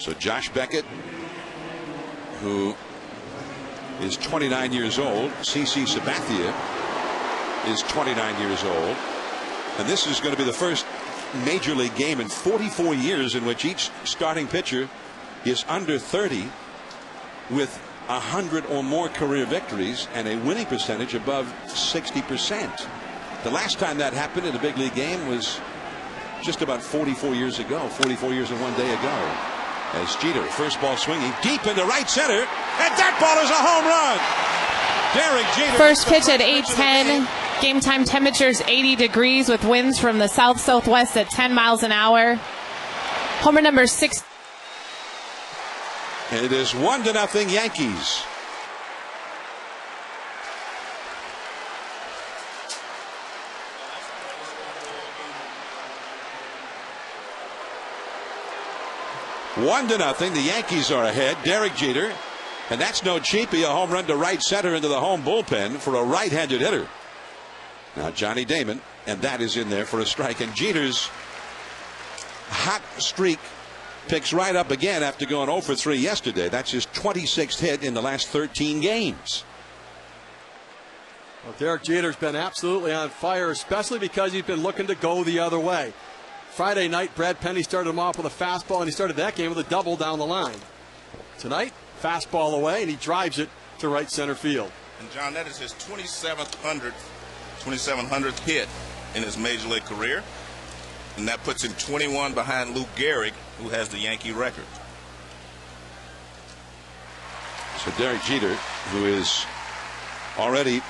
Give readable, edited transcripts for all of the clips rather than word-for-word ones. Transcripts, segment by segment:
So Josh Beckett, who is 29 years old. CC Sabathia is 29 years old. And this is going to be the first major league game in 44 years in which each starting pitcher is under 30 with 100 or more career victories and a winning percentage above 60%. The last time that happened in a big league game was just about 44 years ago, 44 years and 1 day ago. As Jeter, first ball swinging deep into right center, and that ball is a home run. Derek Jeter. First pitch at 8:10. Game time temperatures 80 degrees with winds from the south-southwest at 10 miles an hour. Homer number 6. And it is 1-0 Yankees. One to nothing. The Yankees are ahead. Derek Jeter, and that's no cheapie. A home run to right center into the home bullpen for a right-handed hitter. Now Johnny Damon, and that is in there for a strike. And Jeter's hot streak picks right up again after going 0 for 3 yesterday. That's his 26th hit in the last 13 games. Well, Derek Jeter's been absolutely on fire, especially because he's been looking to go the other way. Friday night, Brad Penny started him off with a fastball, and he started that game with a double down the line. Tonight, fastball away, and he drives it to right center field. And John, that is his 2700th hit in his major league career, and that puts him 21 behind Lou Gehrig, who has the Yankee record. So Derek Jeter, who is already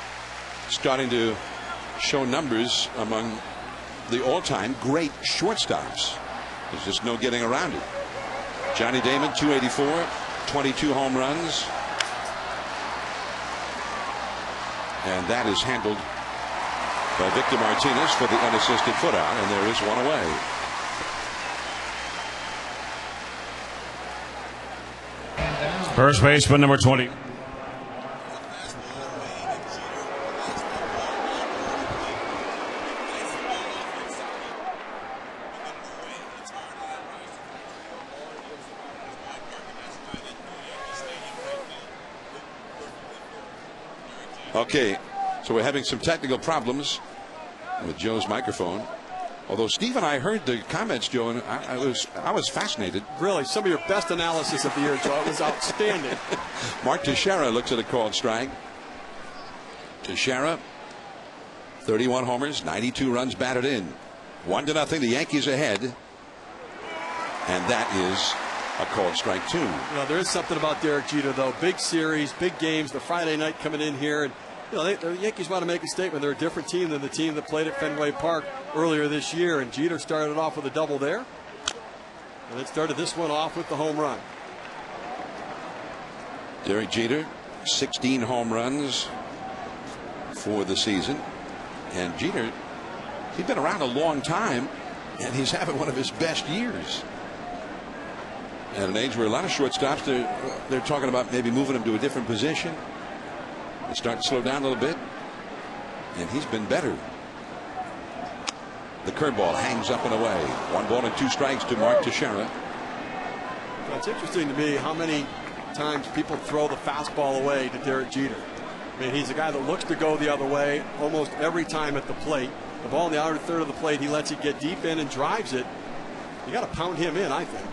starting to show numbers among the all-time great shortstops. There's just no getting around it. Johnny Damon, 284, 22 home runs. And that is handled by Victor Martinez for the unassisted foot out, and there is one away. First baseman number 20. Okay, so we're having some technical problems with Joe's microphone. Although Steve and I heard the comments, Joe, and I was fascinated. Really, some of your best analysis of the year, Joe. It was outstanding. Mark Teixeira looks at a called strike. Teixeira, 31 homers, 92 runs batted in. 1-0, the Yankees ahead. And that is a called strike, too. There is something about Derek Jeter, though. Big series, big games, the Friday night coming in here. And the Yankees want to make a statement. They're a different team than the team that played at Fenway Park earlier this year. And Jeter started off with a double there. And it started this one off with the home run. Derek Jeter, 16 home runs for the season. And Jeter, he's been around a long time, and he's having one of his best years. At an age where a lot of shortstops, they're talking about maybe moving him to a different position. They start to slow down a little bit, and he's been better. The curveball hangs up and away. 1-2 strikes to Mark Teixeira. It's interesting to me how many times people throw the fastball away to Derek Jeter. I mean, he's a guy that looks to go the other way almost every time at the plate. The ball in the outer third of the plate, he lets it get deep in and drives it. You got to pound him in, I think.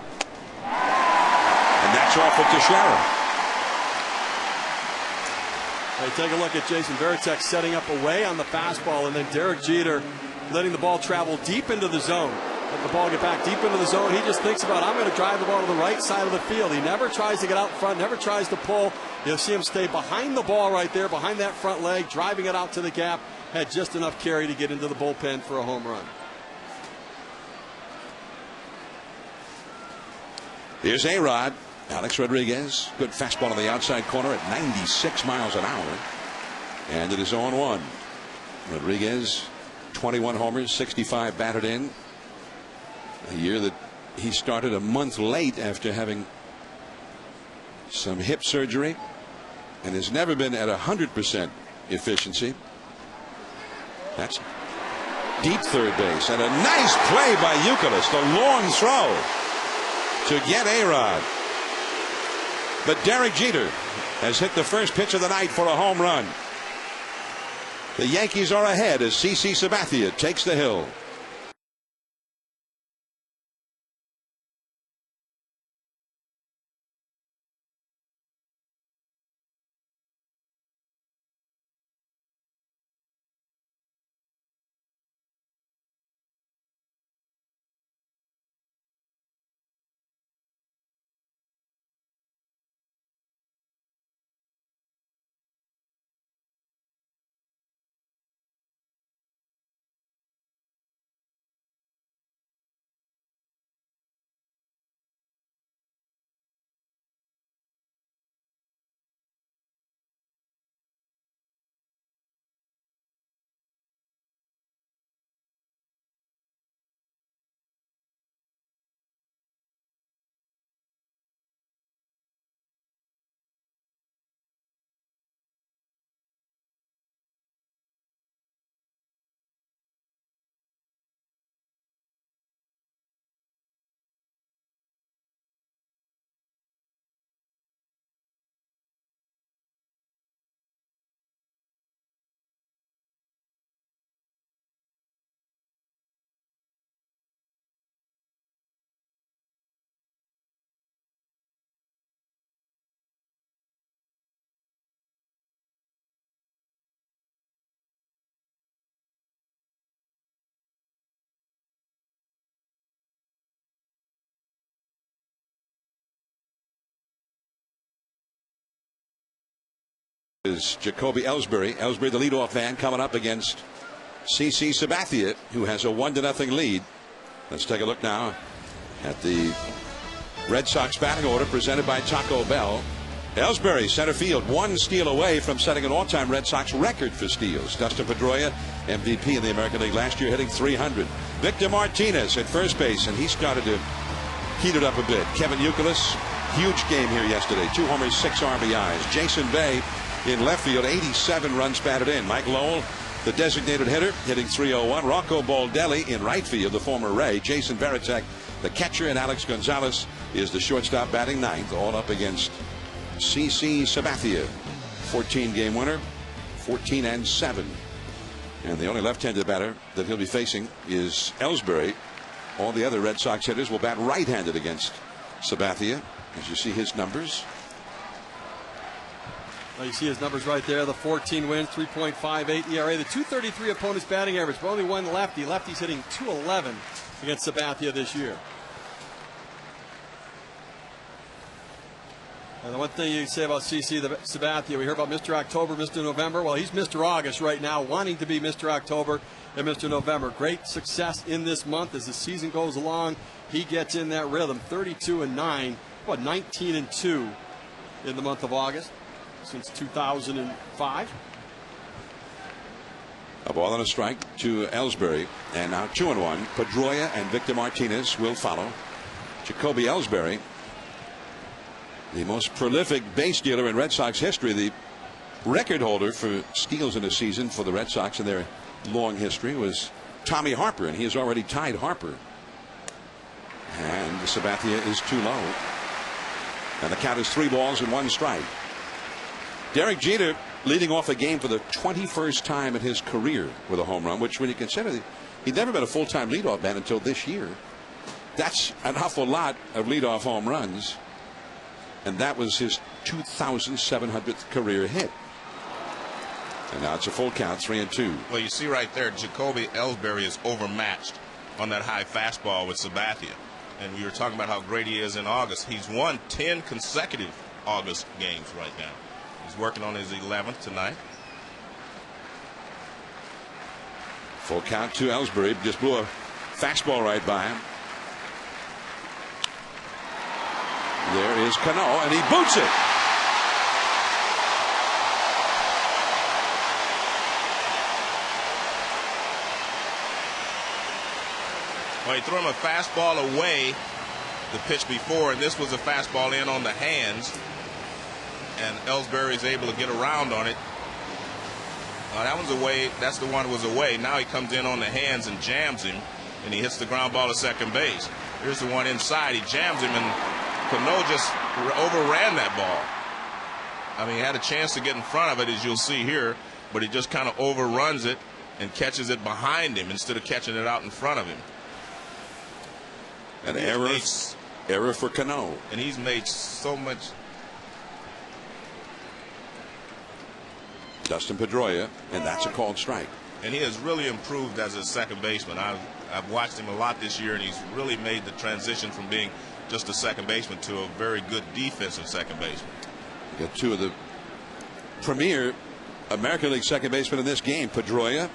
And that's off of Teixeira. Hey, take a look at Jason Varitek setting up away on the fastball, and then Derek Jeter letting the ball travel deep into the zone. Let the ball get back deep into the zone. He just thinks about, I'm going to drive the ball to the right side of the field. He never tries to get out front, never tries to pull. You'll see him stay behind the ball right there, behind that front leg, driving it out to the gap. Had just enough carry to get into the bullpen for a home run. Here's A-Rod. Alex Rodriguez. Good fastball on the outside corner at 96 miles an hour. And it is 0-1. Rodriguez, 21 homers, 65 batted in. A year that he started a month late after having some hip surgery and has never been at 100% efficiency. That's deep third base, and a nice play by Youkilis, the long throw to get A-Rod. But Derek Jeter has hit the first pitch of the night for a home run. The Yankees are ahead as CC Sabathia takes the hill. Is Jacoby Ellsbury. Ellsbury, the leadoff man, coming up against CC Sabathia, who has a 1-0 lead. Let's take a look now at the Red Sox batting order presented by Taco Bell. Ellsbury, center field, one steal away from setting an all-time Red Sox record for steals. Dustin Pedroia, MVP in the American League last year, hitting 300. Victor Martinez at first base, and he started to heat it up a bit. Kevin Youkilis, huge game here yesterday. 2 homers, 6 RBIs. Jason Bay in left field, 87 runs batted in. Mike Lowell, the designated hitter, hitting 301. Rocco Baldelli in right field, the former Ray. Jason Veritek, the catcher, and Alex Gonzalez is the shortstop, batting 9th, all up against CC Sabathia. 14-game winner, 14-7. And the only left-handed batter that he'll be facing is Ellsbury. All the other Red Sox hitters will bat right-handed against Sabathia. As you see his numbers. Well, you see his numbers right there. The 14 wins, 3.58 ERA, the 233 opponent's batting average, but only one lefty. Lefty's hitting 211 against Sabathia this year. And the one thing you say about CC Sabathia, we hear about Mr. October, Mr. November. Well, he's Mr. August right now, wanting to be Mr. October and Mr. November. Great success in this month as the season goes along. He gets in that rhythm. 32-9, what, 19-2 in the month of August since 2005. A ball and a strike to Ellsbury, and now 2-1. Pedroia and Victor Martinez will follow. Jacoby Ellsbury, the most prolific base stealer in Red Sox history, the record holder for steals in a season for the Red Sox in their long history was Tommy Harper, and he has already tied Harper. And Sabathia is too low. And the count is 3 balls and 1 strike. Derek Jeter leading off a game for the 21st time in his career with a home run, which when you consider he'd never been a full-time leadoff man until this year. That's an awful lot of leadoff home runs. And that was his 2,700th career hit. And now it's a full count, 3-2. Well, you see right there, Jacoby Ellsbury is overmatched on that high fastball with Sabathia. And we were talking about how great he is in August. He's won 10 consecutive August games right now. He's working on his 11th tonight. Full count to Ellsbury. Just blew a fastball right by him. There is Cano, and he boots it. Well, he threw him a fastball away the pitch before, and this was a fastball in on the hands. And Ellsbury is able to get around on it. That one's away. That's the one that was away. Now he comes in on the hands and jams him, and he hits the ground ball to second base. Here's the one inside. He jams him, and Cano just overran that ball. I mean, he had a chance to get in front of it, as you'll see here, but he just kind of overruns it and catches it behind him instead of catching it out in front of him. An error for Cano. And he's made so much. Dustin Pedroia, and that's a called strike. And he has really improved as a second baseman. I've watched him a lot this year, and he's really made the transition from being just a second baseman to a very good defensive second baseman. You got two of the premier American League second basemen in this game. Pedroia,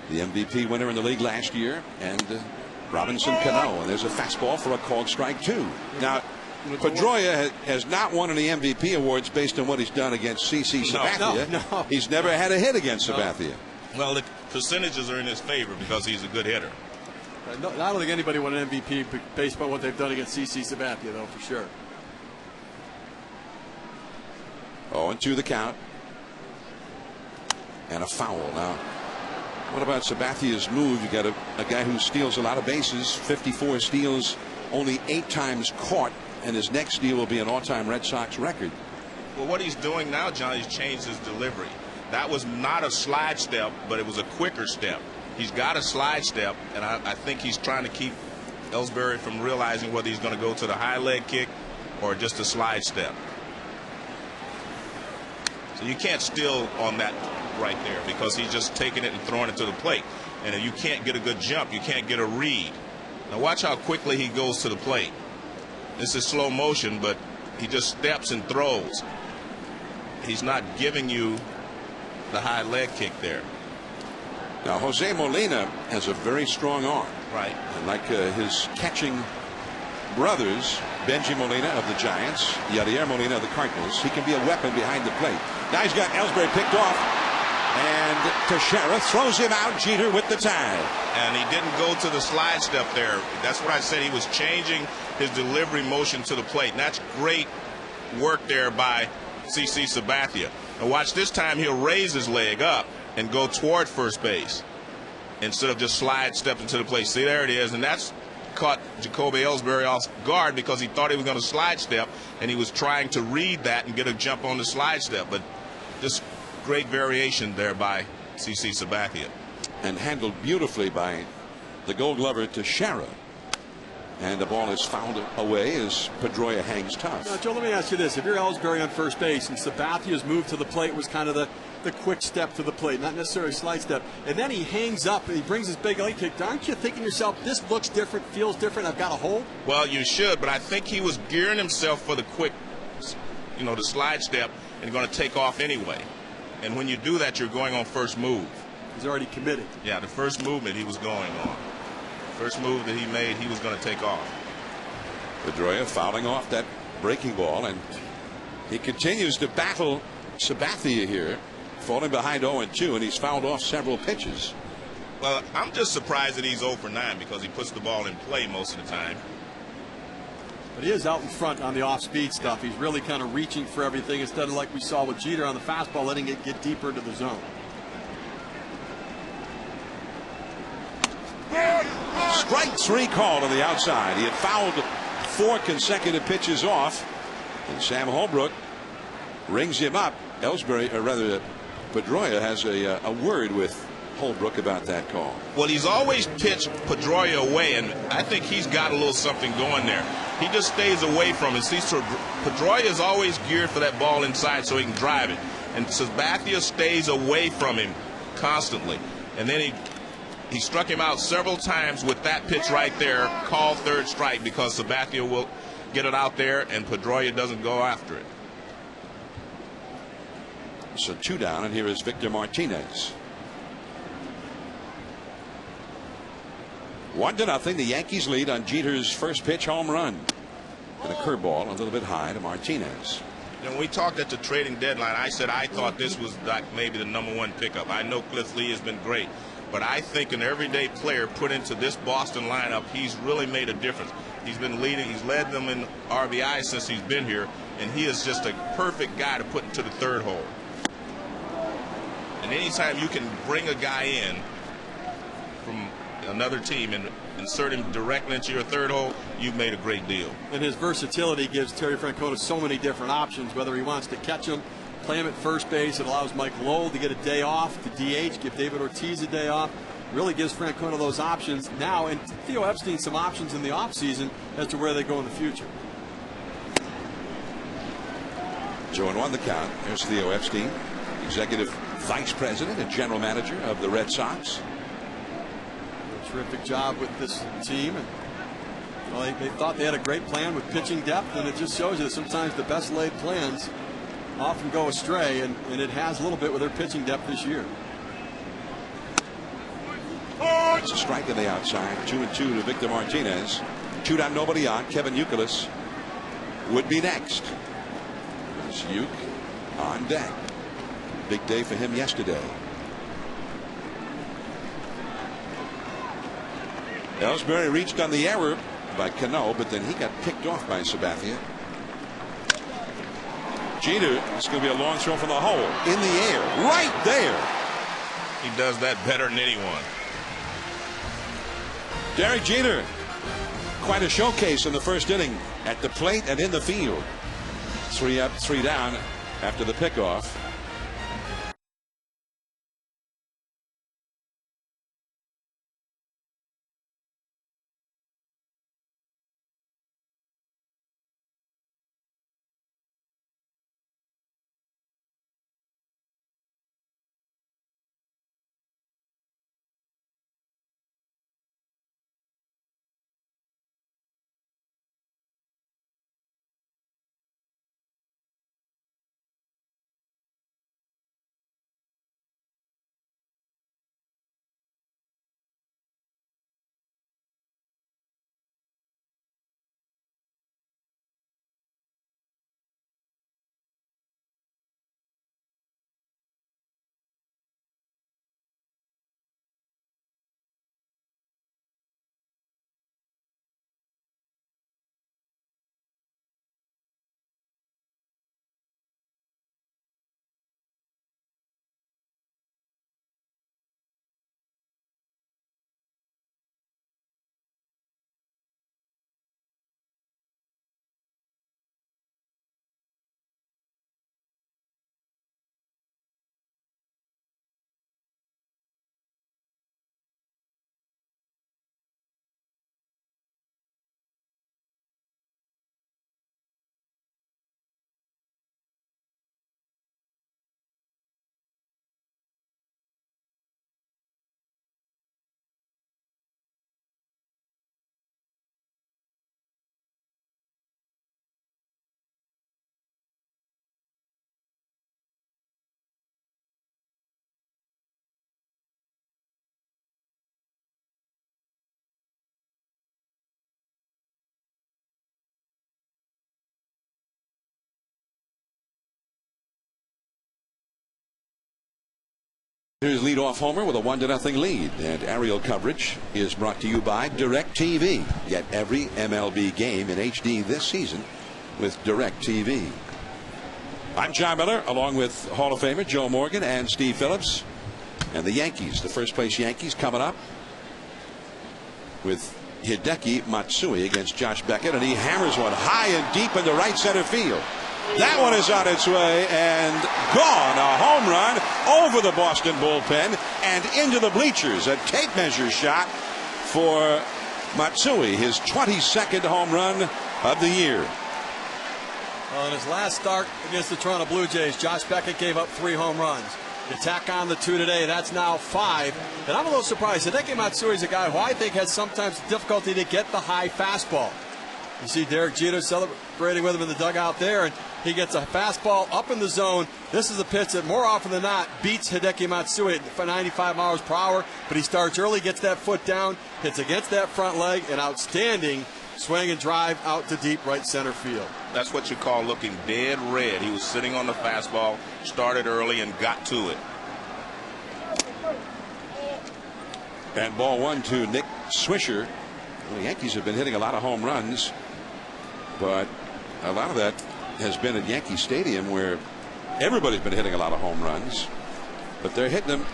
the MVP winner in the league last year, and Robinson Cano. And there's a fastball for a called strike, too. Now, Pedroia has not won any MVP awards based on what he's done against CC Sabathia. No. He's never had a hit against Sabathia. Well, the percentages are in his favor because he's a good hitter. I don't think anybody won an MVP based on what they've done against CC Sabathia, though, for sure. 0-2 the count. And a foul. Now, what about Sabathia's move? You got a guy who steals a lot of bases, 54 steals, only 8 times caught, and his next steal will be an all-time Red Sox record. Well, what he's doing now, John, he's changed his delivery. That was not a slide step, but it was a quicker step. He's got a slide step, and I think he's trying to keep Ellsbury from realizing whether he's going to go to the high leg kick or just a slide step. So you can't steal on that right there because he's just taking it and throwing it to the plate. And if you can't get a good jump, you can't get a read. Now watch how quickly he goes to the plate. This is slow motion, but he just steps and throws. He's not giving you the high leg kick there. Now, Jose Molina has a very strong arm. Right. And like his catching brothers, Benji Molina of the Giants, Yadier Molina of the Cardinals, he can be a weapon behind the plate. Now he's got Ellsbury picked off, and Teixeira throws him out. Jeter with the tag. And he didn't go to the slide step there. That's what I said. He was changing his delivery motion to the plate. And that's great work there by CC Sabathia. And watch, this time he'll raise his leg up and go toward first base instead of just slide stepping to the plate. See, there it is. And that's caught Jacoby Ellsbury off guard because he thought he was going to slide step, and he was trying to read that and get a jump on the slide step. But just great variation there by CC Sabathia. And handled beautifully by the Gold Glover Teixeira. And the ball is fouled away as Pedroia hangs tough. Now, Joe, let me ask you this. If you're Ellsbury on first base and Sabathia's move to the plate was kind of the quick step to the plate, not necessarily a slide step, and then he hangs up and he brings his big leg kick, aren't you thinking to yourself, this looks different, feels different, I've got a hold? Well, you should, but I think he was gearing himself for the quick, the slide step, and going to take off anyway. And when you do that, you're going on first move. He's already committed. Yeah, the first movement he was going on. First move that he made, he was going to take off. Pedroia fouling off that breaking ball, and he continues to battle Sabathia here, falling behind 0-2, and he's fouled off several pitches. Well, I'm just surprised that he's 0 for 9 because he puts the ball in play most of the time. But he is out in front on the off-speed stuff. He's really kind of reaching for everything instead of like we saw with Jeter on the fastball, letting it get deeper into the zone. Strike 3 call to the outside. He had fouled 4 consecutive pitches off, and Sam Holbrook rings him up. Ellsbury, or rather Pedroia, has a word with Holbrook about that call. Well, he's always pitched Pedroia away, and I think he's got a little something going there. He just stays away from it. See, so Pedroia is always geared for that ball inside so he can drive it, and Sabathia stays away from him constantly. And then he struck him out several times with that pitch right there, called third strike, because Sabathia will get it out there and Pedroia doesn't go after it. So 2 down, and here is Victor Martinez. 1-0. The Yankees lead on Jeter's first pitch home run. And a curveball a little bit high to Martinez. When we talked at the trading deadline, I said I thought this was like maybe the #1 pickup. I know Cliff Lee has been great, but I think an everyday player put into this Boston lineup, he's really made a difference. He's been leading, he's led them in RBI since he's been here, and he is just a perfect guy to put into the third hole. And anytime you can bring a guy in from another team and insert him directly into your third hole, you've made a great deal. And his versatility gives Terry Francona so many different options, whether he wants to catch him, play him at first base. It allows Mike Lowell to get a day off, to DH, give David Ortiz a day off. Really gives Francona those options now, and Theo Epstein some options in the offseason as to where they go in the future. 0-1 the count. There's Theo Epstein, executive vice president and general manager of the Red Sox. A terrific job with this team. And, well, they thought they had a great plan with pitching depth, and it just shows you that sometimes the best laid plans often go astray, and it has a little bit with their pitching depth this year. It's a strike on the outside. 2-2 to Victor Martinez. 2 down, nobody on. Kevin Youkilis would be next. There's Uke on deck. Big day for him yesterday. Ellsbury reached on the error by Cano, but then he got picked off by Sabathia. Jeter, it's going to be a long throw from the hole. In the air. Right there. He does that better than anyone. Derek Jeter, quite a showcase in the first inning at the plate and in the field. 3 up, 3 down after the pickoff. Here's leadoff homer with a 1-0 lead, and aerial coverage is brought to you by DirecTV. Get every MLB game in HD this season with DirecTV. I'm John Miller, along with Hall of Famer Joe Morgan and Steve Phillips, and the Yankees, the first place Yankees, coming up with Hideki Matsui against Josh Beckett, and he hammers one high and deep into right center field. That one is on its way and gone. A home run over the Boston bullpen and into the bleachers. A tape measure shot for Matsui, his 22nd home run of the year. Well, in his last start against the Toronto Blue Jays, Josh Beckett gave up 3 home runs. You tack on the 2 today, that's now 5. And I'm a little surprised. Hideki Matsui is a guy who I think has sometimes difficulty to get the high fastball. You see Derek Jeter celebrating with him in the dugout there, and he gets a fastball up in the zone. This is a pitch that more often than not beats Hideki Matsui at 95 miles per hour, but he starts early, gets that foot down, hits against that front leg, an outstanding swing and drive out to deep right center field. That's what you call looking dead red. He was sitting on the fastball, started early, and got to it. And ball 1 to Nick Swisher. Well, the Yankees have been hitting a lot of home runs, but a lot of that has been at Yankee Stadium, where everybody's been hitting a lot of home runs, but they're hitting them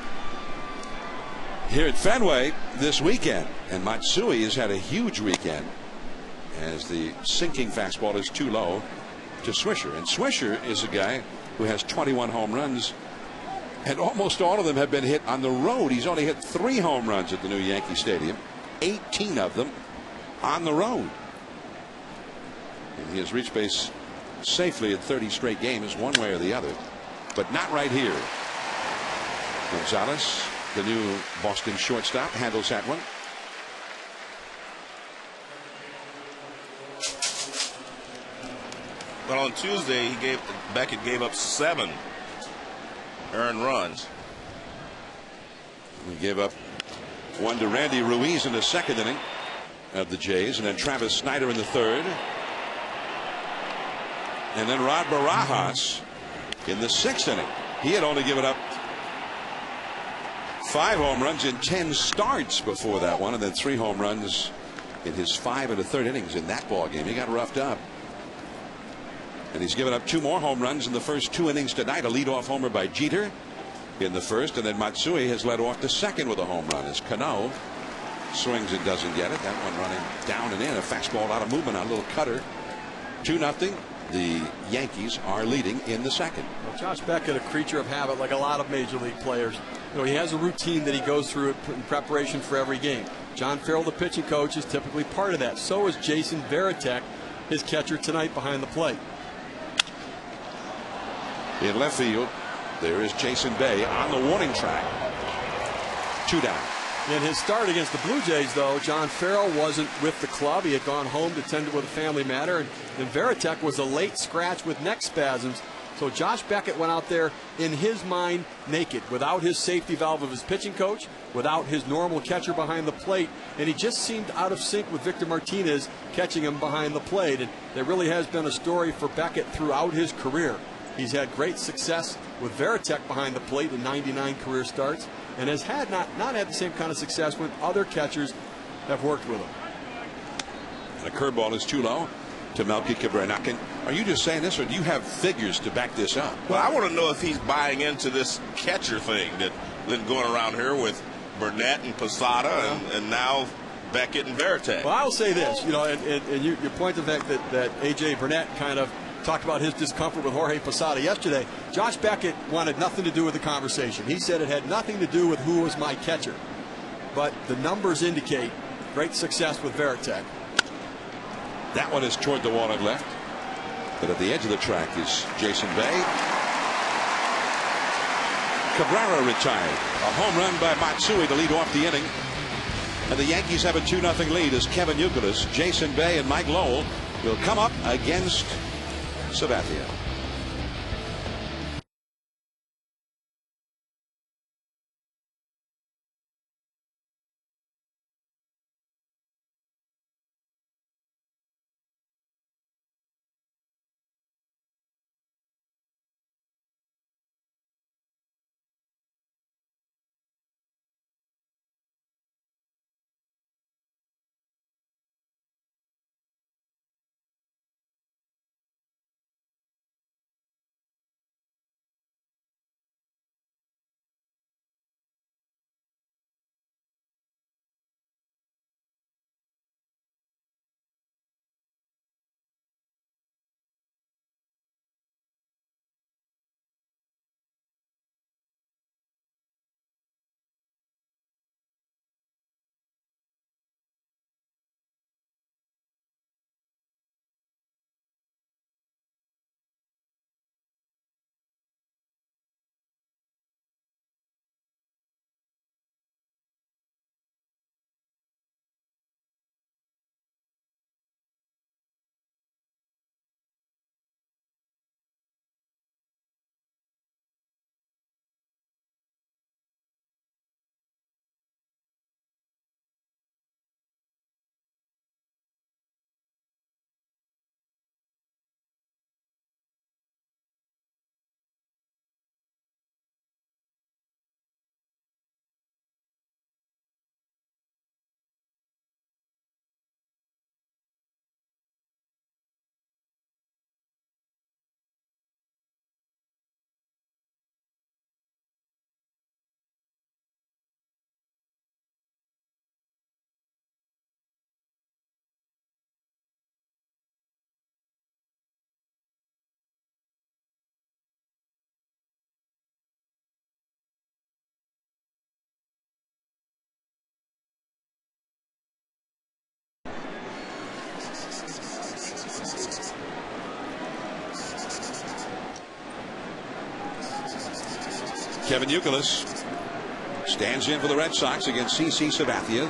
here at Fenway this weekend, and Matsui has had a huge weekend as the sinking fastball is too low to Swisher. And Swisher is a guy who has 21 home runs, and almost all of them have been hit on the road. He's only hit 3 home runs at the new Yankee Stadium, 18 of them on the road. And he has reached base safely in 30 straight games, one way or the other, but not right here. Gonzalez, the new Boston shortstop, handles that one. But on Tuesday, Beckett gave up 7 earned runs. He gave up 1 to Randy Ruiz in the 2nd inning of the Jays, and then Travis Snyder in the 3rd. And then Rod Barajas in the 6th inning. He had only given up 5 home runs in 10 starts before that one, and then 3 home runs in his 5 1/3 innings in that ball game. He got roughed up. And he's given up 2 more home runs in the first 2 innings tonight. A leadoff homer by Jeter in the 1st, and then Matsui has led off the 2nd with a home run as Cano swings and doesn't get it. That one running down and in. A fastball out of movement on a little cutter. 2-0. The Yankees are leading in the 2nd. Well, Josh Beckett, a creature of habit like a lot of major league players. You know, he has a routine that he goes through in preparation for every game. John Farrell, the pitching coach, is typically part of that. So is Jason Varitek, his catcher tonight behind the plate. In left field, there is Jason Bay on the warning track. 2 down. In his start against the Blue Jays, though, John Farrell wasn't with the club. He had gone home to tend to with a family matter, and Varitek was a late scratch with neck spasms. So Josh Beckett went out there, in his mind, naked, without his safety valve of his pitching coach, without his normal catcher behind the plate, and he just seemed out of sync with Victor Martinez catching him behind the plate. And there really has been a story for Beckett throughout his career. He's had great success with Varitek behind the plate in 99 career starts, and has had not had the same kind of success when other catchers have worked with him. The curveball is too low to Melky Cabrera. Are you just saying this, or do you have figures to back this up? Well, I want to know if he's buying into this catcher thing that's been going around here with Burnett and Posada and now Beckett and Varitek. Well, I'll say this, and you point to the fact that A.J. Burnett kind of talked about his discomfort with Jorge Posada yesterday. Josh Beckett wanted nothing to do with the conversation. He said it had nothing to do with who was my catcher. But the numbers indicate great success with Varitek. That one is toward the wall and left. But at the edge of the track is Jason Bay. Cabrera retired. A home run by Matsui to lead off the inning. And the Yankees have a 2-0 lead as Kevin Youkilis, Jason Bay, and Mike Lowell will come up against Sabathia. Kevin Youkilis stands in for the Red Sox against CC Sabathia.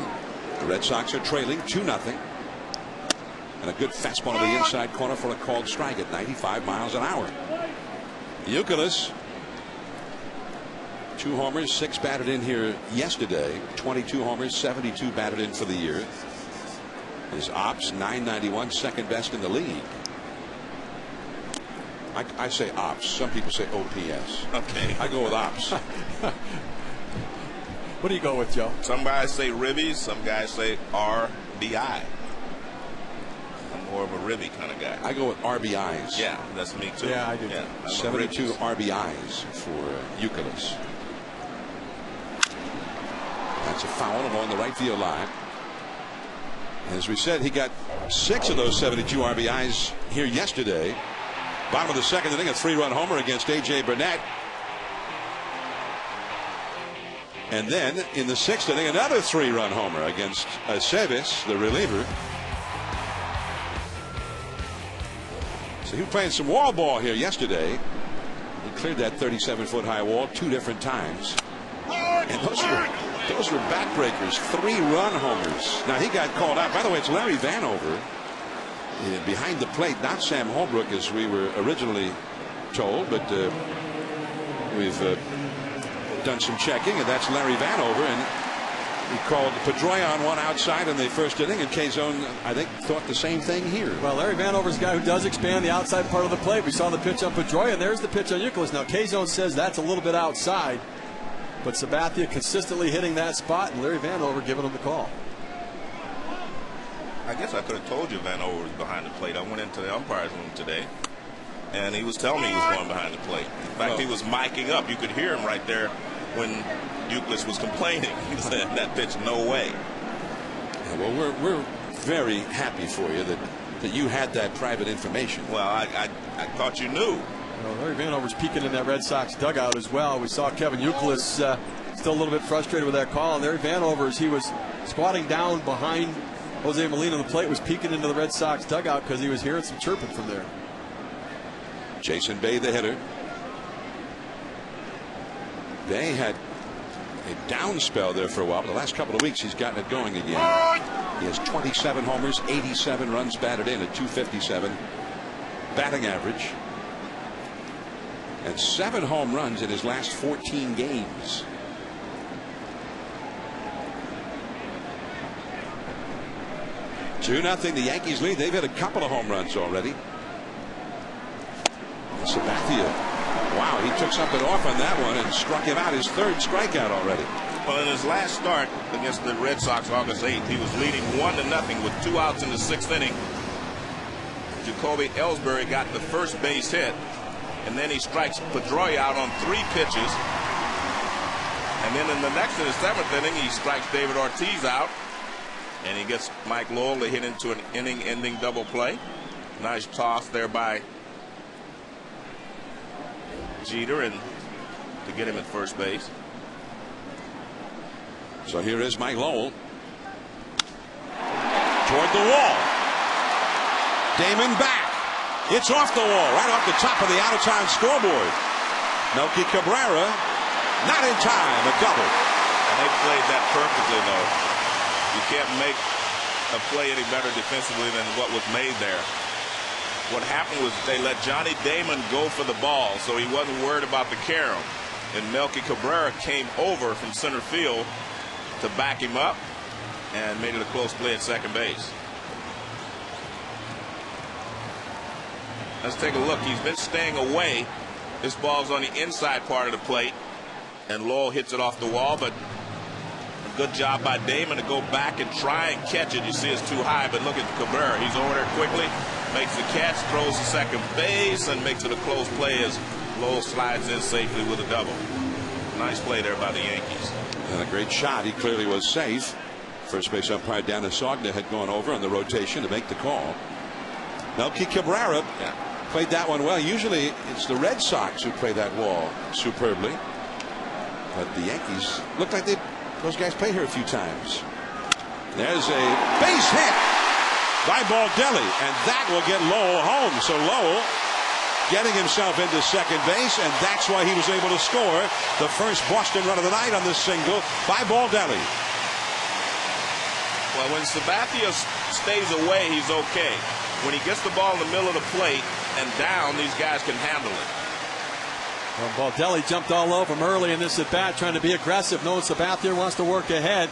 The Red Sox are trailing 2-0. And a good fastball to the inside corner for a called strike at 95 miles an hour. Youkilis, 2 homers, 6 batted in here yesterday. 22 homers, 72 batted in for the year. His ops .991, second best in the league. I say ops. Some people say OPS. Okay. I go with ops. What do you go with, Joe? Some guys say ribbies. Some guys say RBI. I'm more of a ribby kind of guy. I go with RBIs. Yeah, that's me too. Yeah, I do. Yeah, 72 RBIs for Youkilis. That's a foul along the right field line. As we said, he got 6 of those 72 RBIs here yesterday. Bottom of the second inning, a 3-run homer against A.J. Burnett. And then in the 6th inning, another 3-run homer against Aceves, the reliever. So he was playing some wall ball here yesterday. He cleared that 37-foot high wall 2 different times. And those were backbreakers, 3-run homers. Now he got called out. By the way, it's Larry Vanover behind the plate, not Sam Holbrook as we were originally told, but we've done some checking, and that's Larry Vanover, and he called Pedroia on one outside in the first inning, and K-Zone, I think, thought the same thing here. Well, Larry Vanover's a guy who does expand the outside part of the plate. We saw the pitch on Pedroia, and there's the pitch on Youkilis. Now K-Zone says that's a little bit outside, but Sabathia consistently hitting that spot, and Larry Vanover giving him the call. I guess I could have told you Vanover was behind the plate. I went into the umpire's room today, and he was telling me he was going behind the plate. In fact, he was miking up. You could hear him right there when Youkilis was complaining. He said, that pitch, no way. Yeah, well, we're very happy for you that you had that private information. Well, I thought you knew. Well, Larry Vanover's peeking in that Red Sox dugout as well. We saw Kevin Youkilis still a little bit frustrated with that call, and Larry Vanover, as he was squatting down behind Jose Molina on the plate, was peeking into the Red Sox dugout because he was hearing some chirping from there. Jason Bay, the hitter. Bay had a down spell there for a while, but the last couple of weeks he's gotten it going again. He has 27 homers, 87 runs batted in at .257 batting average, and 7 home runs in his last 14 games. Two nothing, the Yankees lead. They've hit a couple of home runs already. Sabathia, wow, he took something off on that one and struck him out, his 3rd strikeout already. Well, in his last start against the Red Sox August 8th, he was leading 1-0 with 2 outs in the 6th inning. Jacoby Ellsbury got the first base hit, and then he strikes Pedroia out on 3 pitches. And then in the 7th inning, he strikes David Ortiz out, and he gets Mike Lowell to hit into an inning-ending double play. Nice toss there by Jeter and to get him at first base. So here is Mike Lowell toward the wall. Damon back. It's off the wall, right off the top of the out-of-town scoreboard. Melky Cabrera not in time, a double. And they played that perfectly, though. You can't make a play any better defensively than what was made there. What happened was they let Johnny Damon go for the ball, so he wasn't worried about the carom. And Melky Cabrera came over from center field to back him up and made it a close play at second base. Let's take a look. He's been staying away. This ball's on the inside part of the plate, and Lowell hits it off the wall, but a good job by Damon to go back and try and catch it. You see it's too high, but look at Cabrera. He's over there quickly, makes the catch, throws to second base, and makes it a close play as Lowell slides in safely with a double. Nice play there by the Yankees. And a great shot. He clearly was safe. First base umpire Dana Sogna had gone over on the rotation to make the call. Melky Cabrera played that one well. Usually it's the Red Sox who play that wall superbly, but the Yankees look like those guys play here a few times. There's a base hit by Baldelli, and that will get Lowell home. So Lowell getting himself into second base, and that's why he was able to score the first Boston run of the night on this single by Baldelli. Well, when Sabathia stays away, he's okay. When he gets the ball in the middle of the plate and down, these guys can handle it. Well, Baldelli jumped all over him early in this at bat, trying to be aggressive, knowing Sabathia wants to work ahead.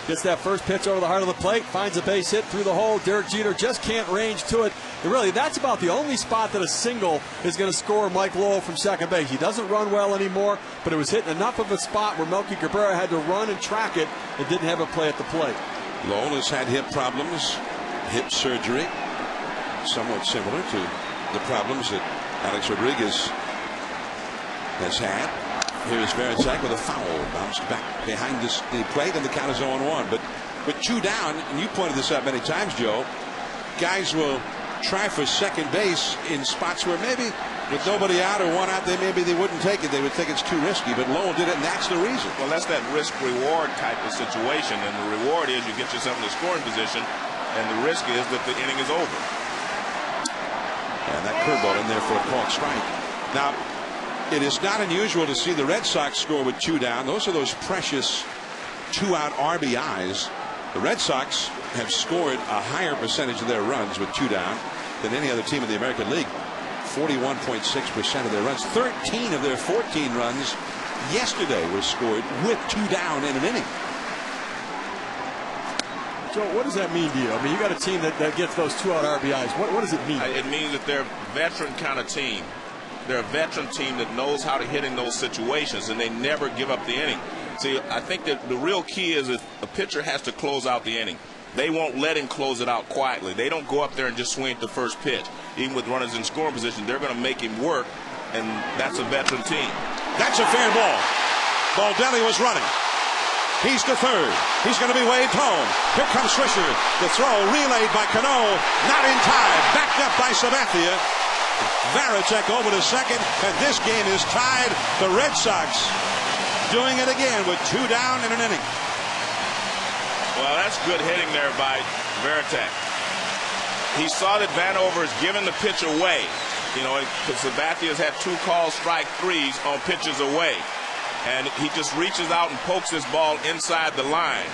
Gets that first pitch over the heart of the plate, finds a base hit through the hole. Derek Jeter just can't range to it. And really, that's about the only spot that a single is going to score Mike Lowell from second base. He doesn't run well anymore, but it was hitting enough of a spot where Melky Cabrera had to run and track it and didn't have a play at the plate. Lowell has had hip problems, hip surgery, somewhat similar to the problems that Alex Rodriguez has had. Here's Veritek with a foul, bounced back behind the plate, and the count is 0-1. But with 2 down, and you pointed this out many times, Joe, guys will try for second base in spots where maybe with nobody out or 1 out, maybe they wouldn't take it. They would think it's too risky, but Lowell did it, and that's the reason. Well, that's that risk-reward type of situation, and the reward is you get yourself in the scoring position, and the risk is that the inning is over. And that curveball in there for a called strike. Now, it is not unusual to see the Red Sox score with 2 down. Those are those precious 2-out RBIs. The Red Sox have scored a higher percentage of their runs with 2 down than any other team in the American League. 41.6% of their runs. 13 of their 14 runs yesterday were scored with 2 down in an inning. Joe, what does that mean to you? I mean, you got a team that gets those 2-out RBIs. What does it mean? It means that they're a veteran kind of team. They're a veteran team that knows how to hit in those situations, and they never give up the inning. See, I think that the real key is that a pitcher has to close out the inning. They won't let him close it out quietly. They don't go up there and just swing at the first pitch. Even with runners in scoring position, they're going to make him work, and that's a veteran team. That's a fair ball. Baldelli was running. He's to third. He's going to be waved home. Here comes Swisher. The throw relayed by Cano. Not in time. Backed up by Sabathia. Veritek over to second, and this game is tied. The Red Sox doing it again with 2 down in an inning. Well, that's good hitting there by Veritek. He saw that Vanover is giving the pitch away. You know, Sabathia has had 2 called strike 3s on pitches away. And he just reaches out and pokes this ball inside the line.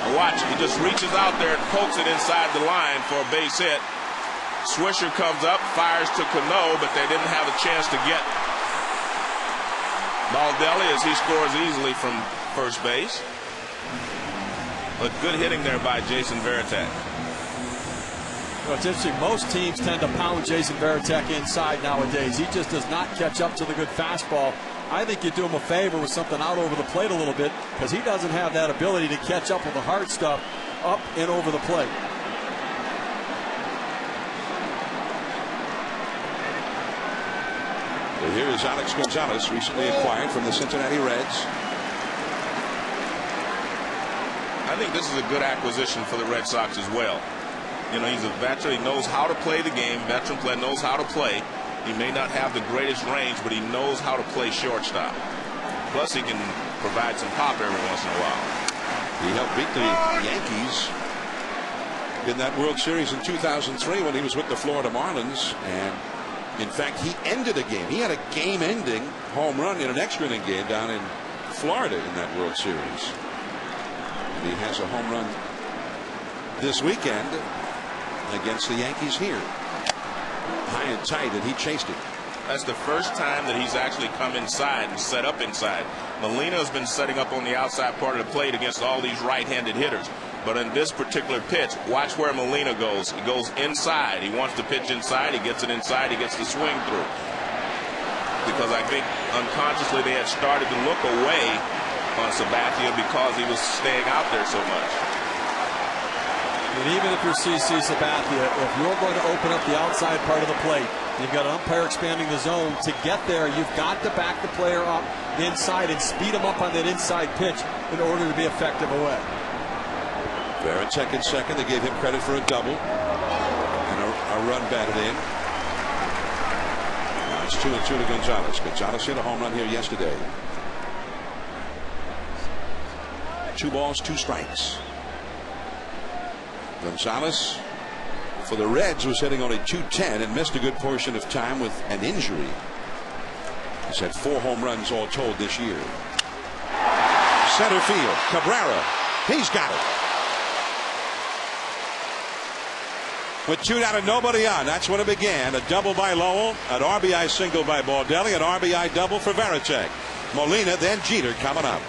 Now watch, he just reaches out there and pokes it inside the line for a base hit. Swisher comes up, fires to Cano, but they didn't have a chance to get Baldelli as he scores easily from first base. But good hitting there by Jason Veritek. Well, it's interesting. Most teams tend to pound Jason Veritek inside nowadays. He just does not catch up to the good fastball. I think you do him a favor with something out over the plate a little bit, because he doesn't have that ability to catch up with the hard stuff up and over the plate. Here is Alex Gonzalez, recently acquired from the Cincinnati Reds. I think this is a good acquisition for the Red Sox as well. You know, he's a veteran. He knows how to play the game. Veteran player knows how to play. He may not have the greatest range, but he knows how to play shortstop. Plus, he can provide some pop every once in a while. He helped beat the Yankees in that World Series in 2003 when he was with the Florida Marlins. And in fact, he ended a game. He had a game-ending home run in an extra inning game down in Florida in that World Series. And he has a home run this weekend against the Yankees here. High and tight, and he chased it. That's the first time that he's actually come inside and set up inside. Molina has been setting up on the outside part of the plate against all these right-handed hitters. But in this particular pitch, watch where Molina goes. He goes inside. He wants to pitch inside. He gets it inside. He gets the swing through. Because I think unconsciously they had started to look away on Sabathia because he was staying out there so much. And even if you're CC Sabathia, if you're going to open up the outside part of the plate, you've got an umpire expanding the zone. To get there, you've got to back the player up inside and speed him up on that inside pitch in order to be effective away. Veritek in second. They gave him credit for a double and a run batted in. Now it's 2-2 to Gonzalez. Gonzalez hit a home run here yesterday. 2 balls, 2 strikes. Gonzalez for the Reds was hitting only .210 and missed a good portion of time with an injury. He's had 4 home runs all told this year. Center field, Cabrera. He's got it. With 2 down and nobody on, that's when it began. A double by Lowell, an RBI single by Baldelli, an RBI double for Varitek. Molina, then Jeter coming up.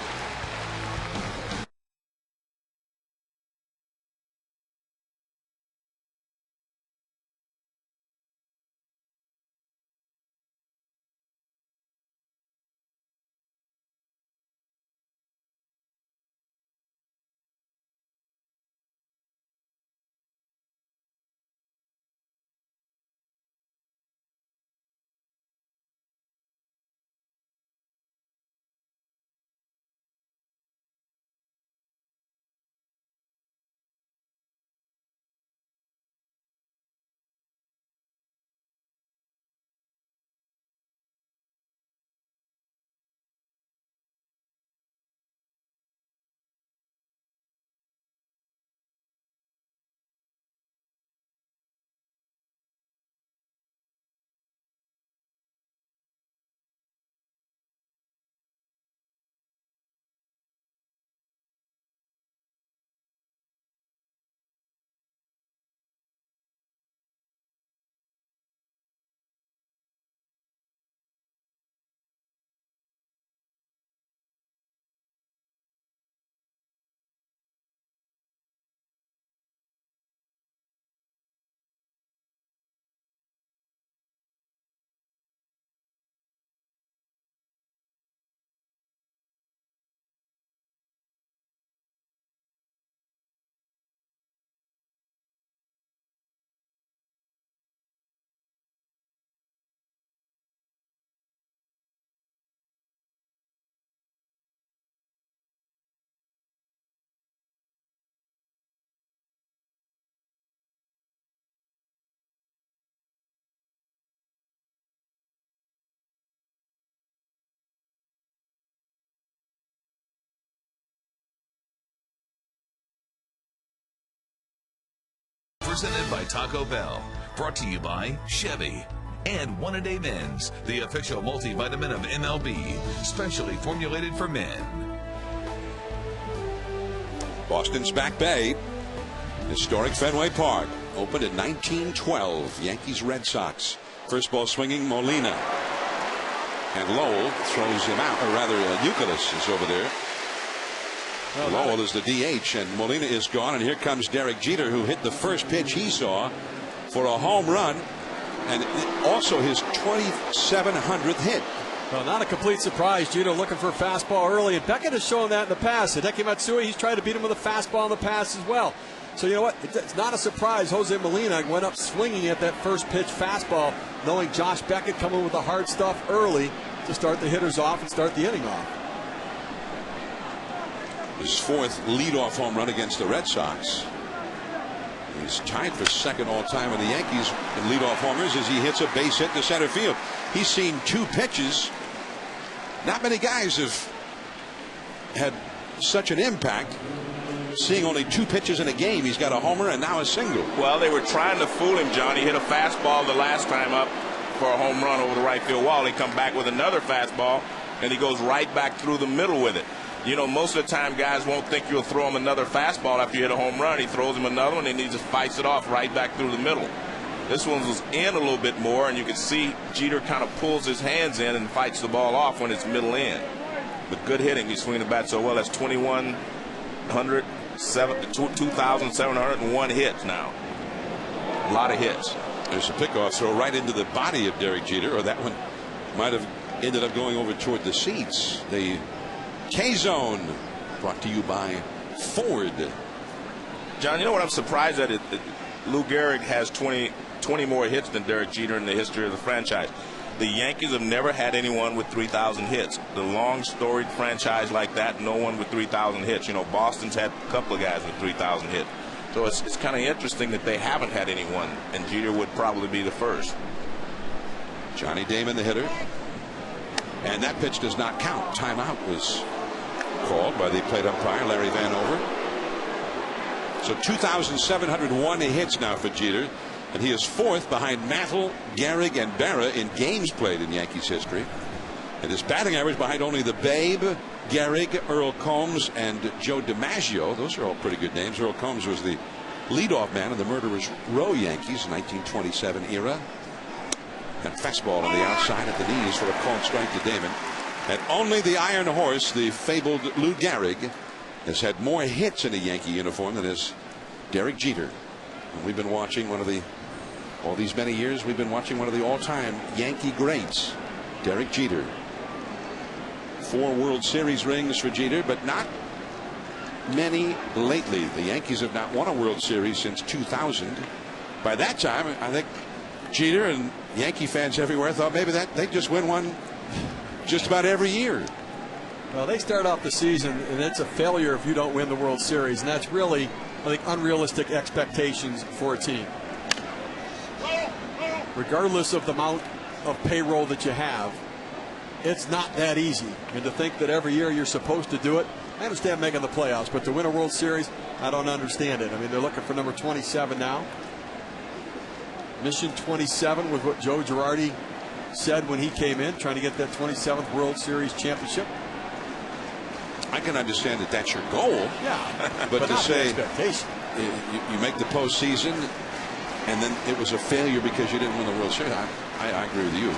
Presented by Taco Bell. Brought to you by Chevy. And One A Day Men's, the official multivitamin of MLB. Specially formulated for men. Boston's Back Bay. Historic Fenway Park. Opened in 1912. Yankees Red Sox. First ball swinging, Molina. And Lowell throws him out. Or rather, Euclid is over there. Well, Lowell is the DH, and Molina is gone, and here comes Derek Jeter, who hit the first pitch he saw for a home run, and also his 2,700th hit. Well, not a complete surprise. Jeter looking for a fastball early, and Beckett has shown that in the past. Hideki Matsui, he's tried to beat him with a fastball in the past as well. So you know what? It's not a surprise. Jose Molina went up swinging at that first pitch fastball, knowing Josh Beckett coming with the hard stuff early to start the hitters off and start the inning off. His 4th leadoff home run against the Red Sox. He's tied for 2nd all-time in the Yankees in leadoff homers as he hits a base hit to center field. He's seen 2 pitches. Not many guys have had such an impact. Seeing only 2 pitches in a game, he's got a homer and now a single. Well, they were trying to fool him, John. He hit a fastball the last time up for a home run over the right field wall. He come back with another fastball, and he goes right back through the middle with it. You know, most of the time guys won't think you'll throw him another fastball after you hit a home run. He throws him another one, and he just fights it off right back through the middle. This one was in a little bit more, and you can see Jeter kind of pulls his hands in and fights the ball off when it's middle in. But good hitting. He's swinging the bat so well. That's 2,701 hits now. A lot of hits. There's a pickoff throw right into the body of Derek Jeter, or that one might have ended up going over toward the seats. The K-Zone brought to you by Ford. John, you know what I'm surprised at? Lou Gehrig has 20 more hits than Derek Jeter in the history of the franchise. The Yankees have never had anyone with 3,000 hits. The long storied franchise like that, no one with 3,000 hits. You know, Boston's had a couple of guys with 3,000 hits. So it's kind of interesting that they haven't had anyone, and Jeter would probably be the first. Johnny Damon, the hitter. And that pitch does not count. Timeout was called by the plate umpire, Larry Vanover. So 2,701 hits now for Jeter, and he is fourth behind Mantle, Gehrig, and Berra in games played in Yankees history. And his batting average behind only the Babe, Gehrig, Earl Combs, and Joe DiMaggio. Those are all pretty good names. Earl Combs was the leadoff man of the Murderers Row Yankees, 1927 era. And fastball on the outside at the knees for a called strike to Damon. And only the Iron Horse, the fabled Lou Gehrig, has had more hits in a Yankee uniform than has Derek Jeter. And we've been watching all these many years, we've been watching one of the all-time Yankee greats, Derek Jeter. 4 World Series rings for Jeter, but not many lately. The Yankees have not won a World Series since 2000. By that time, I think Jeter and Yankee fans everywhere thought maybe that they just win one just about every year. Well, they start off the season, and it's a failure if you don't win the World Series, and that's really, I think, unrealistic expectations for a team. Regardless of the amount of payroll that you have, it's not that easy. And to think that every year you're supposed to do it, I understand making the playoffs, but to win a World Series, I don't understand it. I mean, they're looking for number 27 now. Mission 27 was what Joe Girardi said when he came in, trying to get that 27th World Series championship. I can understand that that's your goal. Yeah, but to say expectation. You make the postseason and then it was a failure because you didn't win the World Series. I agree with you.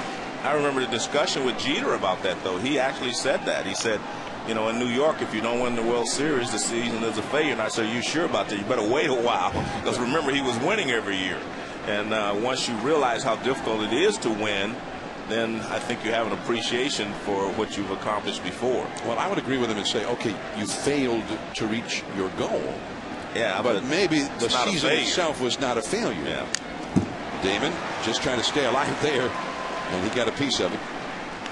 I remember the discussion with Jeter about that, though. He actually said that. He said, you know, in New York, if you don't win the World Series, the season is a failure. And I said, are you sure about that? You better wait a while. Because remember, he was winning every year. And once you realize how difficult it is to win, then I think you have an appreciation for what you've accomplished before. Well, I would agree with him and say, okay, you failed to reach your goal. Yeah, but maybe the season itself was not a failure. Yeah. Damon just trying to stay alive there, and he got a piece of it.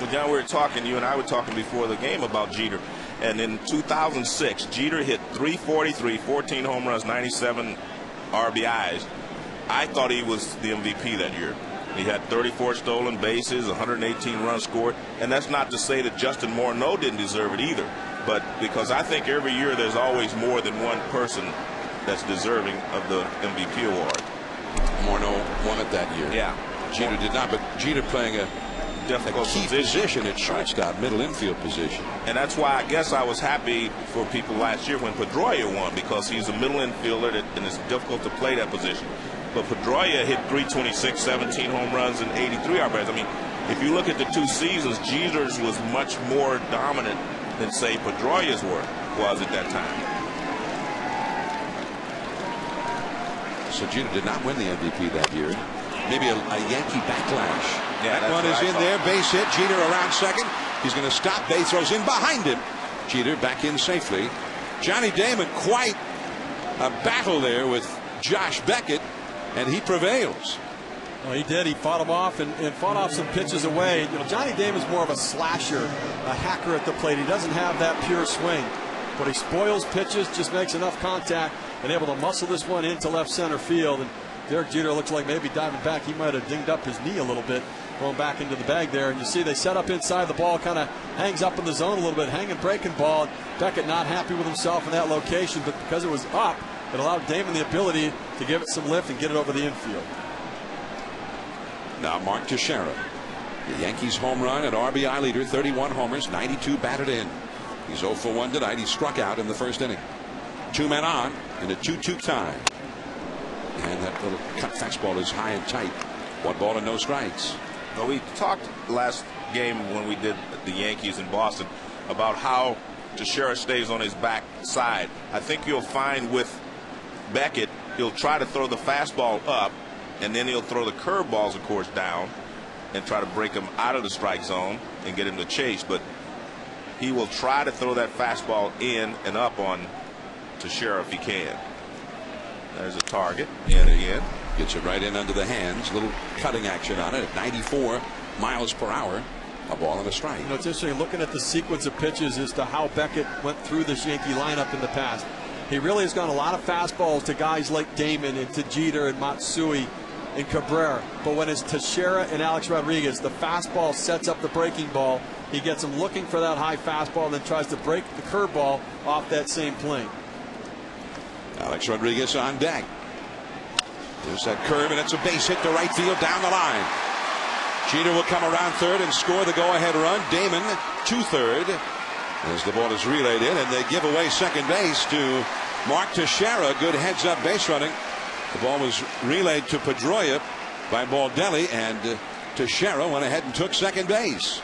Well, John, we were talking, you and I were talking before the game about Jeter. And in 2006, Jeter hit .343, 14 home runs, 97 RBIs. I thought he was the MVP that year. He had 34 stolen bases, 118 runs scored. And that's not to say that Justin Morneau didn't deserve it either. But because I think every year there's always more than one person that's deserving of the MVP award. Morneau won it that year. Yeah. Jeter did not, but Jeter playing a difficult key position at shortstop, middle infield position. And that's why I guess I was happy for people last year when Pedroia won, because he's a middle infielder and it's difficult to play that position. But Pedroia hit .326, 17 home runs, and 83 RBIs. I mean, if you look at the 2 seasons, Jeter's was much more dominant than, say, Pedroia's was at that time. So Jeter did not win the MVP that year. Maybe a Yankee backlash. Yeah, that one is in there. Base hit. Jeter around second. He's going to stop. Bay throws in behind him. Jeter back in safely. Johnny Damon, quite a battle there with Josh Beckett, and he prevails. Well, he did. He fought him off and fought off some pitches away. You know, Johnny Damon's more of a slasher, a hacker at the plate. He doesn't have that pure swing, but he spoils pitches, just makes enough contact, and able to muscle this one into left center field. And Derek Jeter looks like maybe diving back. He might have dinged up his knee a little bit going back into the bag there. And you see they set up inside. The ball kind of hangs up in the zone a little bit, hanging breaking ball. Beckett not happy with himself in that location, but because it was up, it allowed Damon the ability to give it some lift and get it over the infield. Now Mark Teixeira, the Yankees home run and RBI leader, 31 homers, 92 batted in. He's 0 for 1 tonight. He struck out in the first inning. 2 men on in a 2-2 tie. And that little cut fastball is high and tight. 1 ball and no strikes. Well, we talked last game when we did the Yankees in Boston about how Teixeira stays on his back side. I think you'll find with Beckett, he'll try to throw the fastball up, and then he'll throw the curveballs, of course, down and try to break him out of the strike zone and get him to chase. But he will try to throw that fastball in and up on Teixeira if he can. There's a target. In again. Gets it right in under the hands. Little cutting action on it at 94 miles per hour. A ball and a strike. You know, it's interesting looking at the sequence of pitches as to how Beckett went through this Yankee lineup in the past. He really has gone a lot of fastballs to guys like Damon and to Jeter and Matsui and Cabrera. But when it's Teixeira and Alex Rodriguez, the fastball sets up the breaking ball. He gets him looking for that high fastball and then tries to break the curveball off that same plane. Alex Rodriguez on deck. There's that curve, and it's a base hit to right field down the line. Jeter will come around third and score the go-ahead run. Damon to third as the ball is relayed in, and they give away second base to Mark Teixeira. Good heads-up base running. The ball was relayed to Pedroia by Baldelli, and Teixeira went ahead and took second base.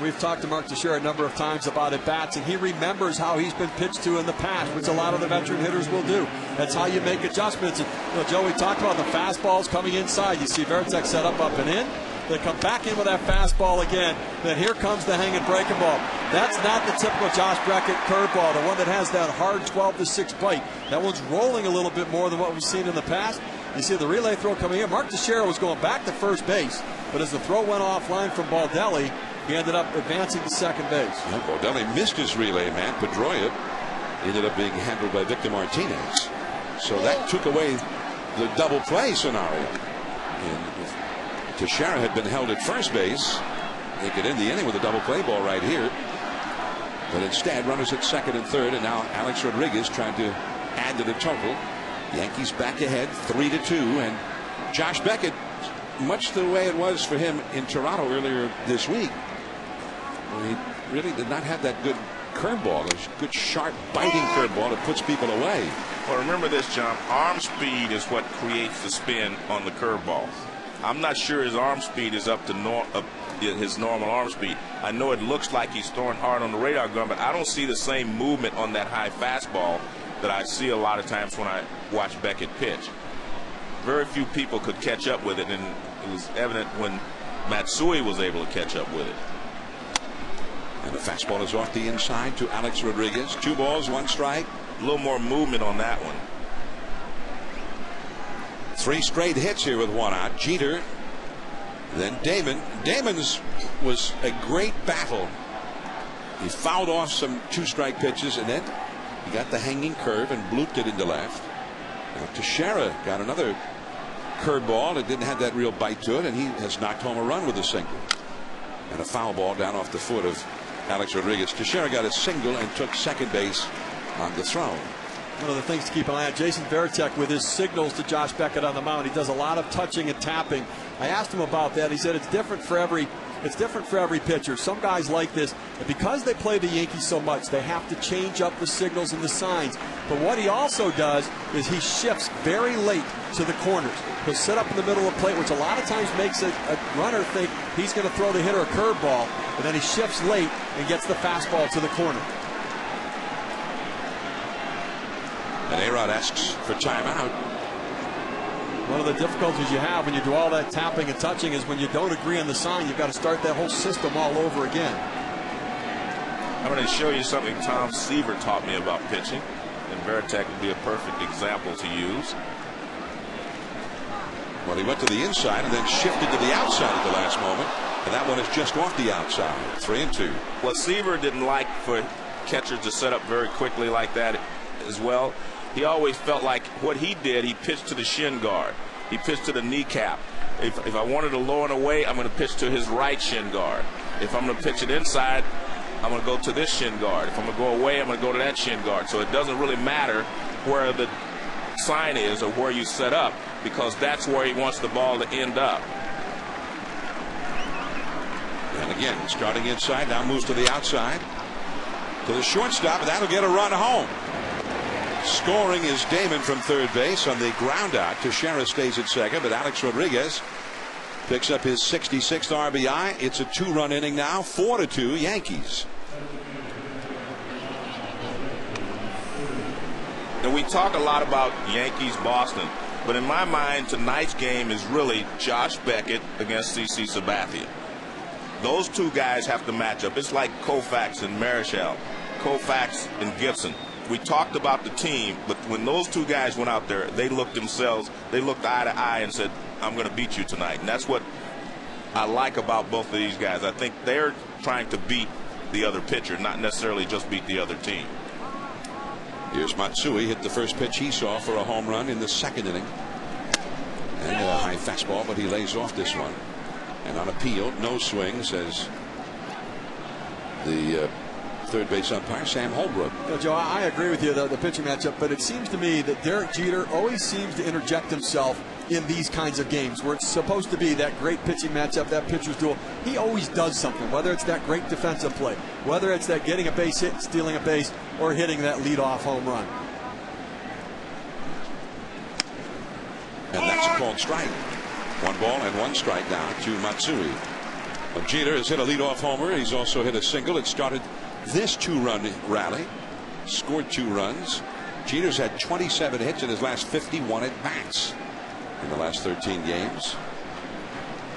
We've talked to Mark Teixeira a number of times about at-bats, and he remembers how he's been pitched to in the past, which a lot of the veteran hitters will do. That's how you make adjustments. And, Joe, we talked about the fastballs coming inside. You see Veritek set up and in. They come back in with that fastball again. Then here comes the hanging breaking ball. That's not the typical Josh Beckett curveball, the one that has that hard 12-6 bite. That one's rolling a little bit more than what we've seen in the past. You see the relay throw coming in. Mark Teixeira was going back to first base, but as the throw went offline from Baldelli, he ended up advancing to second base. Yeah, Baldelli missed his relay man. Pedroia ended up being handled by Victor Martinez. So that took away the double play scenario. And if Teixeira had been held at first base, they could end the inning with a double play ball right here. But instead, runners at second and third, and now Alex Rodriguez trying to add to the total. Yankees back ahead 3-2, and Josh Beckett, much the way it was for him in Toronto earlier this week, he really did not have that good curveball, a good sharp biting curveball that puts people away. Well, remember this, John, arm speed is what creates the spin on the curveball. I'm not sure his arm speed is up to his normal arm speed. I know it looks like he's throwing hard on the radar gun, but I don't see the same movement on that high fastball that I see a lot of times when I watch Beckett pitch. Very few people could catch up with it, and it was evident when Matsui was able to catch up with it. And the fastball is off the inside to Alex Rodriguez. 2 balls, 1 strike. A little more movement on that one. 3 straight hits here with 1 out. Jeter, then Damon. Damon's was a great battle. He fouled off some 2-strike pitches, and then he got the hanging curve and blooped it into left. Now Teixeira got another curveball that didn't have that real bite to it, and he has knocked home a run with a single. And a foul ball down off the foot of Alex Rodriguez. Teixeira got a single and took second base on the throw. One of the things to keep an eye on, Jason Veritek with his signals to Josh Beckett on the mound. He does a lot of touching and tapping. I asked him about that. He said it's different for every pitcher. Some guys like this, and because they play the Yankees so much, they have to change up the signals and the signs. But what he also does is he shifts very late to the corners. He'll sit up in the middle of the plate, which a lot of times makes a runner think he's going to throw the hitter a curveball, and then he shifts late and gets the fastball to the corner. And A-Rod asks for timeout. One of the difficulties you have when you do all that tapping and touching is when you don't agree on the sign, you've got to start that whole system all over again. I'm going to show you something Tom Seaver taught me about pitching, and Veritek would be a perfect example to use. Well, he went to the inside and then shifted to the outside at the last moment, and that one is just off the outside. 3-2. What Seaver didn't like for catchers to set up very quickly like that as well. He always felt like what he did, he pitched to the shin guard. He pitched to the kneecap. If I wanted to low and away, I'm going to pitch to his right shin guard. If I'm going to pitch it inside, I'm going to go to this shin guard. If I'm going to go away, I'm going to go to that shin guard. So it doesn't really matter where the sign is or where you set up, because that's where he wants the ball to end up. And again, starting inside, now moves to the outside. To the shortstop, and that'll get a run home. Scoring is Damon from third base on the ground out. Teixeira stays at second, but Alex Rodriguez picks up his 66th RBI. It's a 2-run inning now, 4-2 Yankees. And we talk a lot about Yankees Boston, but in my mind tonight's game is really Josh Beckett against CC Sabathia. Those two guys have to match up. It's like Koufax and Marichal, Koufax and Gibson. We talked about the team, but when those two guys went out there, they looked eye to eye and said, I'm going to beat you tonight. And that's what I like about both of these guys. I think they're trying to beat the other pitcher, not necessarily just beat the other team. Here's Matsui, hit the first pitch he saw for a home run in the second inning. And a high fastball, but he lays off this one. And on appeal, no swings as the third base umpire Sam Holbrook. Joe, I agree with you, the pitching matchup, but it seems to me that Derek Jeter always seems to interject himself in these kinds of games where it's supposed to be that great pitching matchup, that pitcher's duel. He always does something, whether it's that great defensive play, whether it's that getting a base hit, stealing a base, or hitting that leadoff home run. And that's a called strike. 1 ball and 1 strike now to Matsui. Well, Jeter has hit a leadoff homer. He's also hit a single. It started this 2-run rally. Scored 2 runs. Jeter's had 27 hits in his last 51 at bats in the last 13 games.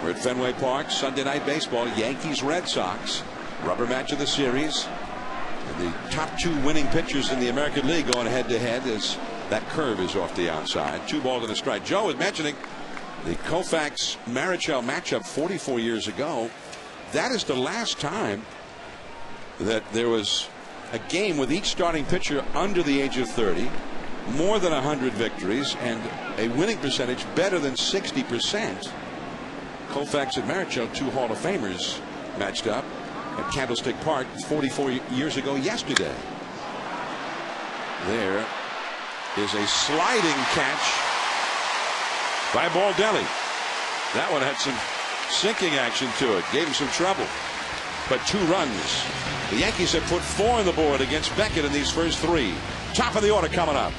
We're at Fenway Park, Sunday night baseball. Yankees Red Sox, rubber match of the series. And the top 2 winning pitchers in the American League going head to head as that curve is off the outside. 2 balls and a strike. Joe was mentioning the Koufax-Marichal matchup 44 years ago. That is the last time that there was a game with each starting pitcher under the age of 30, more than 100 victories, and a winning percentage better than 60%. Koufax and Marichal, 2 Hall of Famers, matched up at Candlestick Park 44 years ago yesterday. There is a sliding catch by Baldelli. That one had some sinking action to it, gave him some trouble. But 2 runs. The Yankees have put 4 on the board against Beckett in these first 3. Top of the order coming up.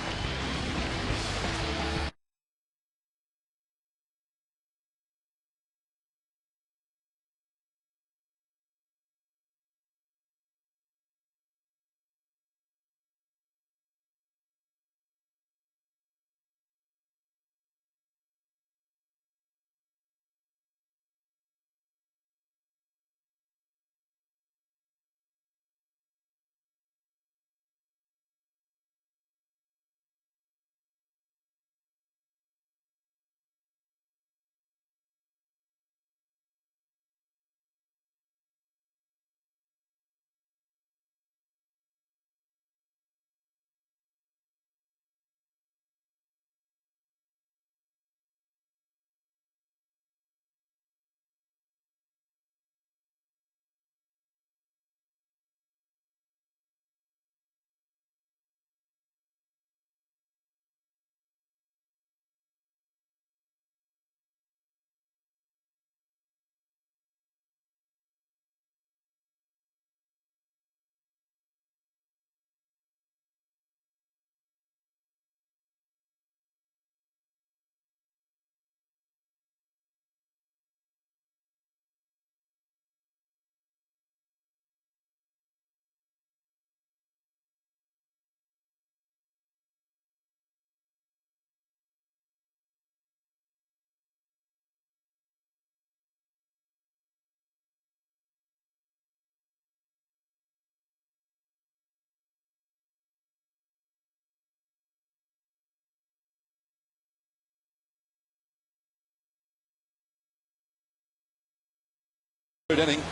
Inning.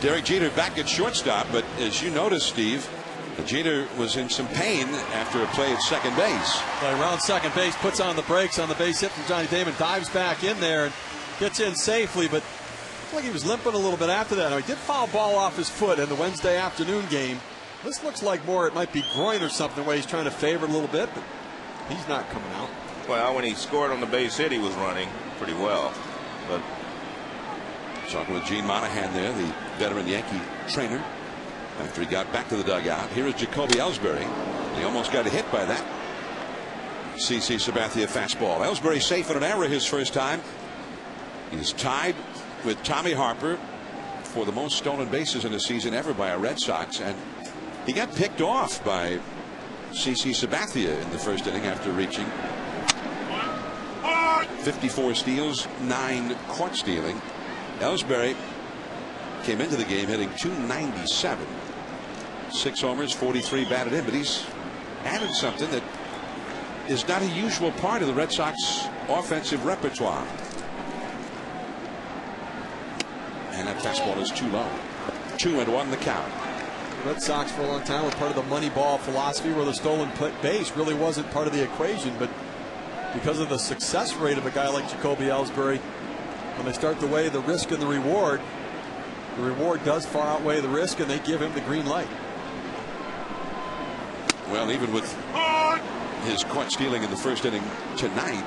Derek Jeter back at shortstop, but as you noticed, Steve, Jeter was in some pain after a play at second base. Play around second base, puts on the brakes on the base hit from Johnny Damon, dives back in there and gets in safely, but looks like he was limping a little bit after that. Now, he did foul ball off his foot in the Wednesday afternoon game. This looks like more, it might be groin or something, where he's trying to favor it a little bit, but he's not coming out. Well, when he scored on the base hit, he was running pretty well, but talking with Gene Monahan there, the veteran Yankee trainer, after he got back to the dugout. Here is Jacoby Ellsbury. He almost got hit by that CC Sabathia fastball. Ellsbury safe in an error his first time. He's tied with Tommy Harper for the most stolen bases in a season ever by a Red Sox, and he got picked off by CC Sabathia in the first inning after reaching 54 steals, 9 caught stealing. Ellsbury came into the game hitting .297, 6 homers, 43 batted in, but he's added something that is not a usual part of the Red Sox offensive repertoire. And that fastball is too low. 2-1 the count. The Red Sox for a long time were part of the money ball philosophy where the stolen base really wasn't part of the equation, but because of the success rate of a guy like Jacoby Ellsbury, when they start to weigh the risk and the reward does far outweigh the risk, and they give him the green light. Well, even with his caught stealing in the first inning tonight,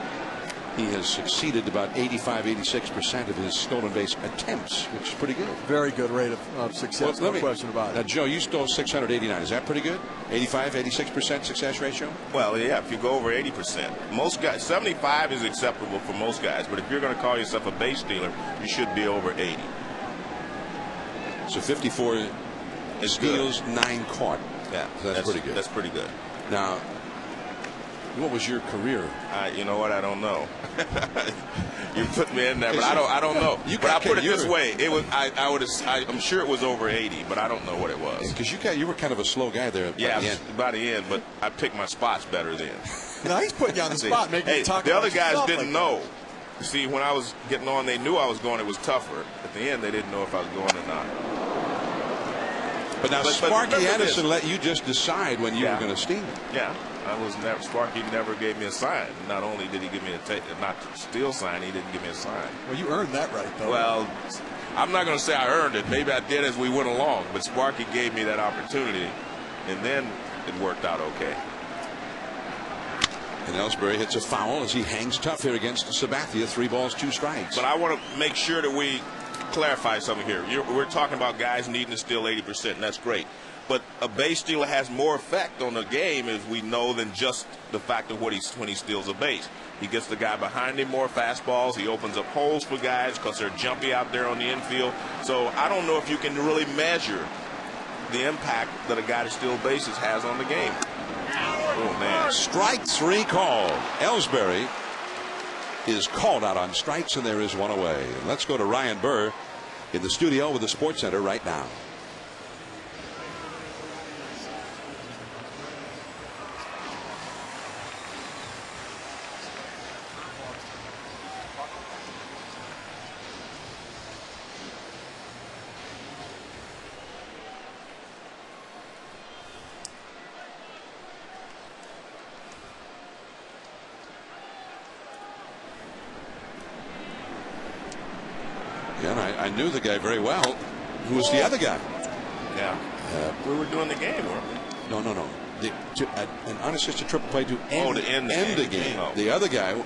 he has succeeded about 85-86% of his stolen base attempts, which is pretty good. Very good rate of success, no question about it. Joe, you stole 689. Is that pretty good? 85-86% success ratio? Well, yeah, if you go over 80%. Most guys, 75 is acceptable for most guys, but if you're going to call yourself a base stealer, you should be over 80. So 54 steals, 9 caught. Yeah, so that's pretty good. That's pretty good. Now, what was your career? You know what? I don't know. You put me in there, but I don't know. But I'll put it this way: it was. I'm sure it was over 80, but I don't know what it was. Because you were kind of a slow guy there. By the end, but I picked my spots better then. No, he's putting you on the spot, making you talk. The other guys didn't like know. See, when I was getting on, they knew I was going. It was tougher. At the end, they didn't know if I was going or not. But now Sparky Anderson let you just decide when you were going to steal. Yeah. Sparky never gave me a sign. Not only did he give me not to steal sign, he didn't give me a sign. Well, you earned that right, though. Well, I'm not going to say I earned it. Maybe I did as we went along. But Sparky gave me that opportunity, and then it worked out okay. And Ellsbury hits a foul as he hangs tough here against Sabathia. 3 balls, 2 strikes. But I want to make sure that we clarify something here. We're talking about guys needing to steal 80%, and that's great. But a base stealer has more effect on the game, as we know, than just the fact of when he steals a base. He gets the guy behind him more fastballs. He opens up holes for guys because they're jumpy out there on the infield. So I don't know if you can really measure the impact that a guy that steals bases has on the game. Oh, man. Strike 3 called. Ellsbury is called out on strikes, and there is one away. And let's go to Ryan Burr in the studio with the Sports Center right now. And I knew the guy very well. Who was the other guy? Yeah. We were doing the game, weren't we? No. An unassisted triple play to end the game. Oh. The other guy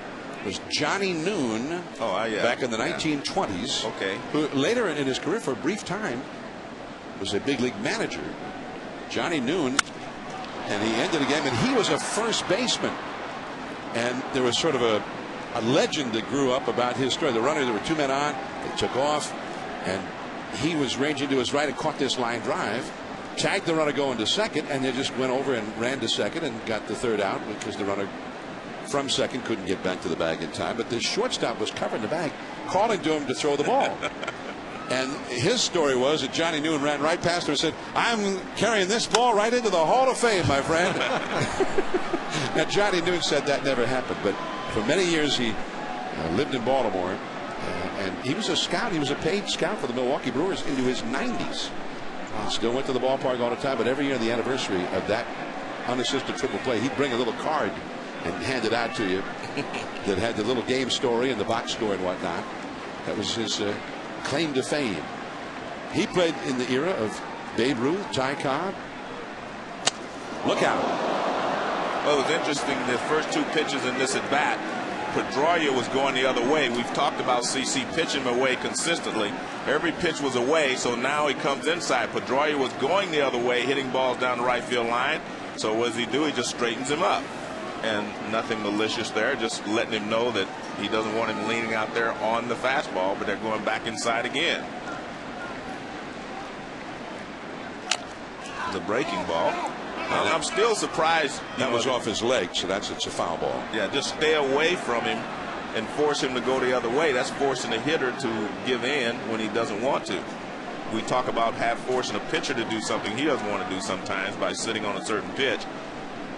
was Johnny Noon. Back in the 1920s. Okay. Who later in his career, for a brief time, was a big league manager. Johnny Noon, and he ended the game, and he was a first baseman. And there was sort of a legend that grew up about his story. The runner, there were 2 men on, they took off, and he was ranging to his right and caught this line drive, tagged the runner going to second, and they just went over and ran to second and got the 3rd out because the runner from second couldn't get back to the bag in time. But the shortstop was covering the bag, calling to him to throw the ball. And his story was that Johnny Noon ran right past him and said, "I'm carrying this ball right into the Hall of Fame, my friend." Now, Johnny Noon said that never happened, but for many years he lived in Baltimore, and he was a scout. He was a paid scout for the Milwaukee Brewers into his 90s. He still went to the ballpark all the time, but every year, the anniversary of that unassisted triple play, he'd bring a little card and hand it out to you that had the little game story and the box score and whatnot. That was his claim to fame. He played in the era of Babe Ruth, Ty Cobb. Look out. Well, it was interesting, the first 2 pitches in this at bat, Pedroia was going the other way. We've talked about CC pitching away consistently. Every pitch was away, so now he comes inside. Pedroia was going the other way, hitting balls down the right field line. So what does he do? He just straightens him up. And nothing malicious there, just letting him know that he doesn't want him leaning out there on the fastball, but they're going back inside again. The breaking ball. I'm still surprised. That was off his leg, so it's a foul ball. Yeah, just stay away from him and force him to go the other way. That's forcing the hitter to give in when he doesn't want to. We talk about forcing a pitcher to do something he doesn't want to do sometimes by sitting on a certain pitch.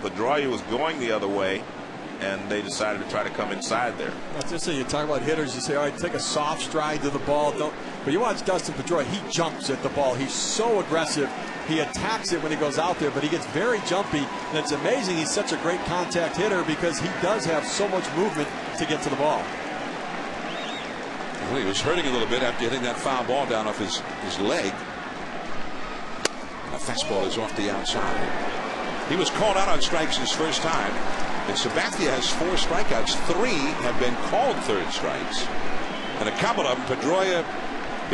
Pedroia was going the other way, and they decided to try to come inside there. That's just so you talk about hitters. You say, all right, take a soft stride to the ball. But you watch Dustin Pedroia, he jumps at the ball. He's so aggressive. He attacks it when he goes out there, but he gets very jumpy. And it's amazing he's such a great contact hitter because he does have so much movement to get to the ball. Well, he was hurting a little bit after hitting that foul ball down off his leg. And a fastball is off the outside. He was called out on strikes his first time. And Sabathia has 4 strikeouts. 3 have been called third strikes. And a couple of them, Pedroia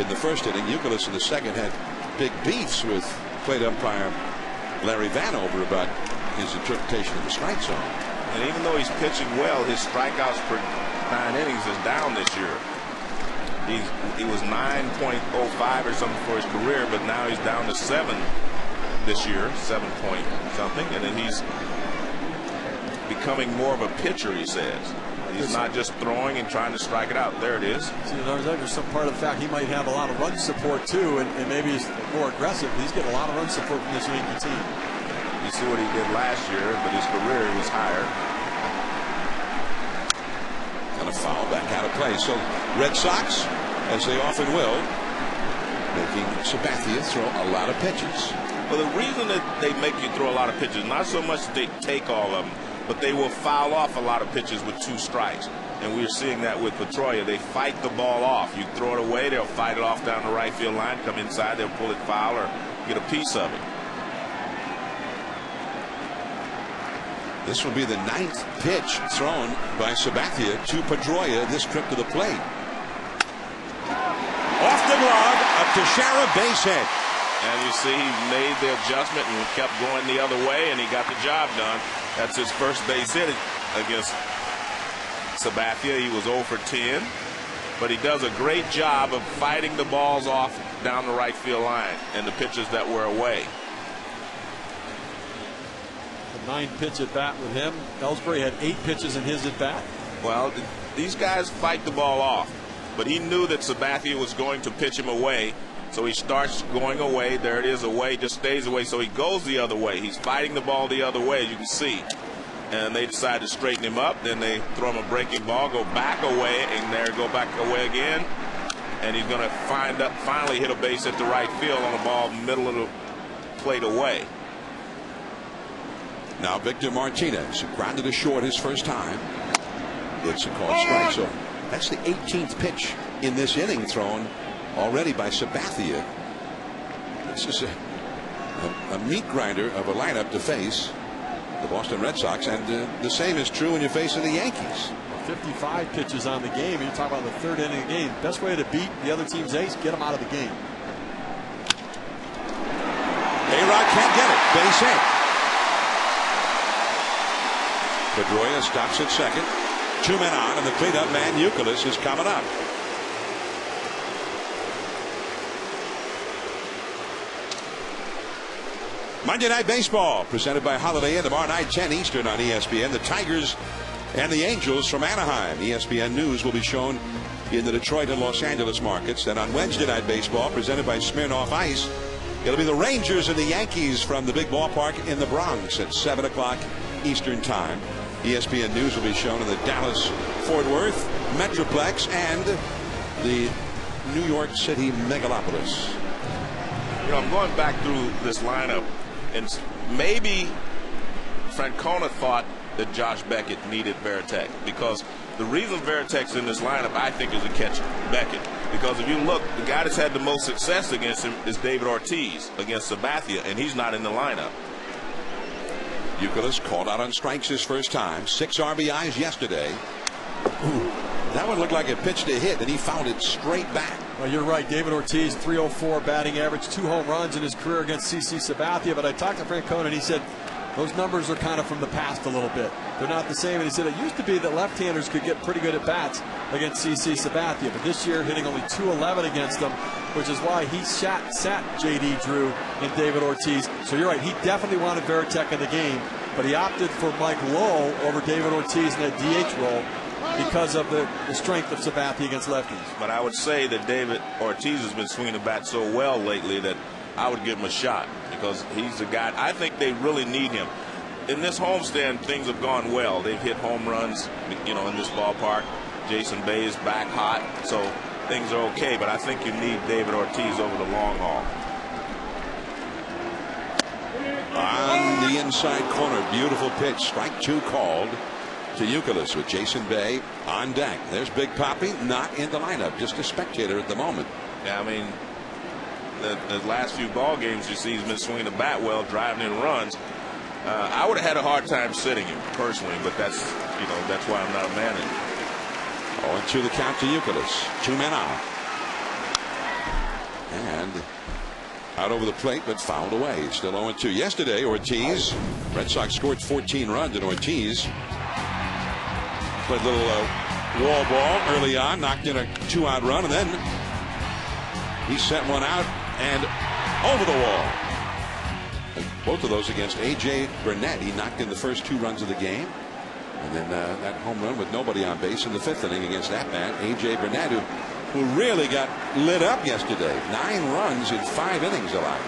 in the first inning, Youkilis in the second, had big beefs with plate umpire Larry Vanover about his interpretation of the strike zone. And even though he's pitching well, his strikeouts per 9 innings is down this year. He was 9.05 or something for his career, but now he's down to 7 this year, 7 point something, and then he's becoming more of a pitcher, he says. He's not just throwing and trying to strike it out. There it is. See, there's some part of the fact he might have a lot of run support too, and maybe he's more aggressive. He's getting a lot of run support from this Yankee team. You see what he did last year, but his career was higher. And a foul back out of play. So Red Sox, as they often will, making Sabathia throw a lot of pitches. Well, the reason that they make you throw a lot of pitches, not so much that they take all of them, but they will foul off a lot of pitches with 2 strikes. And we're seeing that with Pedroia. They fight the ball off. You throw it away, they'll fight it off down the right field line, come inside, they'll pull it foul or get a piece of it. This will be the 9th pitch thrown by Sabathia to Pedroia this trip to the plate. Off the glove, up to Shara, base hit. And you see he made the adjustment and kept going the other way, and he got the job done. That's his first base hit against Sabathia. He was 0 for 10, but he does a great job of fighting the balls off down the right field line and the pitches that were away. The 9th pitch at bat with him. Ellsbury had 8 pitches in his at bat. Well, these guys fight the ball off, but he knew that Sabathia was going to pitch him away. So he starts going away. There it is, away, just stays away. So he goes the other way. He's fighting the ball the other way, as you can see. And they decide to straighten him up. Then they throw him a breaking ball, go back away, and there go back away again. And he's going to finally hit a base at the right field on a ball middle of the plate away. Now Victor Martinez, who grounded a short his first time. It's a called strike. So that's the 18th pitch in this inning thrown already by Sabathia. This is a meat grinder of a lineup to face the Boston Red Sox, and the same is true when you're facing the Yankees. 55 pitches on the game. You talk about the 3rd inning of the game. Best way to beat the other team's ace, get them out of the game. A-Rod can't get it. Base hit. Pedroia stops at second. 2 men on, and the cleanup man, Youkilis, is coming up. Monday Night Baseball, presented by Holiday Inn, tomorrow night, 10 Eastern on ESPN. The Tigers and the Angels from Anaheim. ESPN News will be shown in the Detroit and Los Angeles markets. Then on Wednesday Night Baseball, presented by Smirnoff Ice, it'll be the Rangers and the Yankees from the big ballpark in the Bronx at 7 o'clock Eastern Time. ESPN News will be shown in the Dallas-Fort Worth Metroplex and the New York City megalopolis. You know, I'm going back through this lineup, and maybe Francona thought that Josh Beckett needed Veritek, because the reason Veritek's in this lineup, I think, is to catch Beckett. Because if you look, the guy that's had the most success against him is David Ortiz against Sabathia, and he's not in the lineup. Youkilis called out on strikes his first time. 6 RBIs yesterday. Ooh, that one looked like a pitch to hit, and he found it straight back. Well, you're right. David Ortiz, 304 batting average, 2 home runs in his career against CC Sabathia. But I talked to Francona, and he said those numbers are kind of from the past a little bit. They're not the same. And he said it used to be that left-handers could get pretty good at bats against CC Sabathia. But this year, hitting only .211 against them, which is why he sat J.D. Drew and David Ortiz. So you're right. He definitely wanted Veritek in the game, but he opted for Mike Lowell over David Ortiz in that DH role because of the strength of Sabathia against lefties. But I would say that David Ortiz has been swinging the bat so well lately that I would give him a shot, because he's the guy. I think they really need him. In this homestand, things have gone well. They've hit home runs, you know, in this ballpark. Jason Bay is back hot, so things are okay. But I think you need David Ortiz over the long haul. On the inside corner, beautiful pitch. Strike 2 called to Youkilis with Jason Bay on deck. There's Big Poppy, not in the lineup, just a spectator at the moment. Yeah, I mean, the last few ball games you see he's been swinging the bat well, driving in runs. I would have had a hard time sitting him personally, but that's why I'm not a manager. 0-2 the count to Youkilis. 2 men out. And out over the plate, but fouled away. Still 0-2. Yesterday, Ortiz, Red Sox scored 14 runs, and Ortiz played a little wall ball early on, knocked in a 2-out run, and then he sent one out and over the wall. And both of those against A.J. Burnett. He knocked in the first 2 runs of the game. And then that home run with nobody on base in the 5th inning against that man, A.J. Burnett, who really got lit up yesterday. 9 runs in 5 innings allowed.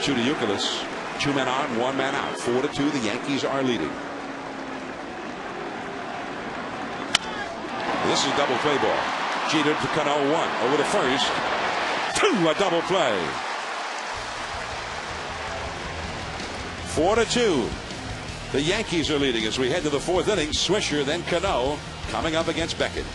0-2 to Youkilis. 2 men on, 1 man out. 4-2. The Yankees are leading. This is a double play ball. Jeter to Cano 1 over to first. 2, a double play. 4-2. The Yankees are leading as we head to the 4th inning. Swisher, then Cano coming up against Beckett.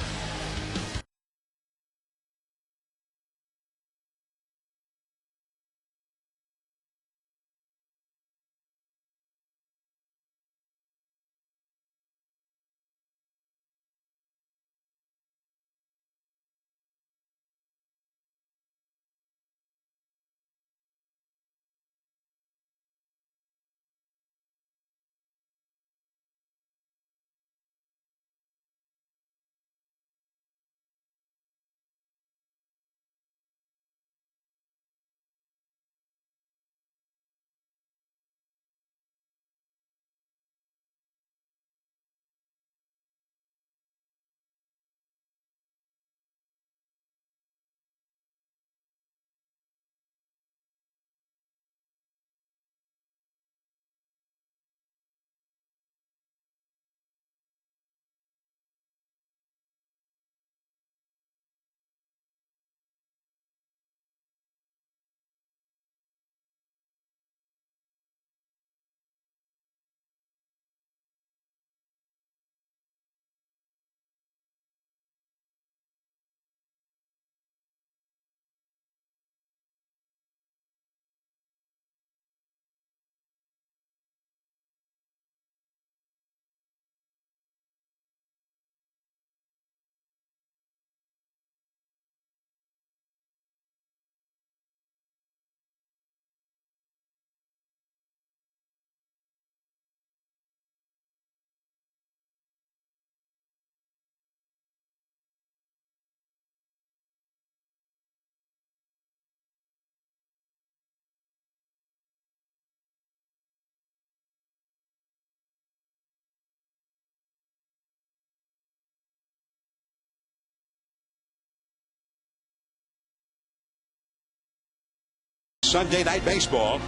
Sunday Night Baseball,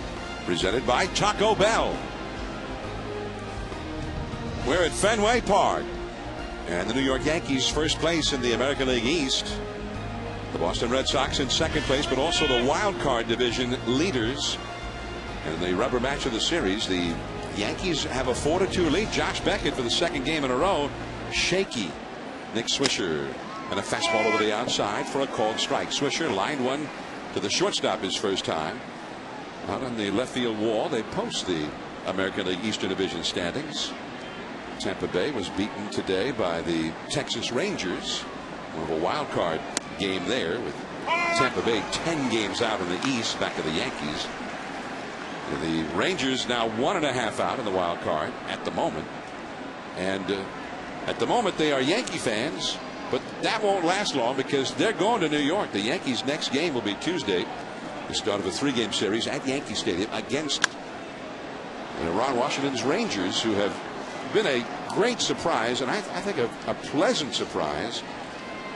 presented by Taco Bell. We're at Fenway Park, and the New York Yankees first place in the American League East. The Boston Red Sox in second place, but also the wild card division leaders. And in the rubber match of the series, the Yankees have a 4-2 lead. Josh Beckett for the 2nd game in a row. Shaky. Nick Swisher and a fastball over the outside for a called strike. Swisher lined one to the shortstop his first time. Out on the left field wall, they post the American League Eastern Division standings. Tampa Bay was beaten today by the Texas Rangers. One of a wild card game there, with Tampa Bay 10 games out in the East, back of the Yankees. The Rangers now 1.5 out in the wild card at the moment. And at the moment they are Yankee fans. But that won't last long, because they're going to New York. The Yankees' next game will be Tuesday, the start of a 3-game series at Yankee Stadium against Ron Washington's Rangers, who have been a great surprise, and I think a pleasant surprise.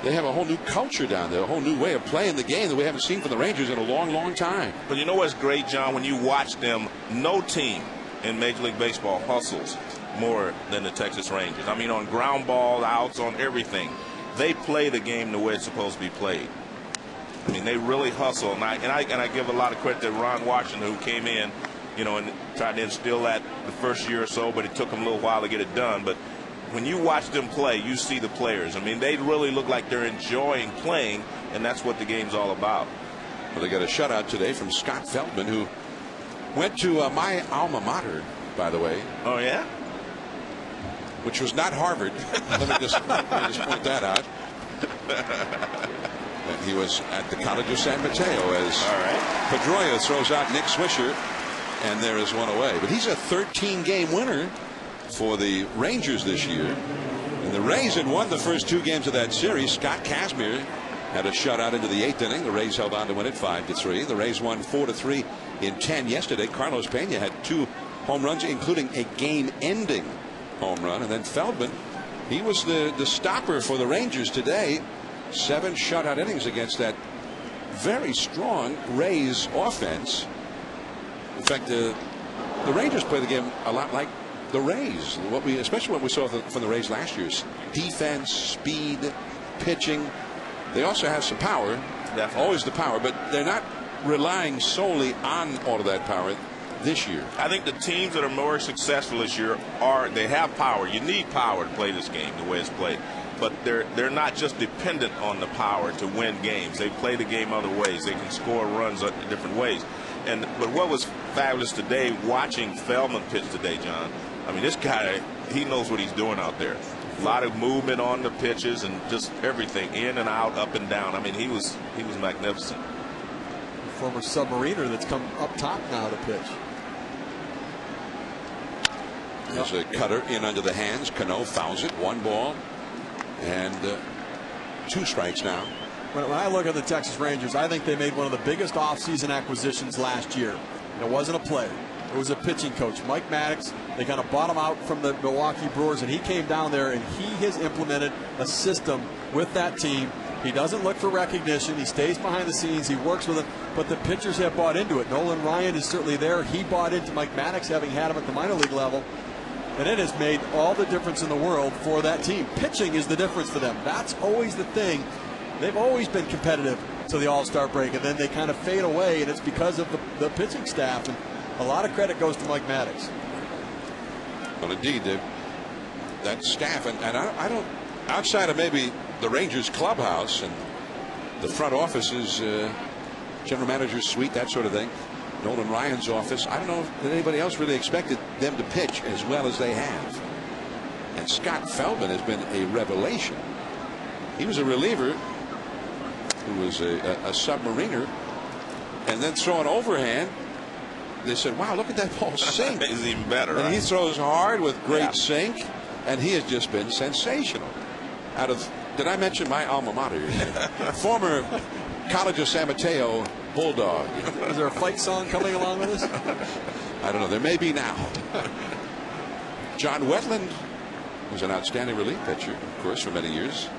They have a whole new culture down there, a whole new way of playing the game that we haven't seen from the Rangers in a long, long time. But you know what's great, John? When you watch them, no team in Major League Baseball hustles more than the Texas Rangers. I mean, on ground ball, outs, on everything. They play the game the way it's supposed to be played. I mean, they really hustle, and I give a lot of credit to Ron Washington, who came in, and tried to instill that the first year or so, but it took him a little while to get it done. But when you watch them play, you see the players. I mean, they really look like they're enjoying playing, and that's what the game's all about. Well, they got a shutout today from Scott Feldman, who went to my alma mater, by the way. Oh, yeah? Which was not Harvard. let me just point that out. And he was at the College of San Mateo as Pedroia throws out Nick Swisher, and there is one away. But he's a 13-game winner for the Rangers this year. And the Rays had won the first 2 games of that series. Scott Kazmir had a shutout into the 8th inning. The Rays held on to win it 5-3. The Rays won 4-3 in 10 yesterday. Carlos Pena had 2 home runs, including a game-ending home run. And then Feldman, he was the stopper for the Rangers today. 7 shutout innings against that very strong Rays offense. In fact, the Rangers play the game a lot like the Rays. Especially what we saw from the Rays last year: defense, speed, pitching. They also have some power. Definitely. Always the power, but they're not relying solely on all of that power this year. I think the teams that are more successful this year they have power. You need power to play this game the way it's played. But they're not just dependent on the power to win games. They play the game other ways. They can score runs in different ways. But what was fabulous today, watching Feldman pitch today, John, I mean, this guy, he knows what he's doing out there. A lot of movement on the pitches and just everything, in and out, up and down. I mean, he was magnificent. Former submariner that's come up top now to pitch. There's a cutter in under the hands. Cano fouls it. 1 ball and 2 strikes now. When I look at the Texas Rangers, I think they made one of the biggest offseason acquisitions last year. It wasn't a player. It was a pitching coach, Mike Maddox. They kind of bought him out from the Milwaukee Brewers, and he came down there and he has implemented a system with that team. He doesn't look for recognition. He stays behind the scenes. He works with it, but the pitchers have bought into it. Nolan Ryan is certainly there. He bought into Mike Maddox, having had him at the minor league level. And it has made all the difference in the world for that team. Pitching is the difference for them. That's always the thing. They've always been competitive to the All-Star break, and then they kind of fade away, and it's because of the pitching staff. And a lot of credit goes to Mike Maddox. Well, indeed, that staff, and I don't, outside of maybe the Rangers clubhouse and the front offices, general manager's suite, that sort of thing, Nolan Ryan's office, I don't know if anybody else really expected them to pitch as well as they have. And Scott Feldman has been a revelation. He was a reliever who was a submariner, and then throwing overhand. They said, wow, look at that ball sink. It's even better. And right? he throws hard with great sink, and he has just been sensational. Did I mention my alma mater? Former College of San Mateo Bulldog. Is there a fight song coming along with this? I don't know. There may be now. John Wetland was an outstanding relief pitcher, of course, for many years.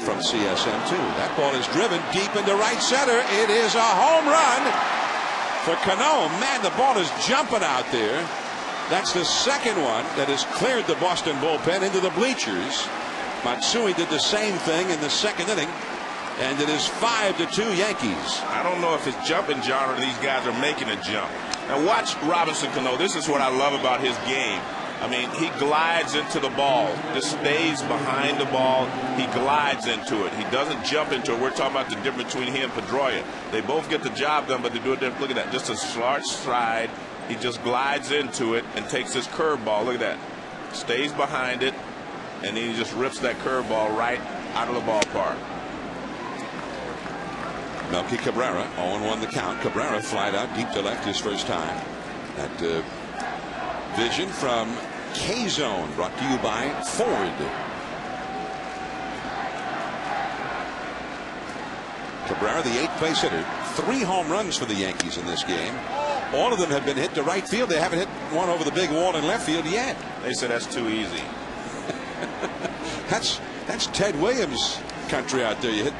From CSM, too. That ball is driven deep into right center. It is a home run for Cano. Man, the ball is jumping out there. That's the second one that has cleared the Boston bullpen into the bleachers. Matsui did the same thing in the 2nd inning, and it is 5-2 Yankees. I don't know if it's jumping, John, or these guys are making a jump. Now watch Robinson Cano. This is what I love about his game. I mean, he glides into the ball, just stays behind the ball. He glides into it. He doesn't jump into it. We're talking about the difference between him and Pedroia. They both get the job done, but they do it different. Look at that, just a large stride. He just glides into it and takes his curveball. Look at that. Stays behind it, and then he just rips that curveball right out of the ballpark. Melky Cabrera, 0-1 the count. Cabrera flied out deep to left his first time. That vision from K-Zone, brought to you by Ford. Cabrera, the 8th place hitter. 3 home runs for the Yankees in this game. All of them have been hit to right field. They haven't hit one over the big wall in left field yet. They said that's too easy. That's Ted Williams country out there. You hit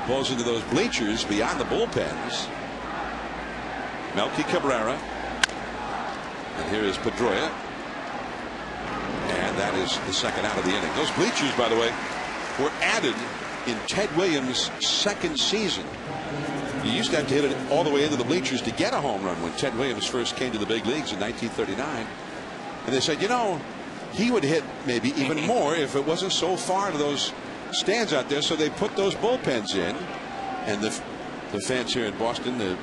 balls into those bleachers beyond the bullpens. Melky Cabrera. And here is Pedroia. And that is the second out of the inning. Those bleachers, by the way, were added in Ted Williams' 2nd season. You used to have to hit it all the way into the bleachers to get a home run when Ted Williams first came to the big leagues in 1939. And they said, you know, he would hit maybe even more if it wasn't so far to those stands out there. So they put those bullpens in, and the the fans here in Boston, the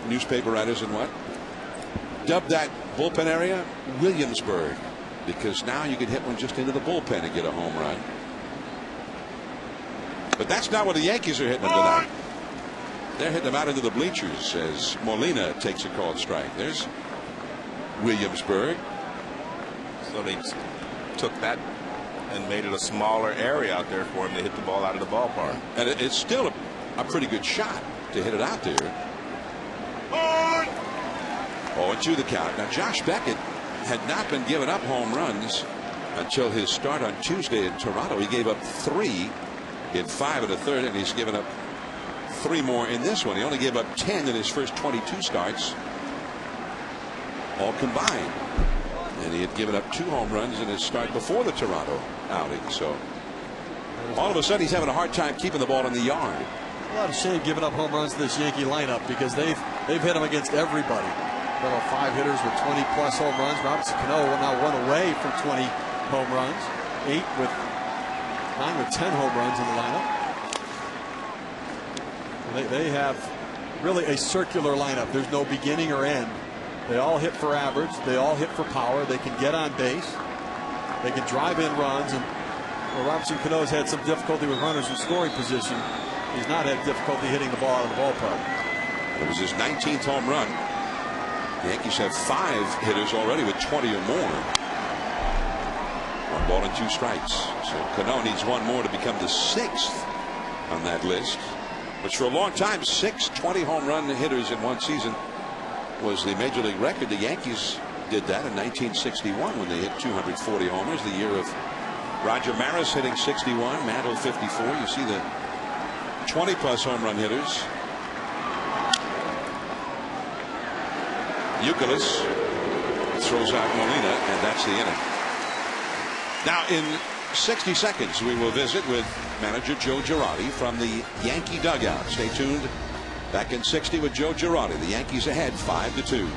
newspaper writers and what, dubbed that bullpen area Williamsburg, because now you can hit one just into the bullpen and get a home run. But that's not what the Yankees are hitting them tonight. They're hitting them out into the bleachers as Molina takes a called strike. There's Williamsburg. So they took that and made it a smaller area out there for him to hit the ball out of the ballpark. And it's still a pretty good shot to hit it out there. 0-2 the count. Now Josh Beckett had not been giving up home runs until his start on Tuesday in Toronto. He gave up 3 in 5 1/3, and he's given up 3 more in this one. He only gave up 10 in his first 22 starts, all combined. And he had given up 2 home runs in his start before the Toronto outing. So all of a sudden he's having a hard time keeping the ball in the yard. A lot of shame giving up home runs to this Yankee lineup, because they've hit them against everybody. There are 5 hitters with 20+ home runs. Robinson Cano now 1 away from 20 home runs. 9 with 10 home runs in the lineup. They have really a circular lineup. There's no beginning or end. They all hit for average. They all hit for power. They can get on base. They can drive in runs. And Robinson Cano has had some difficulty with runners in scoring position. He's not had difficulty hitting the ball out of the ballpark. It was his 19th home run. The Yankees have 5 hitters already with 20 or more. 1 ball and 2 strikes. So Cano needs 1 more to become the 6th on that list, which for a long time, 6 20 home run hitters in one season was the major league record. The Yankees did that in 1961 when they hit 240 homers, the year of Roger Maris hitting 61, Mantle 54. You see the 20+ home run hitters. Youkilis throws out Molina, and that's the inning. Now in 60 seconds we will visit with manager Joe Girardi from the Yankee dugout. Stay tuned. Back in 60 with Joe Girardi. The Yankees ahead 5-2.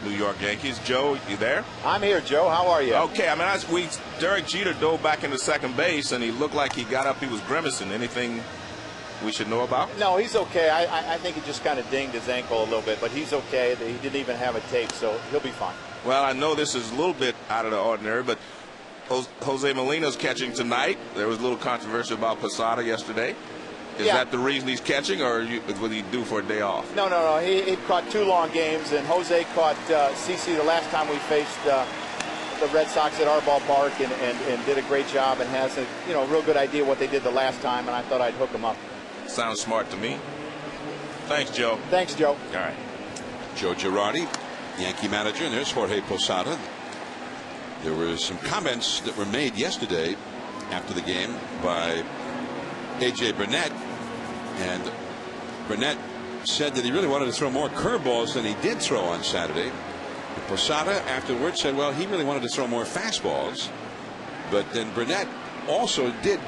New York Yankees. Joe, you there? I'm here, Joe. How are you? Okay. I mean, Derek Jeter dove back into second base, and he looked like he got up. He was grimacing. Anything we should know about? No, he's okay. I think he just kind of dinged his ankle a little bit, but he's okay. He didn't even have a tape, so he'll be fine. Well, I know this is a little bit out of the ordinary, but Jose Molina's catching tonight. There was a little controversy about Posada yesterday. Is that the reason he's catching, or what he do for a day off? No. He caught 2 long games, and Jose caught CC the last time we faced the Red Sox at our ballpark, and did a great job, and has a real good idea what they did the last time, and I thought I'd hook him up. Sounds smart to me. Thanks, Joe. Thanks, Joe. All right. Joe Girardi, Yankee manager, and there's Jorge Posada. There were some comments that were made yesterday after the game by A.J. Burnett, and Burnett said that he really wanted to throw more curveballs than he did throw on Saturday. And Posada afterwards said, well, he really wanted to throw more fastballs. But then Burnett also did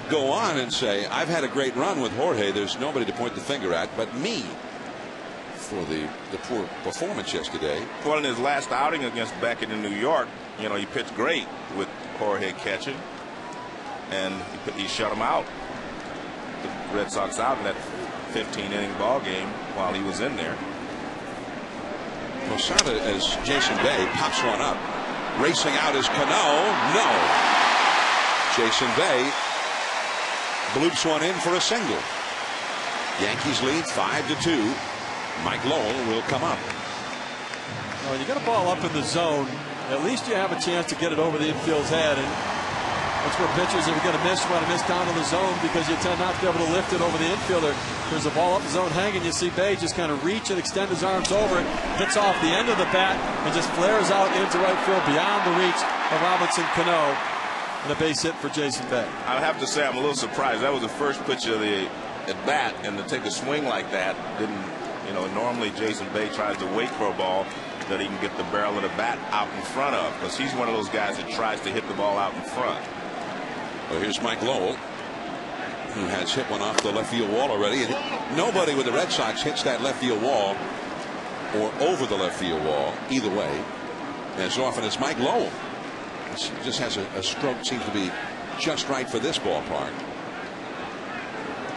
go on and say, I've had a great run with Jorge. There's nobody to point the finger at but me for the poor performance yesterday. Well, in his last outing against Beckett in New York, he pitched great with Jorge catching, and he shut him out. The Red Sox out in that 15-inning ball game while he was in there. Posada, as Jason Bay pops one up, Racing out is Cano. No. Jason Bay bloops one in for a single. Yankees lead 5-2. Mike Lowell will come up. When you get a ball up in the zone, at least you have a chance to get it over the infield's head. And that's where pitchers, if you're going to miss, you want to miss down in the zone because you tend not to be able to lift it over the infielder. There's a ball up the zone hanging. You see Bay just kind of reach and extend his arms over it, hits off the end of the bat, and just flares out into right field beyond the reach of Robinson Cano. And a base hit for Jason Bay. I have to say I'm a little surprised. That was the first pitch of the at bat, and to take a swing like that didn't. Normally Jason Bay tries to wait for a ball that he can get the barrel of the bat out in front of, because he's one of those guys that tries to hit the ball out in front. Well, here's Mike Lowell, who has hit one off the left field wall already. And nobody with the Red Sox hits that left field wall or over the left field wall, either way, as often as Mike Lowell. He just has a stroke, seems to be just right for this ballpark.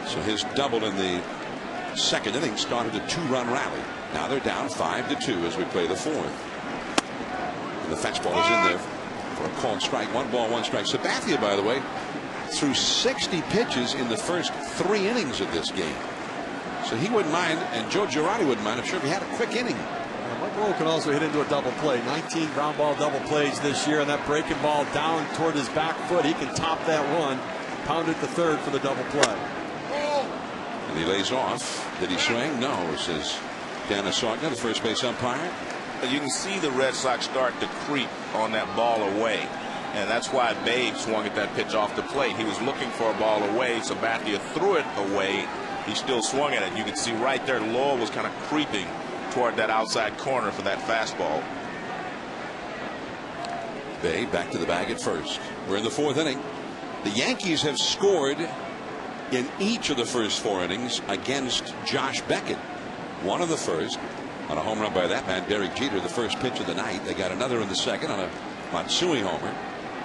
So his double in the second inning started a 2-run rally. Now they're down 5-2 as we play the fourth. And the fastball is in there for a called strike. 1 ball, 1 strike. Sabathia, by the way, threw 60 pitches in the first 3 innings of this game. So he wouldn't mind, and Joe Girardi wouldn't mind, I'm sure, if he had a quick inning. Mike Lowell can also hit into a double play. 19 ground ball double plays this year, and that breaking ball down toward his back foot, he can top that one. Pound it to third for the double play. And he lays off. Did he swing? No, says Dan Asagna, the first base umpire. You can see the Red Sox start to creep on that ball away, and that's why Babe swung at that pitch off the plate. He was looking for a ball away. Sabathia threw it away. He still swung at it. You can see right there Lowell was kind of creeping toward that outside corner for that fastball. Bay back to the bag at first. We're in the 4th inning. The Yankees have scored in each of the first 4 innings against Josh Beckett. One in the first on a home run by that man, Derek Jeter, the first pitch of the night. They got another in the second on a Matsui homer.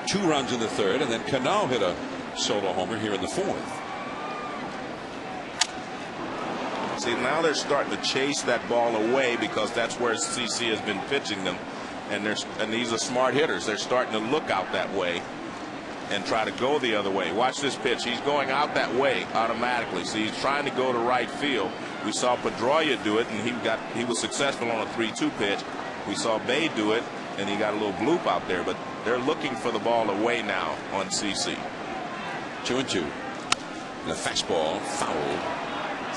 2 runs in the third, and then Cano hit a solo homer here in the 4th. See, now they're starting to chase that ball away because that's where CC has been pitching them, and these are smart hitters. They're starting to look out that way and try to go the other way. Watch this pitch. He's going out that way automatically. See, he's trying to go to right field. We saw Pedroia do it, and he was successful on a 3-2 pitch. We saw Bay do it, and he got a little bloop out there. But they're looking for the ball away now on CC. 2-2. And the fastball fouled.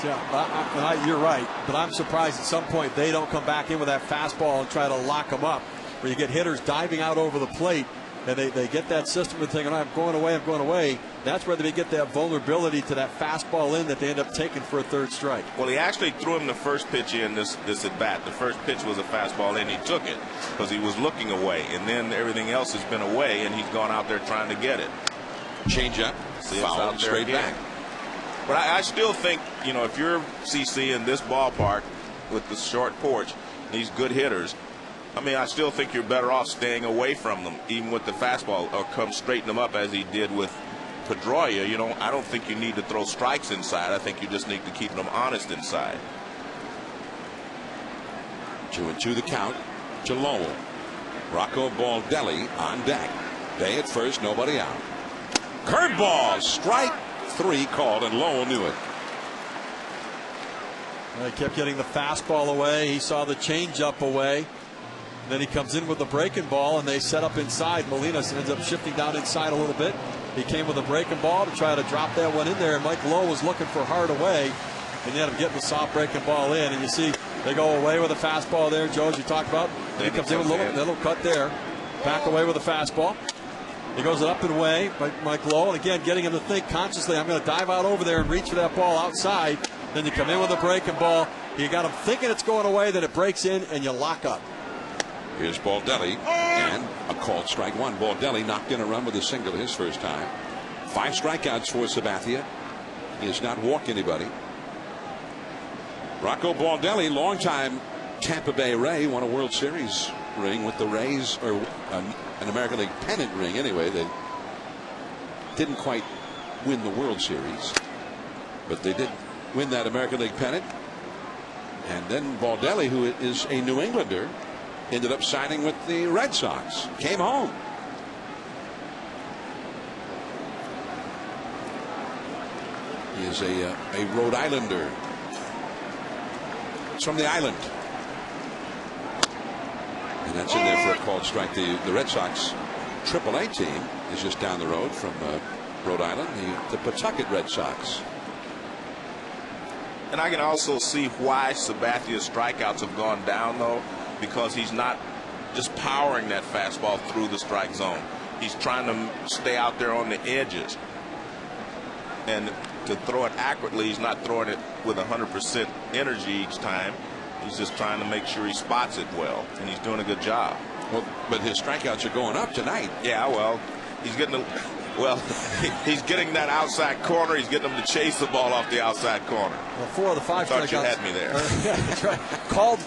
Yeah, you're right, but I'm surprised at some point they don't come back in with that fastball and try to lock them up, where you get hitters diving out over the plate, and they get that system and thinking, I'm going away. That's where they get that vulnerability to that fastball in that they end up taking for a 3rd strike. Well, he actually threw him the first pitch in this at bat. The first pitch was a fastball in. He took it because he was looking away, and then everything else has been away, and he's gone out there trying to get it. Change up, foul, straight back. But I still think, if you're CC in this ballpark with the short porch, these good hitters, I still think you're better off staying away from them, even with the fastball, or come straighten them up as he did with Pedroia. I don't think you need to throw strikes inside. I think you just need to keep them honest inside. 2-2 the count to Lowell. Rocco Baldelli on deck. Bay at first, nobody out. Curveball, strike 3 called, and Lowell knew it. He kept getting the fastball away. He saw the changeup away. Then he comes in with the breaking ball, and they set up inside. Molina ends up shifting down inside a little bit. He came with a breaking ball to try to drop that one in there, and Mike Lowell was looking for hard away, and he ended up getting the soft breaking ball in. And you see they go away with a fastball there, Joe, as you talked about. Then he comes in with a little cut there. Back away with a fastball. He goes up and away by Mike Lowell, and again getting him to think consciously, I'm going to dive out over there and reach for that ball outside. Then you come in with a breaking ball. You got him thinking it's going away, then it breaks in, and you lock up. Here's Baldelli, and a called strike 1. Baldelli knocked in a run with a single his first time. 5 strikeouts for Sabathia. He has not walked anybody. Rocco Baldelli, longtime Tampa Bay Ray, won a World Series ring with the Rays, or an American League pennant ring anyway. They didn't quite win the World Series, but they did win that American League pennant. And then Baldelli, who is a New Englander, ended up signing with the Red Sox. Came home. He is a Rhode Islander. It's from the island. And that's in there for a called strike. The Red Sox AAA team is just down the road from Rhode Island, the Pawtucket Red Sox. And I can also see why Sabathia's strikeouts have gone down, though, because he's not just powering that fastball through the strike zone. He's trying to stay out there on the edges. And to throw it accurately, he's not throwing it with 100% energy each time. He's just trying to make sure he spots it well, and he's doing a good job. Well, but his strikeouts are going up tonight. Yeah, well, he's getting he's getting that outside corner. He's getting them to chase the ball off the outside corner. Well, 4 of the 5 Thought strikeouts. you had me there. Yeah, that's right. Called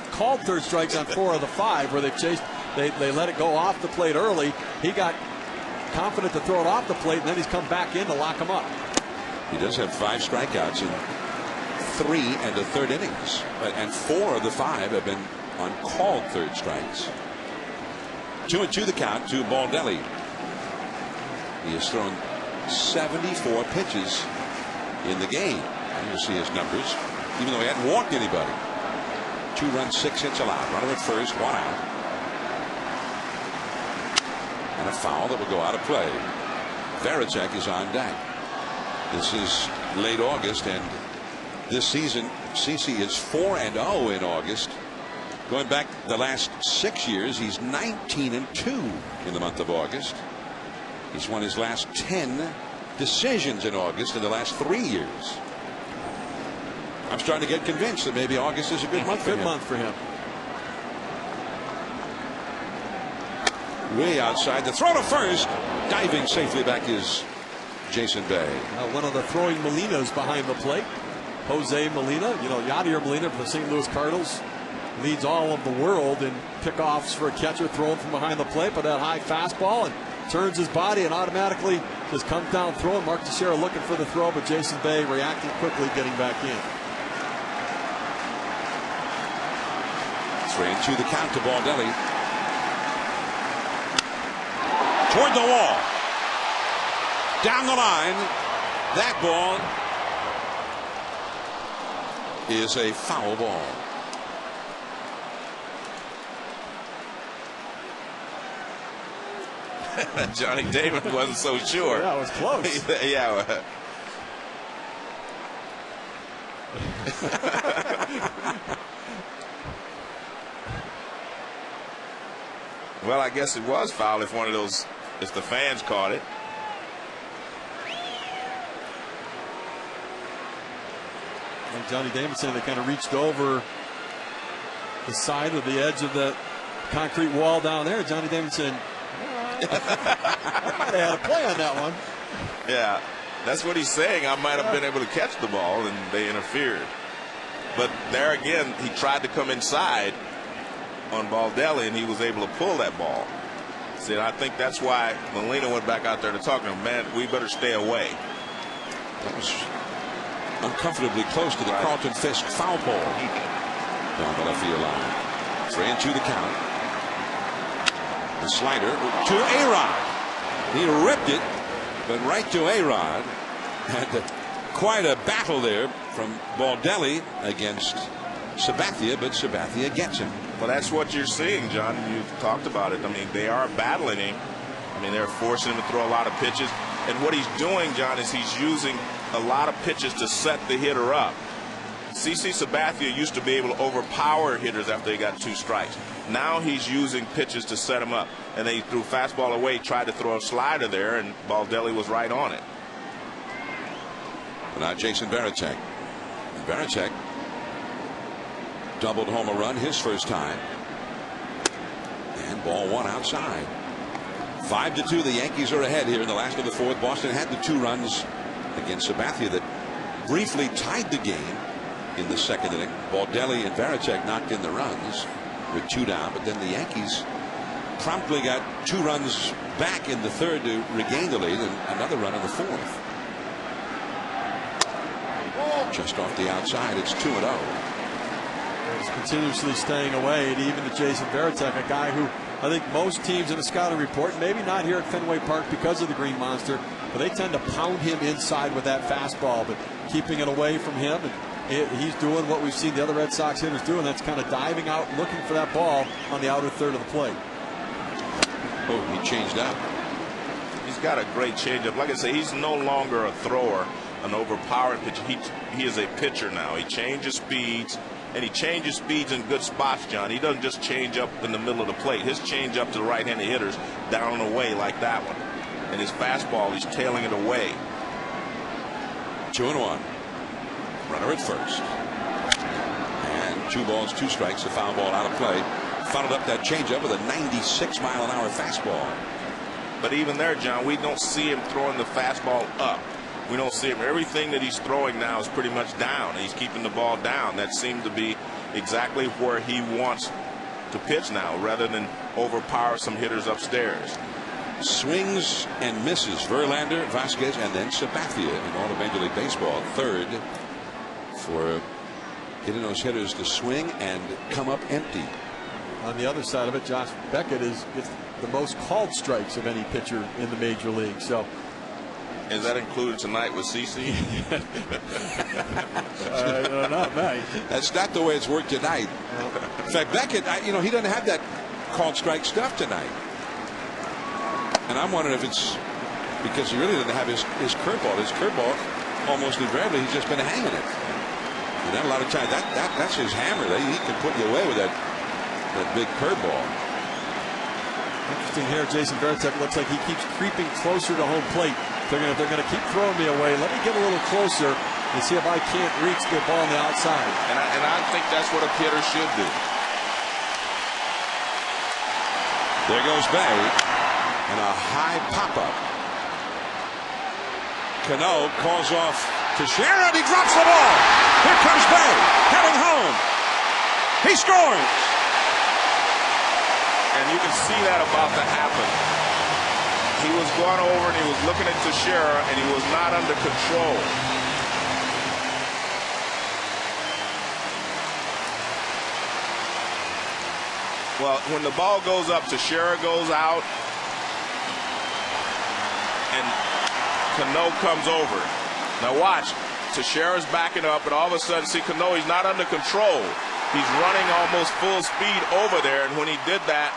third strikes on 4 of the 5 where they chased. They let it go off the plate early. He got confident to throw it off the plate, and then he's come back in to lock him up. He does have 5 strikeouts in 3 1/3 innings, and 4 of the 5 have been on called third strikes. 2-2 the count to Baldelli. He has thrown 74 pitches in the game. And you'll see his numbers, even though he hadn't walked anybody. 2 runs, 6 hits allowed. Runner at first, 1 out. And a foul that will go out of play. Varitek is on deck. This is late August, and this season, CC is 4-0 in August. Going back the last 6 years, he's 19-2 in the month of August. He's won his last 10 decisions in August in the last 3 years. I'm starting to get convinced that maybe August is a good month for him. Good month for him. Way outside. The throw to first. Diving safely back is Jason Bay. One of the throwing Molinas behind the plate. Jose Molina, Yadier Molina for the St. Louis Cardinals, leads all of the world in pickoffs for a catcher throwing from behind the plate, but that high fastball, and turns his body and automatically just comes down throwing. Mark Teixeira looking for the throw, but Jason Bay reacting quickly, getting back in. 3-2 the count to Baldelli. Toward the wall. Down the line. That ball is a foul ball. Johnny Damon wasn't so sure. Yeah, it was close. Yeah. Well, I guess it was foul if the fans caught it. And Johnny Damon saying they kind of reached over the side of the edge of the concrete wall down there. Johnny Damon said, I might have had a play on that one. Yeah, that's what he's saying. I might have been able to catch the ball, and they interfered. But there again, he tried to come inside on Baldelli, and he was able to pull that ball. See, I think that's why Molina went back out there to talk to him. Man, we better stay away. That was uncomfortably close to the Carlton Fisk foul pole down the left field line. 3-2 the count. The slider to A-Rod. He ripped it, but right to A-Rod. And quite a battle there from Baldelli against Sabathia, but Sabathia gets him. Well, that's what you're seeing, John. You've talked about it. I mean, they are battling him. I mean, they're forcing him to throw a lot of pitches. And what he's doing, John, is he's using a lot of pitches to set the hitter up. CC Sabathia used to be able to overpower hitters after they got 2 strikes. Now he's using pitches to set him up. And they threw fastball away, tried to throw a slider there, and Baldelli was right on it. Now Jason Varitek. Varitek doubled home a run his first time. And ball 1 outside. 5-2. The Yankees are ahead here in the last of the 4th. Boston had the 2 runs against Sabathia that briefly tied the game in the 2nd inning. Baldelli and Varitek knocked in the runs with 2 down, but then the Yankees promptly got 2 runs back in the 3rd to regain the lead, and another run in the 4th. Just off the outside. It's 2-0. He's continuously staying away, and even to Jason Varitek, a guy who I think most teams in the scouting report, maybe not here at Fenway Park because of the Green Monster, but they tend to pound him inside with that fastball, but keeping it away from him. And he's doing what we've seen the other Red Sox hitters do, and that's kind of diving out, looking for that ball on the outer third of the plate. Oh, he changed up. He's got a great changeup. Like I say, he's no longer a thrower, an overpowered pitcher. He is a pitcher now. He changes speeds, and he changes speeds in good spots, John. He doesn't just change up in the middle of the plate. His change up to the right-handed hitters down and away like that one. And his fastball, he's tailing it away. 2-1. Runner at first. And 2 balls, 2 strikes, a foul ball out of play. Followed up that changeup with a 96-mile-an-hour fastball. But even there, John, we don't see him throwing the fastball up. We don't see him. Everything that he's throwing now is pretty much down. He's keeping the ball down. That seemed to be exactly where he wants to pitch now, rather than overpower some hitters upstairs. Swings and misses. Verlander, Vasquez, and then Sabathia in all of Major League Baseball. Third for getting those hitters to swing and come up empty. On the other side of it, Josh Beckett gets the most called strikes of any pitcher in the major league. So, is that included tonight with CC? Not mine. That's not the way it's worked tonight. In fact, Beckett, he doesn't have that called strike stuff tonight. And I'm wondering if it's because he really didn't have his curveball. His curveball, almost invariably, he's just been hanging it. And then a lot of times, that's his hammer. He can put you away with that big curveball. Interesting here, Jason Varitek looks like he keeps creeping closer to home plate. They're going to keep throwing me away. Let me get a little closer and see if I can't reach the ball on the outside. And I think that's what a hitter should do. There goes Bay, and a high pop-up. Cano calls off Teixeira, and he drops the ball. Here comes Bay, heading home. He scores. And you can see that about to happen. He was going over and he was looking at Teixeira, and he was not under control. Well, when the ball goes up, Teixeira goes out, and Cano comes over. Now watch, Teixeira's backing up, and all of a sudden, see Cano, he's not under control. He's running almost full speed over there, and when he did that,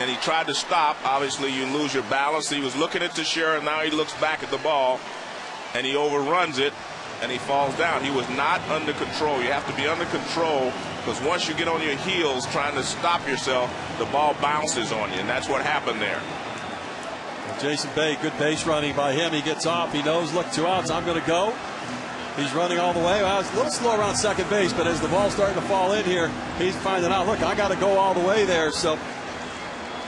and he tried to stop, obviously you lose your balance. He was looking at Teixeira, and now he looks back at the ball, and he overruns it, and he falls down. He was not under control. You have to be under control, because once you get on your heels trying to stop yourself, the ball bounces on you, and that's what happened there. Jason Bay, good base running by him. He gets off. He knows, look, 2 outs. I'm going to go. He's running all the way. Well, it's a little slow around second base, but as the ball's starting to fall in here, he's finding out, look, I got to go all the way there. So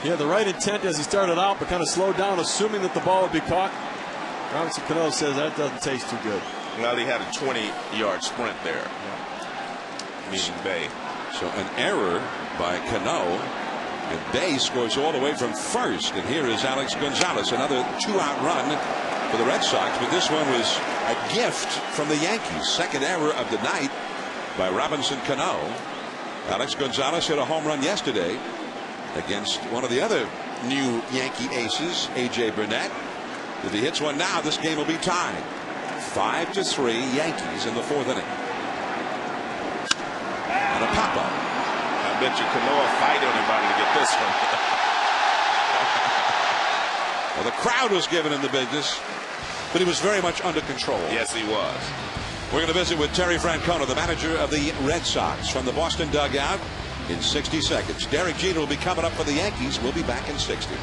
he had the right intent as he started out, but kind of slowed down, assuming that the ball would be caught. Robinson Cano says that doesn't taste too good. Well, he had a 20-yard sprint there, meaning Bay. So an error by Cano, and Bay scores all the way from first. And here is Alex Gonzalez, another 2-out run for the Red Sox, but this one was a gift from the Yankees. Second error of the night by Robinson Cano. Alex Gonzalez hit a home run yesterday against one of the other new Yankee aces, A.J. Burnett. If he hits one now, this game will be tied. 5-3 Yankees in the 4th inning. And a pop-up. I bet you Cano will fight anybody to get this one. Well, the crowd was giving him the business, but he was very much under control. Yes, he was. We're going to visit with Terry Francona, the manager of the Red Sox, from the Boston dugout in 60 seconds. Derek Jeter will be coming up for the Yankees. We'll be back in 60.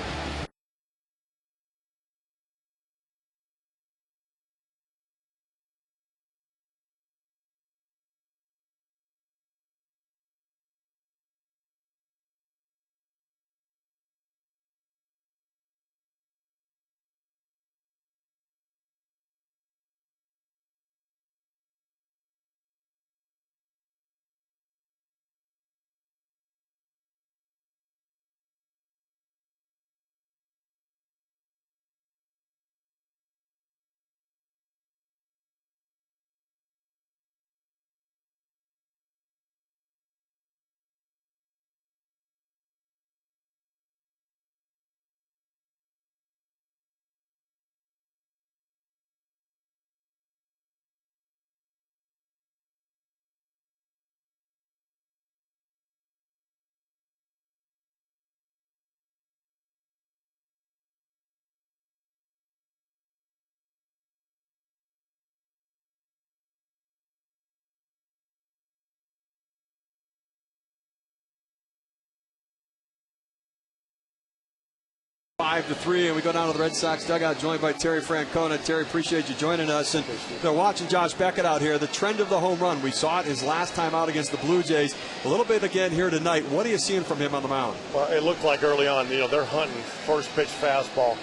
5-3, and we go down to the Red Sox dugout, joined by Terry Francona. Terry, appreciate you joining us. And they're watching Josh Beckett out here. The trend of the home run, we saw it his last time out against the Blue Jays. A little bit again here tonight. What are you seeing from him on the mound? Well, it looked like early on, they're hunting first pitch fastball,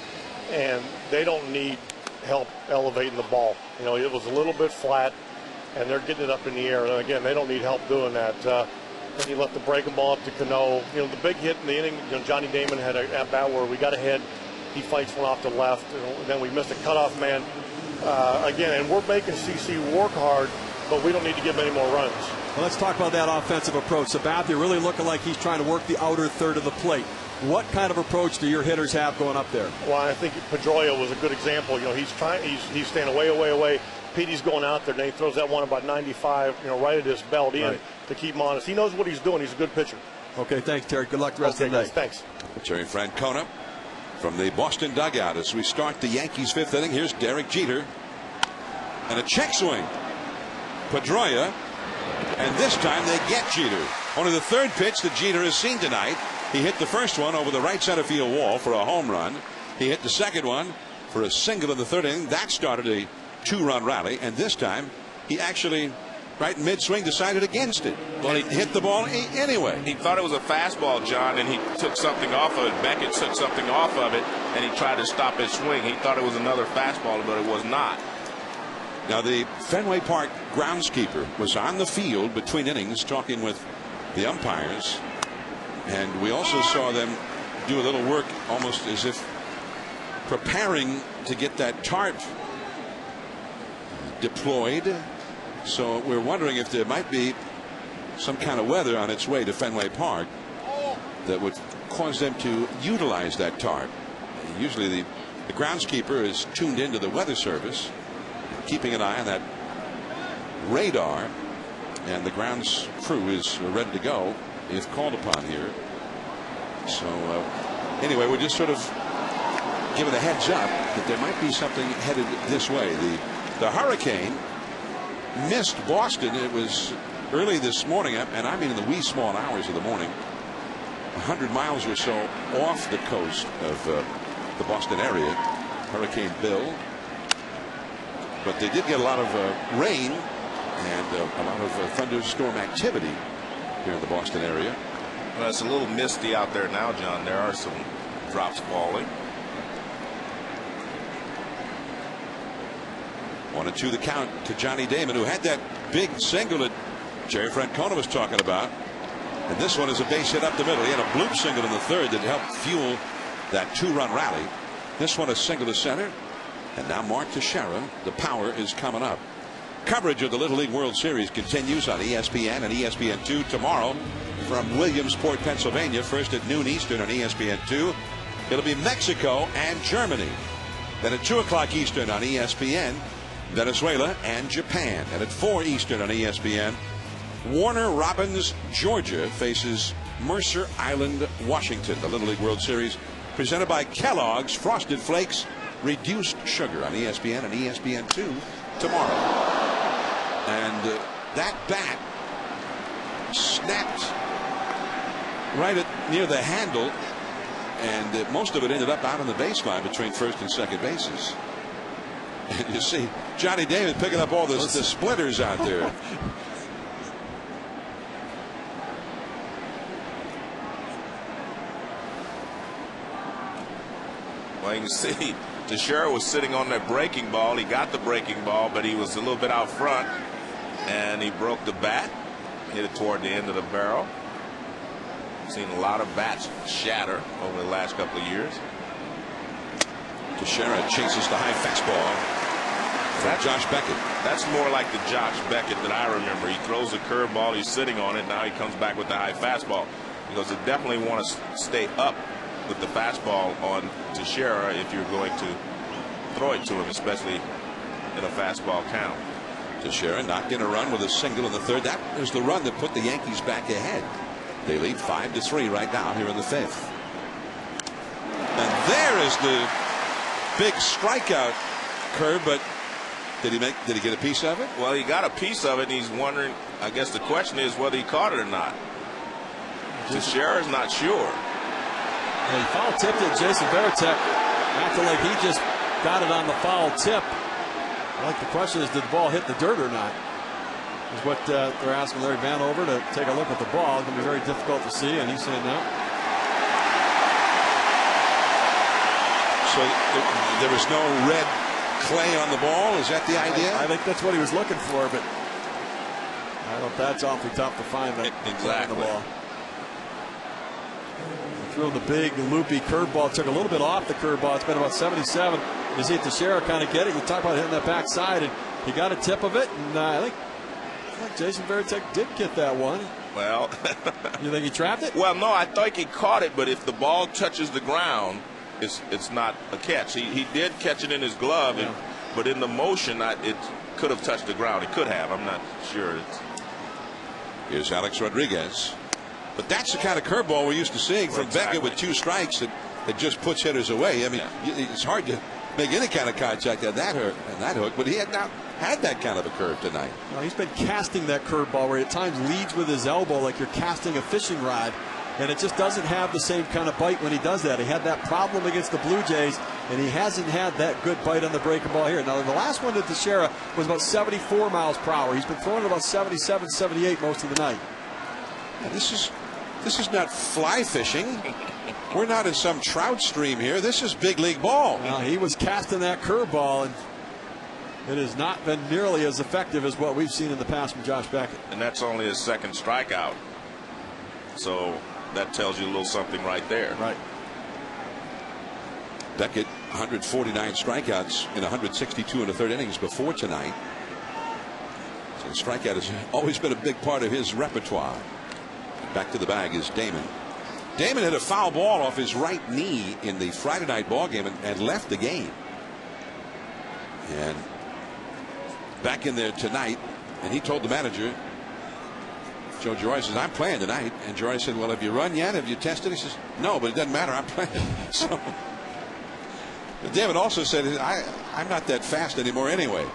and they don't need help elevating the ball. It was a little bit flat, and they're getting it up in the air. And again, they don't need help doing that. And he left the breaking ball up to Cano. The big hit in the inning, Johnny Damon had an at-bat where we got ahead. He fights one off the left, and then we missed a cutoff man. Again, and we're making CC work hard, but we don't need to give him any more runs. Well, let's talk about that offensive approach. Sabathia really looking like he's trying to work the outer third of the plate. What kind of approach do your hitters have going up there? Well, I think Pedroia was a good example. He's staying away. Petey's going out there, and then he throws that one about 95, right at his belt in to keep him honest. He knows what he's doing. He's a good pitcher. Okay, thanks, Terry. Good luck the rest of the day. Thanks. Terry Francona from the Boston dugout as we start the Yankees' fifth inning. Here's Derek Jeter. And a check swing. Pedroia. And this time they get Jeter. Only the third pitch that Jeter has seen tonight. He hit the first one over the right center field wall for a home run. He hit the second one for a single in the third inning. That started a 2-run rally, and this time he actually, right in mid-swing, decided against it. Well, he hit the ball anyway. He thought it was a fastball, John, and he took something off of it. Beckett took something off of it, and he tried to stop his swing. He thought it was another fastball, but it was not. Now, the Fenway Park groundskeeper was on the field between innings talking with the umpires, and we also saw them do a little work almost as if preparing to get that tarp deployed. So we're wondering if there might be some kind of weather on its way to Fenway Park that would cause them to utilize that tarp. Usually the groundskeeper is tuned into the weather service, keeping an eye on that radar, and the grounds crew is ready to go if called upon here. So anyway, we're just sort of giving a heads up that there might be something headed this way. The hurricane missed Boston. It was early this morning, and I mean in the wee small hours of the morning, 100 miles or so off the coast of the Boston area, Hurricane Bill. But they did get a lot of rain and a lot of thunderstorm activity here in the Boston area. Well, it's a little misty out there now, John. There are some drops falling. 1-2 the count to Johnny Damon, who had that big single that Jerry Francona was talking about. And this one is a base hit up the middle. He had a bloop single in the third that helped fuel that 2-run rally. This one a single to center. And now Mark Teixeira. The power is coming up. Coverage of the Little League World Series continues on ESPN and ESPN2 tomorrow from Williamsport, Pennsylvania. First at noon Eastern on ESPN2. It'll be Mexico and Germany. Then at 2 o'clock Eastern on ESPN, Venezuela and Japan. And at 4 Eastern on ESPN, Warner Robins, Georgia faces Mercer Island, Washington. The Little League World Series presented by Kellogg's Frosted Flakes, reduced sugar on ESPN and ESPN2 tomorrow. And that bat snapped right near the handle, and most of it ended up out on the baseline between first and second bases. And you see Johnny Damon picking up all the splitters out there. Well, you can see Teixeira was sitting on that breaking ball. He got the breaking ball, but he was a little bit out front, and he broke the bat, hit it toward the end of the barrel. Seen a lot of bats shatter over the last couple of years. Teixeira chases the high fastball from Josh Beckett. That's more like the Josh Beckett that I remember. He throws the curveball, he's sitting on it, now he comes back with the high fastball. Because you definitely want to stay up with the fastball on Teixeira if you're going to throw it to him, especially in a fastball count. Teixeira knocked in a run with a single in the third. That was the run that put the Yankees back ahead. They lead 5-3 right now here in the fifth. And there is the big strikeout curve, but did he get a piece of it? Well, he got a piece of it, and he's wondering, I guess the question is whether he caught it or not. Teixeira's not sure. He foul tipped it. Jason Veritek acted like he just got it on the foul tip. I like the question is, did the ball hit the dirt or not? Is what they're asking Larry Vanover to take a look at the ball. It's going to be very difficult to see, and he's saying no. So there was no red clay on the ball. Is that the idea? I think that's what he was looking for, but I don't. That's awfully tough to find that exactly. On the ball. He threw the big loopy curveball. Took a little bit off the curveball. It's been about 77. You see Teixeira kind of get it. You talk about hitting that backside, and he got a tip of it. And I think Jason Veritek did get that one. Well, you think he trapped it? Well, no, I think he caught it. But if the ball touches the ground, it's not a catch. He did catch it in his glove, yeah. but in the motion, it could have touched the ground. It could have. I'm not sure. Here's Alex Rodriguez. But that's the kind of curveball we're used to seeing from Beckett with 2 strikes that just puts hitters away. I mean, it's hard to make any kind of contact at that hook, but he had not had that kind of a curve tonight. No, he's been casting that curveball where he at times leads with his elbow like you're casting a fishing rod, and it just doesn't have the same kind of bite when he does that. He had that problem against the Blue Jays, and he hasn't had that good bite on the breaking ball here. Now, the last one to Teixeira was about 74 miles per hour. He's been throwing about 77, 78 most of the night. Yeah, this is not fly fishing. We're not in some trout stream here. This is big league ball. Well, he was casting that curveball, and it has not been nearly as effective as what we've seen in the past from Josh Beckett. And that's only his second strikeout. So that tells you a little something right there. Right. Beckett, 149 strikeouts in 162 in the 3rd innings before tonight. So the strikeout has always been a big part of his repertoire. Back to the bag is Damon. Damon hit a foul ball off his right knee in the Friday night ball game and left the game. And back in there tonight, and he told the manager, Joe Girardi, says, I'm playing tonight. And Girardi said, well, have you run yet? Have you tested? He says, no, but it doesn't matter. I'm playing. So David also said, I'm not that fast anymore anyway.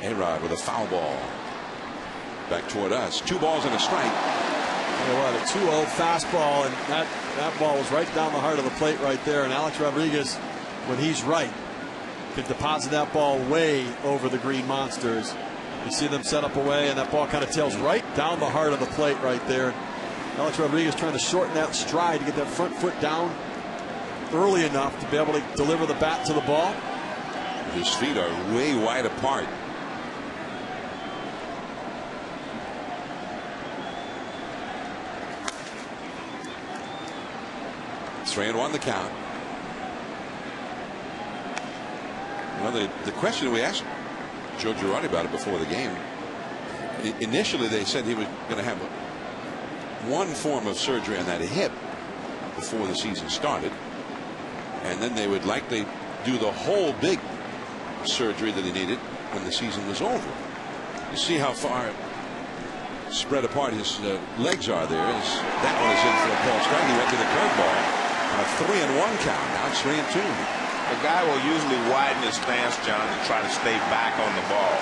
A-Rod with a foul ball. Back toward us. 2 balls and a strike. You know what, a 2-0 fastball, and that ball was right down the heart of the plate right there. And Alex Rodriguez, when he's right, can deposit that ball way over the Green Monsters. You see them set up away, and that ball kind of tails right down the heart of the plate right there. Alex Rodriguez trying to shorten that stride to get that front foot down early enough to be able to deliver the bat to the ball. His feet are way wide apart. Three and 1 the count. Well, the question we asked Joe Girardi about it before the game. Initially, they said he was going to have one form of surgery on that hip before the season started, and then they would likely do the whole big surgery that he needed when the season was over. You see how far spread apart his legs are there. That one is in for a call strike. He went to the curveball. On a 3-1 count. Now it's 3-2. The guy will usually widen his stance, John, to try to stay back on the ball.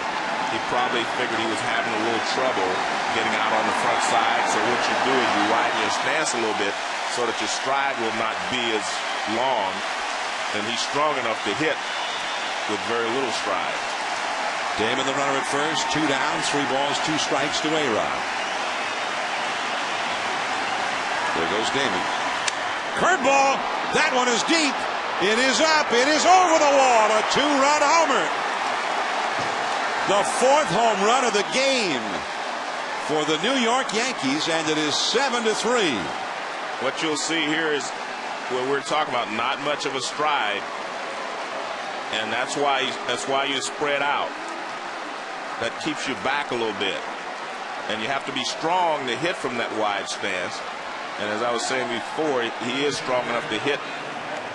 He probably figured he was having a little trouble getting out on the front side. So what you do is you widen your stance a little bit so that your stride will not be as long. And he's strong enough to hit with very little stride. Damon the runner at first. 2 down, 3 balls, 2 strikes to A-Rod. There goes Damon. Curveball. That one is deep. It is up. It is over the wall. A 2-run homer. The 4th home run of the game for the New York Yankees, and it is 7-3. What you'll see here is what we're talking about, not much of a stride, and that's why you spread out. That keeps you back a little bit, and you have to be strong to hit from that wide stance. And as I was saying before, he is strong enough to hit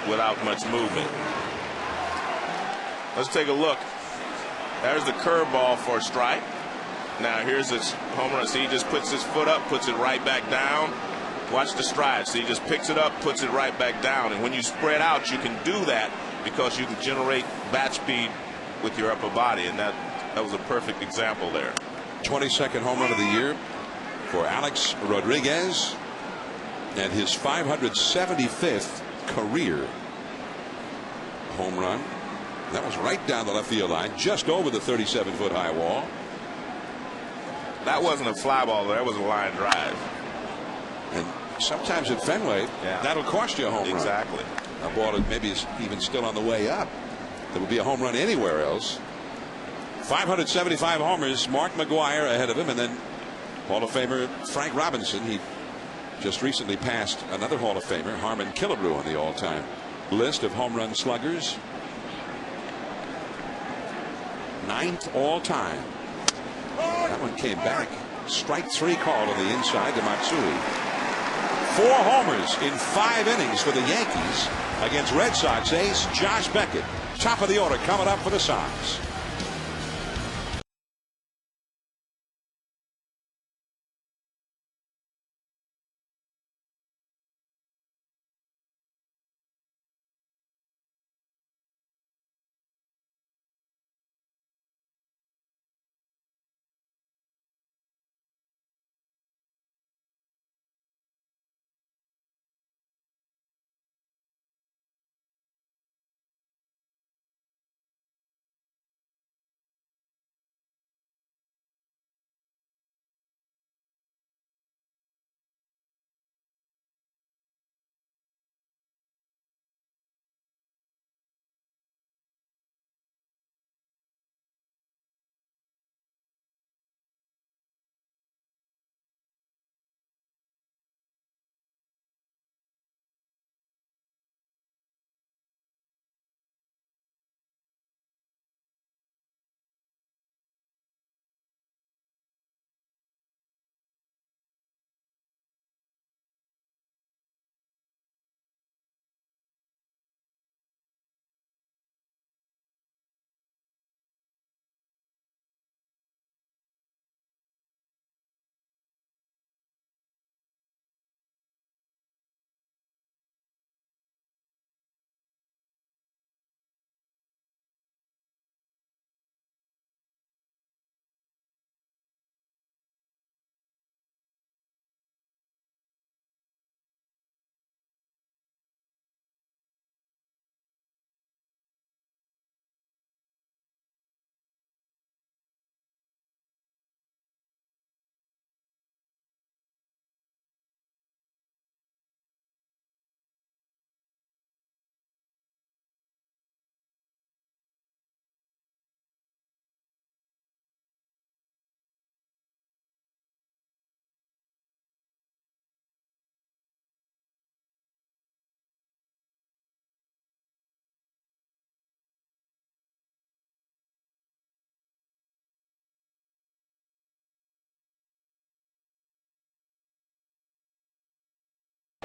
without much movement. Let's take a look. There's the curveball for a strike. Now here's this home run. See, he just puts his foot up, puts it right back down. Watch the stride. See, he just picks it up, puts it right back down. And when you spread out, you can do that because you can generate bat speed with your upper body. And that was a perfect example there. 22nd home run of the year for Alex Rodriguez. And his 575th career home run. That was right down the left field line, just over the 37-foot high wall. That wasn't a fly ball, that was a line drive. And sometimes at Fenway, that'll cost you a home run. Exactly. A ball that maybe is even still on the way up. There would be a home run anywhere else. 575 homers, Mark McGwire ahead of him, and then Hall of Famer Frank Robinson. He just recently passed another Hall of Famer, Harmon Killebrew, on the all-time list of home run sluggers. 9th all-time. That one came back. Strike 3 called on the inside to Matsui. 4 homers in 5 innings for the Yankees against Red Sox ace Josh Beckett. Top of the order coming up for the Sox.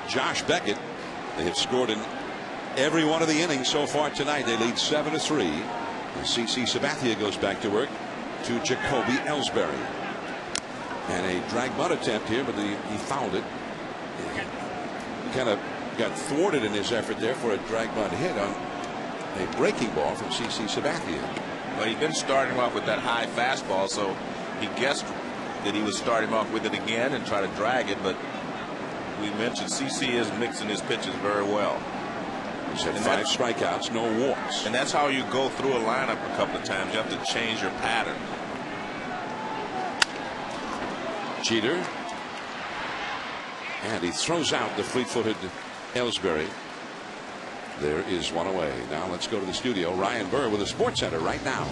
Josh Beckett. They have scored in every one of the innings so far tonight. They lead 7-3. And CC Sabathia goes back to work to Jacoby Ellsbury. And a drag bunt attempt here, but he fouled it. He kind of got thwarted in his effort there for a drag bunt hit on a breaking ball from CC Sabathia. Well, he's been starting off with that high fastball, so he guessed that he was starting off with it again and try to drag it, but we mentioned CC is mixing his pitches very well. He's had 5 strikeouts, no walks. And that's how you go through a lineup a couple of times. You have to change your pattern. Jeter. And he throws out the fleet-footed Ellsbury. There is one away. Now let's go to the studio. Ryan Burr with the Sports Center right now.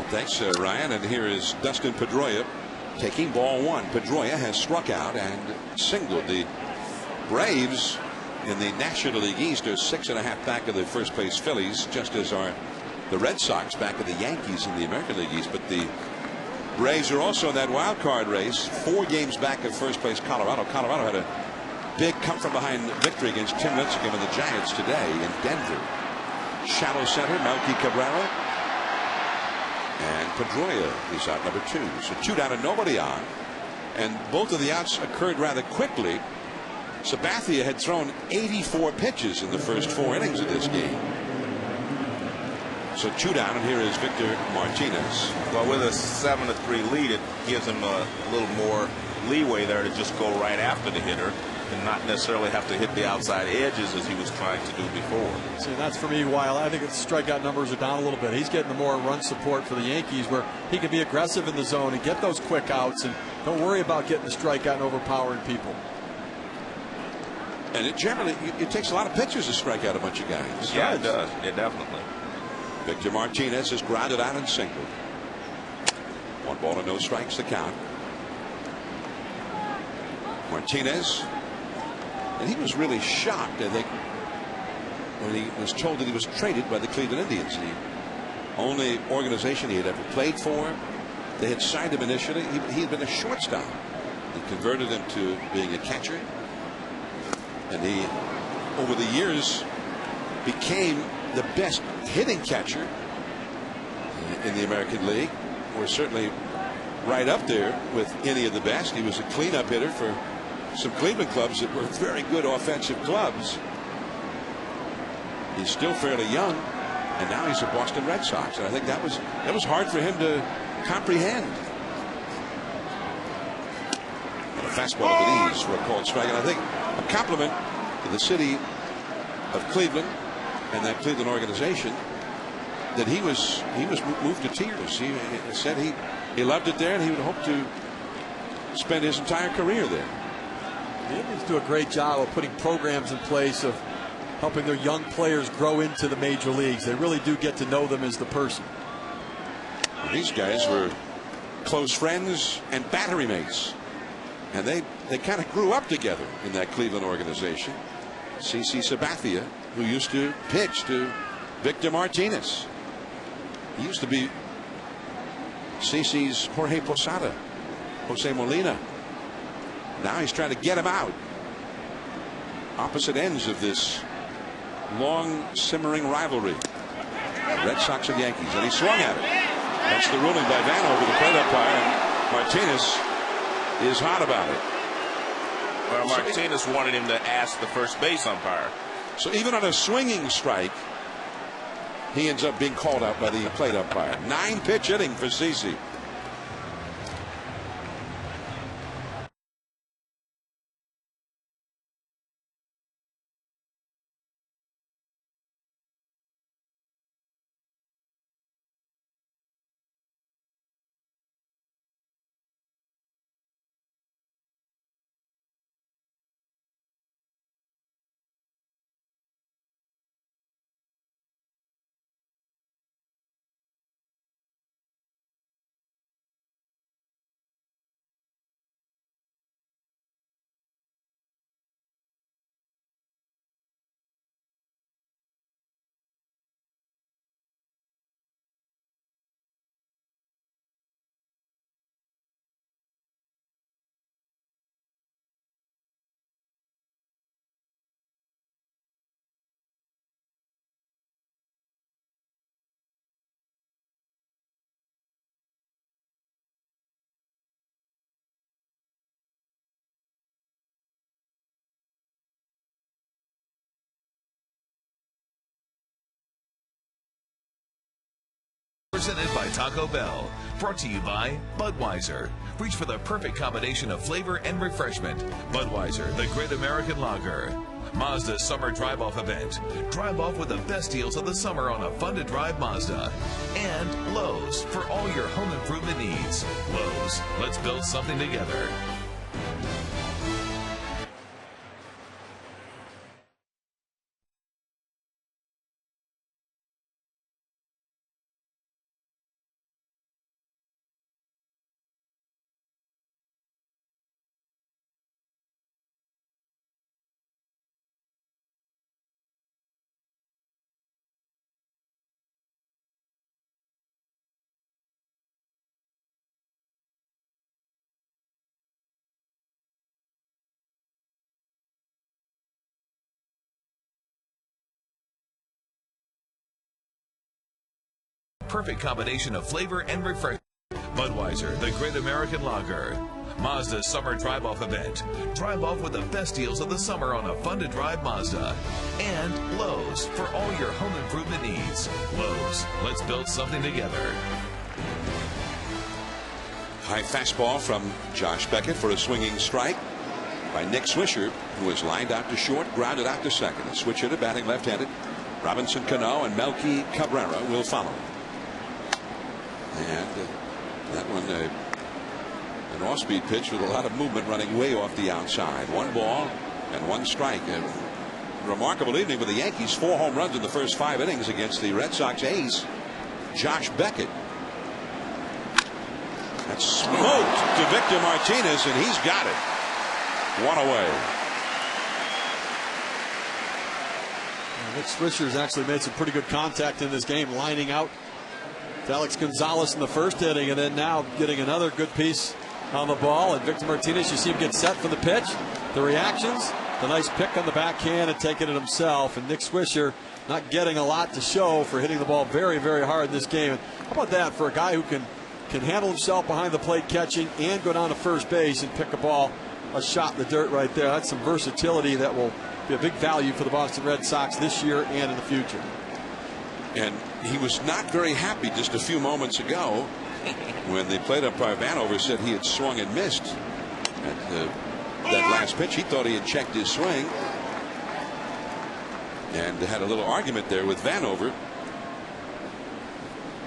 Thanks, Ryan. And here is Dustin Pedroia taking ball 1. Pedroia has struck out and singled. The Braves in the National League East are 6.5 back of the first place Phillies, just as are the Red Sox back of the Yankees in the American League East. But the Braves are also in that wild card race, 4 games back of first place Colorado. Colorado had a big come from behind victory against Tim Lincecum and the Giants today in Denver. Shallow center, Melky Cabrera. And Pedroia is out number 2. So 2 down and nobody on. And both of the outs occurred rather quickly. Sabathia had thrown 84 pitches in the first 4 innings of this game. So 2 down, and here is Victor Martinez. Well, with a 7-3 lead, it gives him a little more leeway there to just go right after the hitter and not necessarily have to hit the outside edges as he was trying to do before. See, that's for me why I think the strikeout numbers are down a little bit. He's getting the more run support for the Yankees, where he can be aggressive in the zone and get those quick outs and don't worry about getting the strikeout and overpowering people. And it generally, it takes a lot of pitches to strike out a bunch of guys. Yeah, it does. It definitely. Victor Martinez is grounded out and singled. 1 ball and no strikes, the count. Martinez, and he was really shocked, I think, when he was told that he was traded by the Cleveland Indians. The only organization he had ever played for. They had signed him initially. He had been a shortstop. They converted him to being a catcher. And he, over the years, became the best hitting catcher in the American League. We're certainly right up there with any of the best. He was a cleanup hitter for some Cleveland clubs that were very good offensive clubs. He's still fairly young, and now he's a Boston Red Sox, and I think that was hard for him to comprehend. A fastball with ease for a called strike, and I think a compliment to the city of Cleveland and that Cleveland organization that he was moved to tears. He said he loved it there, and he would hope to spend his entire career there. The Indians do a great job of putting programs in place of helping their young players grow into the major leagues. They really do get to know them as the person. Well, these guys were close friends and battery mates, and they kind of grew up together in that Cleveland organization. CC Sabathia, who used to pitch to Victor Martinez. He used to be CC's Jorge Posada, Jose Molina. Now he's trying to get him out. Opposite ends of this long simmering rivalry. Red Sox and Yankees, and he swung at it. That's the ruling by Van over the plate umpire, and Martinez is hot about it. Well, Martinez wanted him to ask the first base umpire. So even on a swinging strike, he ends up being called out by the plate umpire. 9-pitch inning for CC. Presented by Taco Bell. Brought to you by Budweiser. Reach for the perfect combination of flavor and refreshment. Budweiser, the great American lager. Mazda's summer drive-off event. Drive off with the best deals of the summer on a fun-to-drive Mazda. And Lowe's, for all your home improvement needs. Lowe's, let's build something together. perfect combination of flavor and refreshment. Budweiser, the great American lager. Mazda's summer drive-off event. Drive off with the best deals of the summer on a fun-to-drive Mazda. And Lowe's, for all your home improvement needs. Lowe's, let's build something together. High fastball from Josh Beckett for a swinging strike by Nick Swisher, who is lined out to short, grounded out to second. A switch hitter batting left-handed. Robinson Cano and Melky Cabrera will follow. And that one, an off-speed pitch with a lot of movement running way off the outside. 1 ball and 1 strike. A remarkable evening for the Yankees. 4 home runs in the first 5 innings against the Red Sox ace, Josh Beckett. That's smoked to Victor Martinez, and he's got it. 1 away. Nick Swisher's actually made some pretty good contact in this game, lining out to Alex Gonzalez in the first inning, and then now getting another good piece on the ball. And Victor Martinez, you see him get set for the pitch. The reactions, the nice pick on the backhand and taking it himself. And Nick Swisher not getting a lot to show for hitting the ball very, very hard in this game. And how about that for a guy who can handle himself behind the plate catching and go down to first base and pick a shot in the dirt right there. That's some versatility that will be a big value for the Boston Red Sox this year and in the future. And he was not very happy just a few moments ago when the plate umpire Vanover said he had swung and missed at that last pitch. He thought he had checked his swing and had a little argument there with Vanover.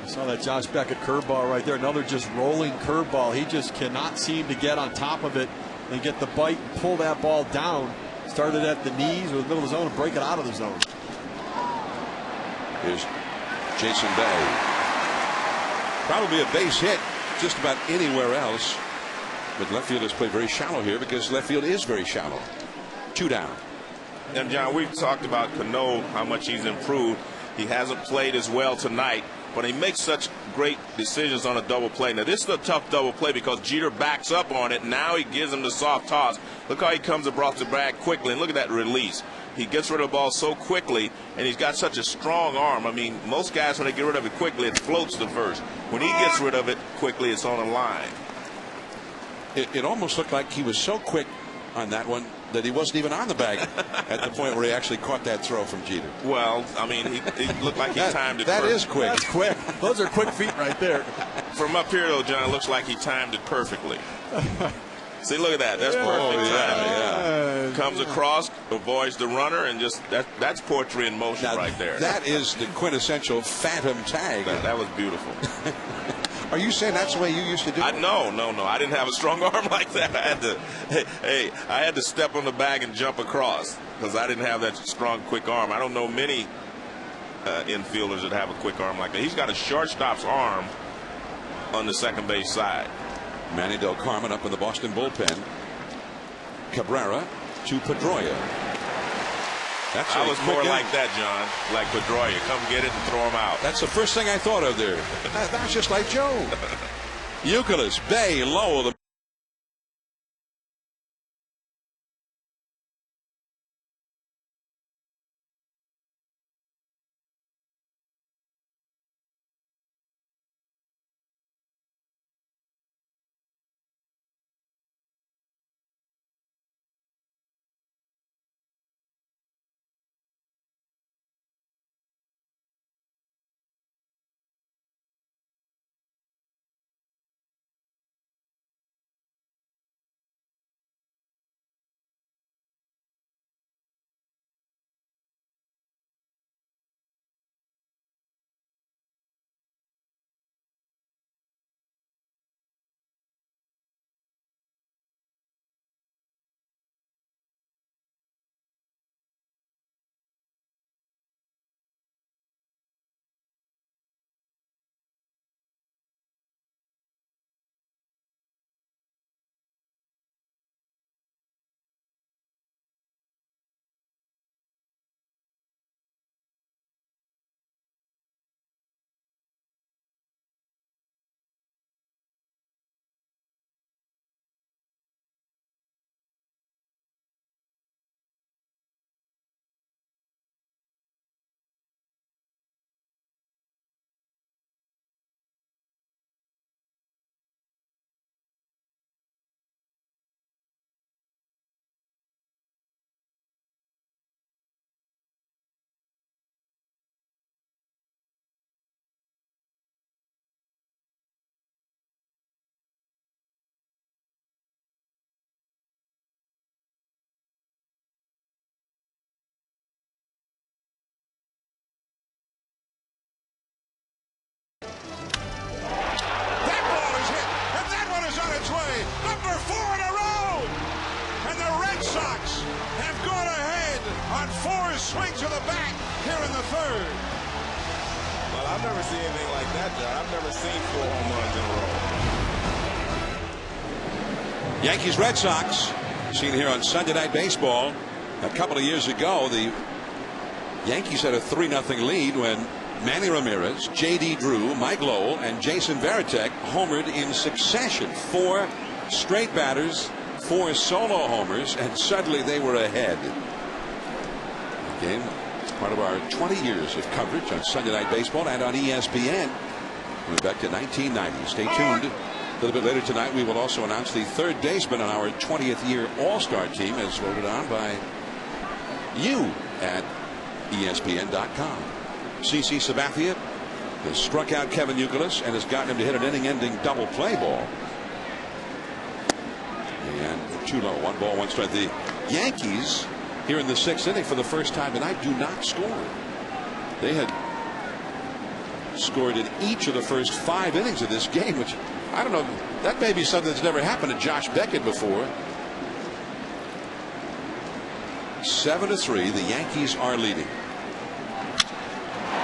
Saw that Josh Beckett curveball right there. Another just rolling curveball. He just cannot seem to get on top of it and get the bite and pull that ball down. Started at the knees or the middle of the zone and break it out of the zone. Here's Jason Bay. Probably a base hit just about anywhere else. But left field has played very shallow here because left field is very shallow. 2 down. And John, we've talked about Cano, how much he's improved. He hasn't played as well tonight, but he makes such great decisions on a double play. Now, this is a tough double play because Jeter backs up on it. Now he gives him the soft toss. Look how he comes across the bag quickly, and look at that release. He gets rid of the ball so quickly, and he's got such a strong arm. I mean, most guys, when they get rid of it quickly, it floats to first. When he gets rid of it quickly, it's on a line. It almost looked like he was so quick on that one that he wasn't even on the bag at the point where he actually caught that throw from Jeter. Well, I mean, he looked like he timed it That perfect. is quick. That's quick. Those are quick feet right there. From up here, though, John, it looks like he timed it perfectly. See, look at that. That's perfect timing. Comes across, avoids the runner, and just that's poetry in motion Now, right there. That is the quintessential phantom tag. That was beautiful. Are you saying that's the way you used to do it? No. I didn't have a strong arm like that. I had to step on the bag and jump across because I didn't have that strong, quick arm. I don't know many infielders that have a quick arm like that. He's got a shortstop's arm on the second base side. Manny Del Carmen up in the Boston bullpen. Cabrera to Pedroia. I was more like that, John. Like Pedroia. Come get it and throw him out. That's the first thing I thought of there. That's just like Joe. Youkilis, Bay, Lowell. swing to the back here in the third. Well, I've never seen anything like that, John. I've never seen 4 home runs in a row. Yankees Red Sox, seen here on Sunday Night Baseball. A couple of years ago, the Yankees had a 3-0 lead when Manny Ramirez, J.D. Drew, Mike Lowell, and Jason Varitek homered in succession. 4 straight batters, 4 solo homers, and suddenly they were ahead. Again, part of our 20 years of coverage on Sunday Night Baseball and on ESPN. We're back to 1990. Stay tuned. A little bit later tonight, we will also announce the third baseman on our 20th year All-Star team, as voted on by you at ESPN.com. CC Sabathia has struck out Kevin Youkilis and has gotten him to hit an inning-ending double play ball. And too low. 1 ball, 1 strike. The Yankees here in the 6th inning for the first time tonight do not score. They had scored in each of the first 5 innings of this game, which I don't know. That may be something that's never happened to Josh Beckett before. 7-3. The Yankees are leading.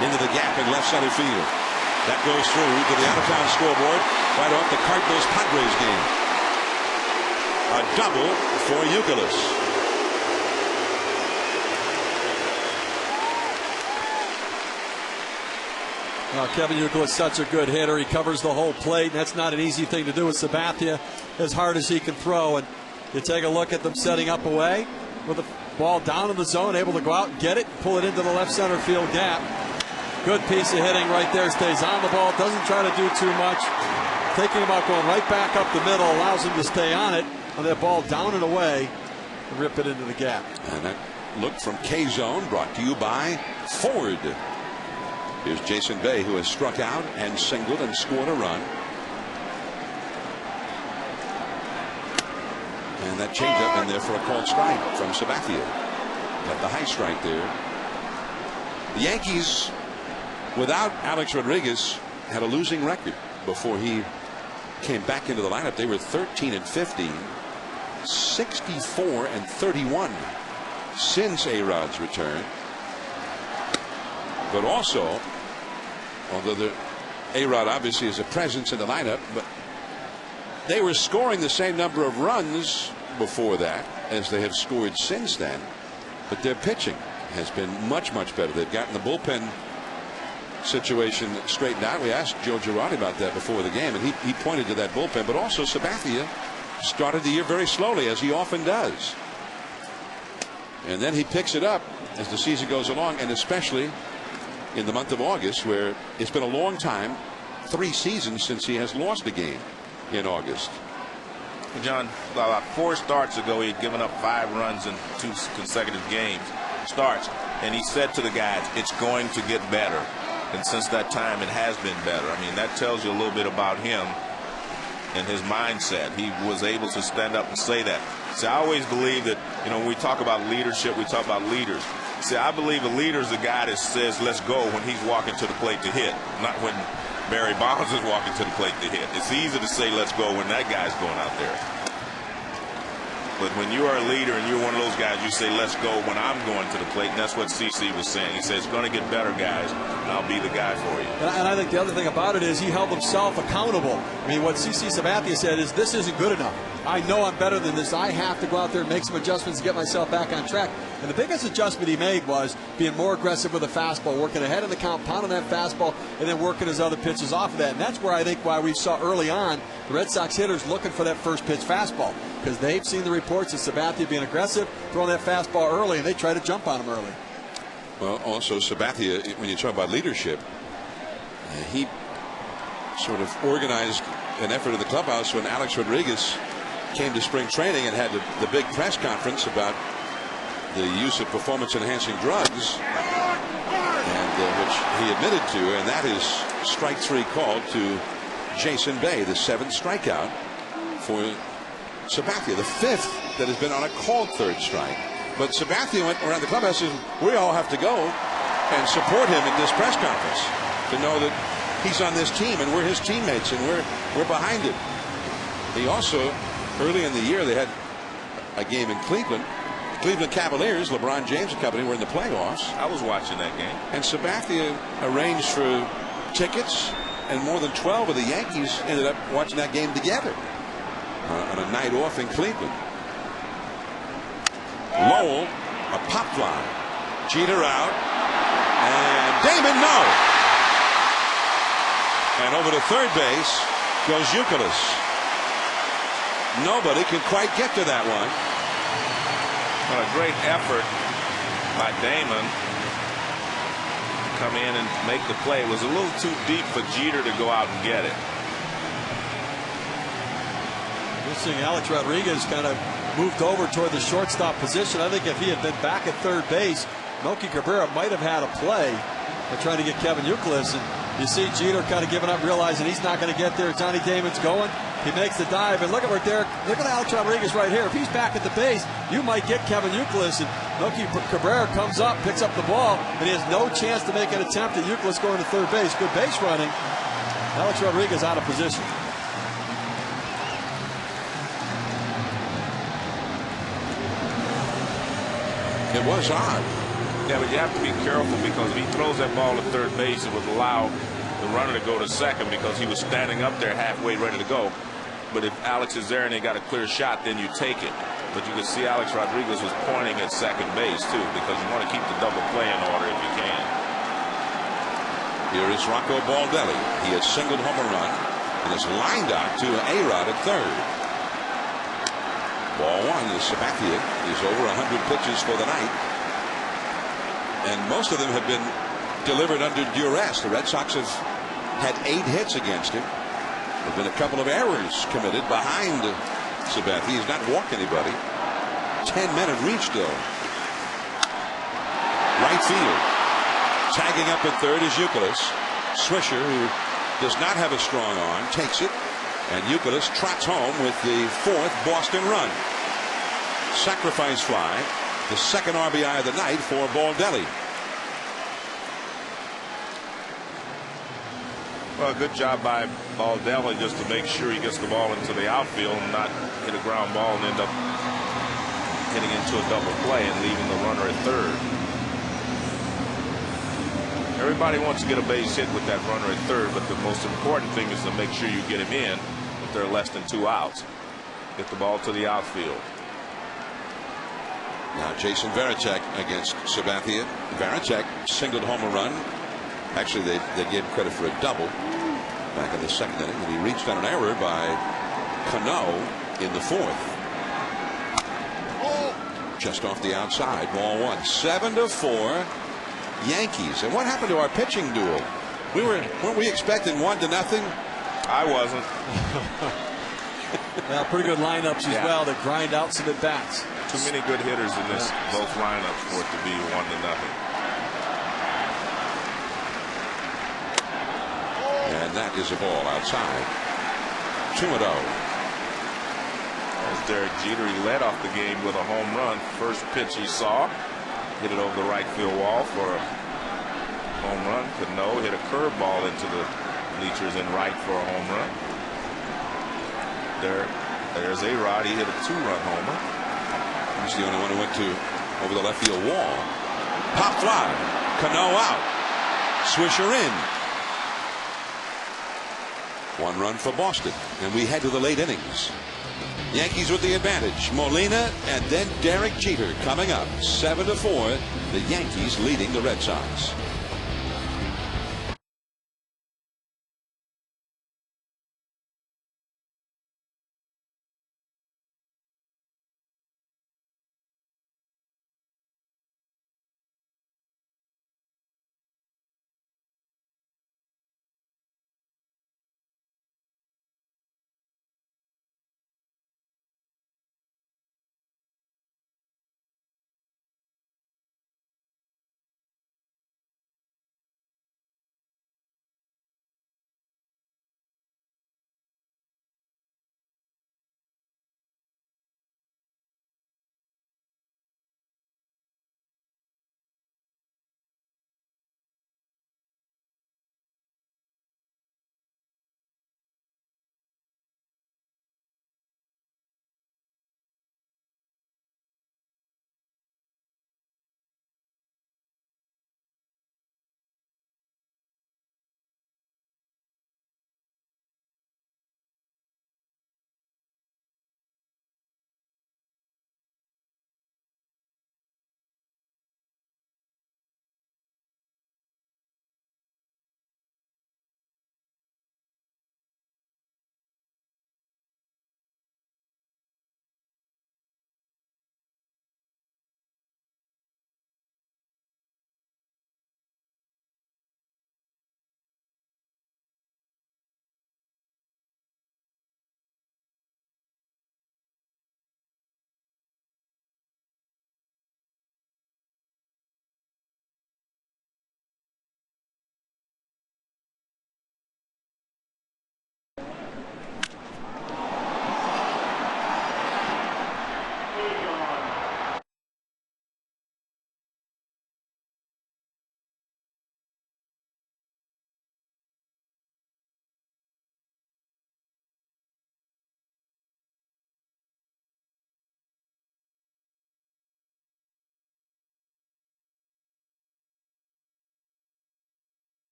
Into the gap in left center field. That goes through to the out-of-town scoreboard right off the Cardinals-Padres game. A double for Youkilis. Kevin Youkilis, such a good hitter. He covers the whole plate, and that's not an easy thing to do with Sabathia as hard as he can throw. And you take a look at them setting up away with the ball down in the zone, able to go out and get it, pull it into the left center field gap. Good piece of hitting right there. Stays on the ball, doesn't try to do too much. Thinking about going right back up the middle, allows him to stay on it, on that ball down and away, and rip it into the gap. And that look from K-Zone brought to you by Ford. Here's Jason Bay, who has struck out and singled and scored a run. And that changeup in there for a called strike from Sabathia. Got the high strike there. The Yankees, without Alex Rodriguez, had a losing record before he came back into the lineup. They were 13-15, 64-31 since A-Rod's return. But also, although the A-Rod obviously is a presence in the lineup, but they were scoring the same number of runs before that as they have scored since then. But their pitching has been much better. They've gotten the bullpen situation straightened out. We asked Joe Girardi about that before the game, and he pointed to that bullpen. But also Sabathia started the year very slowly, as he often does. And then he picks it up as the season goes along, and especially in the month of August, where it's been a long time, 3 seasons since he has lost a game in August. John, about 4 starts ago, he had given up 5 runs in 2 consecutive starts, and he said to the guys, it's going to get better. And since that time, it has been better. I mean, that tells you a little bit about him and his mindset. He was able to stand up and say that. See, I always believe that, when we talk about leadership, we talk about leaders. See, I believe a leader is a guy that says, let's go, when he's walking to the plate to hit, not when Barry Bonds is walking to the plate to hit. It's easy to say, let's go, when that guy's going out there. But when you are a leader and you're one of those guys, you say, let's go when I'm going to the plate. And that's what CC was saying. He says, it's going to get better, guys, and I'll be the guy for you. And I think the other thing about it is he held himself accountable. I mean, what CC Sabathia said is, this isn't good enough. I know I'm better than this. I have to go out there and make some adjustments to get myself back on track. And the biggest adjustment he made was being more aggressive with the fastball, working ahead of the count, pounding that fastball, and then working his other pitches off of that. And that's where I think why we saw early on the Red Sox hitters looking for that first pitch fastball, because they've seen the reports of Sabathia being aggressive, throwing that fastball early, and they try to jump on him early. Well, also Sabathia, when you talk about leadership, he sort of organized an effort in the clubhouse when Alex Rodriguez came to spring training and had the big press conference about the use of performance-enhancing drugs, and which he admitted to, and that is strike 3 called to Jason Bay, the 7th strikeout for Sabathia, the 5th that has been on a called 3rd strike. But Sabathia went around the clubhouse and said, we all have to go and support him in this press conference to know that he's on this team and we're his teammates and we're behind him. He also, early in the year, they had a game in Cleveland. Cleveland Cavaliers, LeBron James and company, were in the playoffs. I was watching that game. And Sabathia arranged for tickets, and more than 12 of the Yankees ended up watching that game together on a night off in Cleveland. Lowell, a pop fly. Jeter out. And Damon, no. And over to third base goes Youkilis. Nobody can quite get to that one. Well, a great effort by Damon to come in and make the play. It was a little too deep for Jeter to go out and get it. We're seeing Alex Rodriguez kind of moved over toward the shortstop position. I think if he had been back at third base, Melky Cabrera might have had a play by trying to get Kevin Youkilis. And you see Jeter kind of giving up, realizing he's not going to get there. Johnny Damon's going. He makes the dive, and look at where Derek. Look at Alex Rodriguez right here. If he's back at the base, you might get Kevin Youkilis, and Melky Cabrera comes up, picks up the ball, and he has no chance to make an attempt at Youkilis going to third base. Good base running. Alex Rodriguez out of position. It was odd. Yeah, but you have to be careful, because if he throws that ball at third base, it would allow the runner to go to second, because he was standing up there halfway ready to go. But if Alex is there and they got a clear shot, then you take it. But you can see Alex Rodriguez was pointing at second base too, because you want to keep the double play in order if you can. Here is Rocco Baldelli. He has singled home a run and is lined out to A-Rod at third. Ball one is Sabathia. He's over 100 pitches for the night, and most of them have been delivered under duress. The Red Sox have had 8 hits against him. There have been a couple of errors committed behind Sabathia. He's not walked anybody. 10 men have reached though. Right field. Tagging up at third is Youkilis. Swisher, who does not have a strong arm, takes it. And Youkilis trots home with the 4th Boston run. Sacrifice fly. The second RBI of the night for Baldelli. Well, good job by Baldelli just to make sure he gets the ball into the outfield and not hit a ground ball and end up hitting into a double play and leaving the runner at third. Everybody wants to get a base hit with that runner at third, but the most important thing is to make sure you get him in if there are less than 2 outs. Get the ball to the outfield. Now Jason Varitek against Sabathia. Varitek singled home a run. Actually, they gave him credit for a double back in the second inning, and he reached on an error by Cano in the 4th. Just off the outside, ball one. 7-4 Yankees. And what happened to our pitching duel? Weren't we expecting 1-0? I wasn't. Well, pretty good lineups as well to grind out some at bats. Too many good hitters in both lineups for it to be 1-0. And that is a ball outside. 2-0. As Derek Jeter, he led off the game with a home run. First pitch he saw, hit it over the right field wall for a home run. Cano hit a curveball into the bleachers in right for a home run. There's A-Rod. He hit a 2-run homer. He's the only one who went to over the left field wall. Pop fly. Cano out. Swisher in. 1 run for Boston, and we head to the late innings. Yankees with the advantage. Molina and then Derek Jeter coming up. 7-4. The Yankees leading the Red Sox.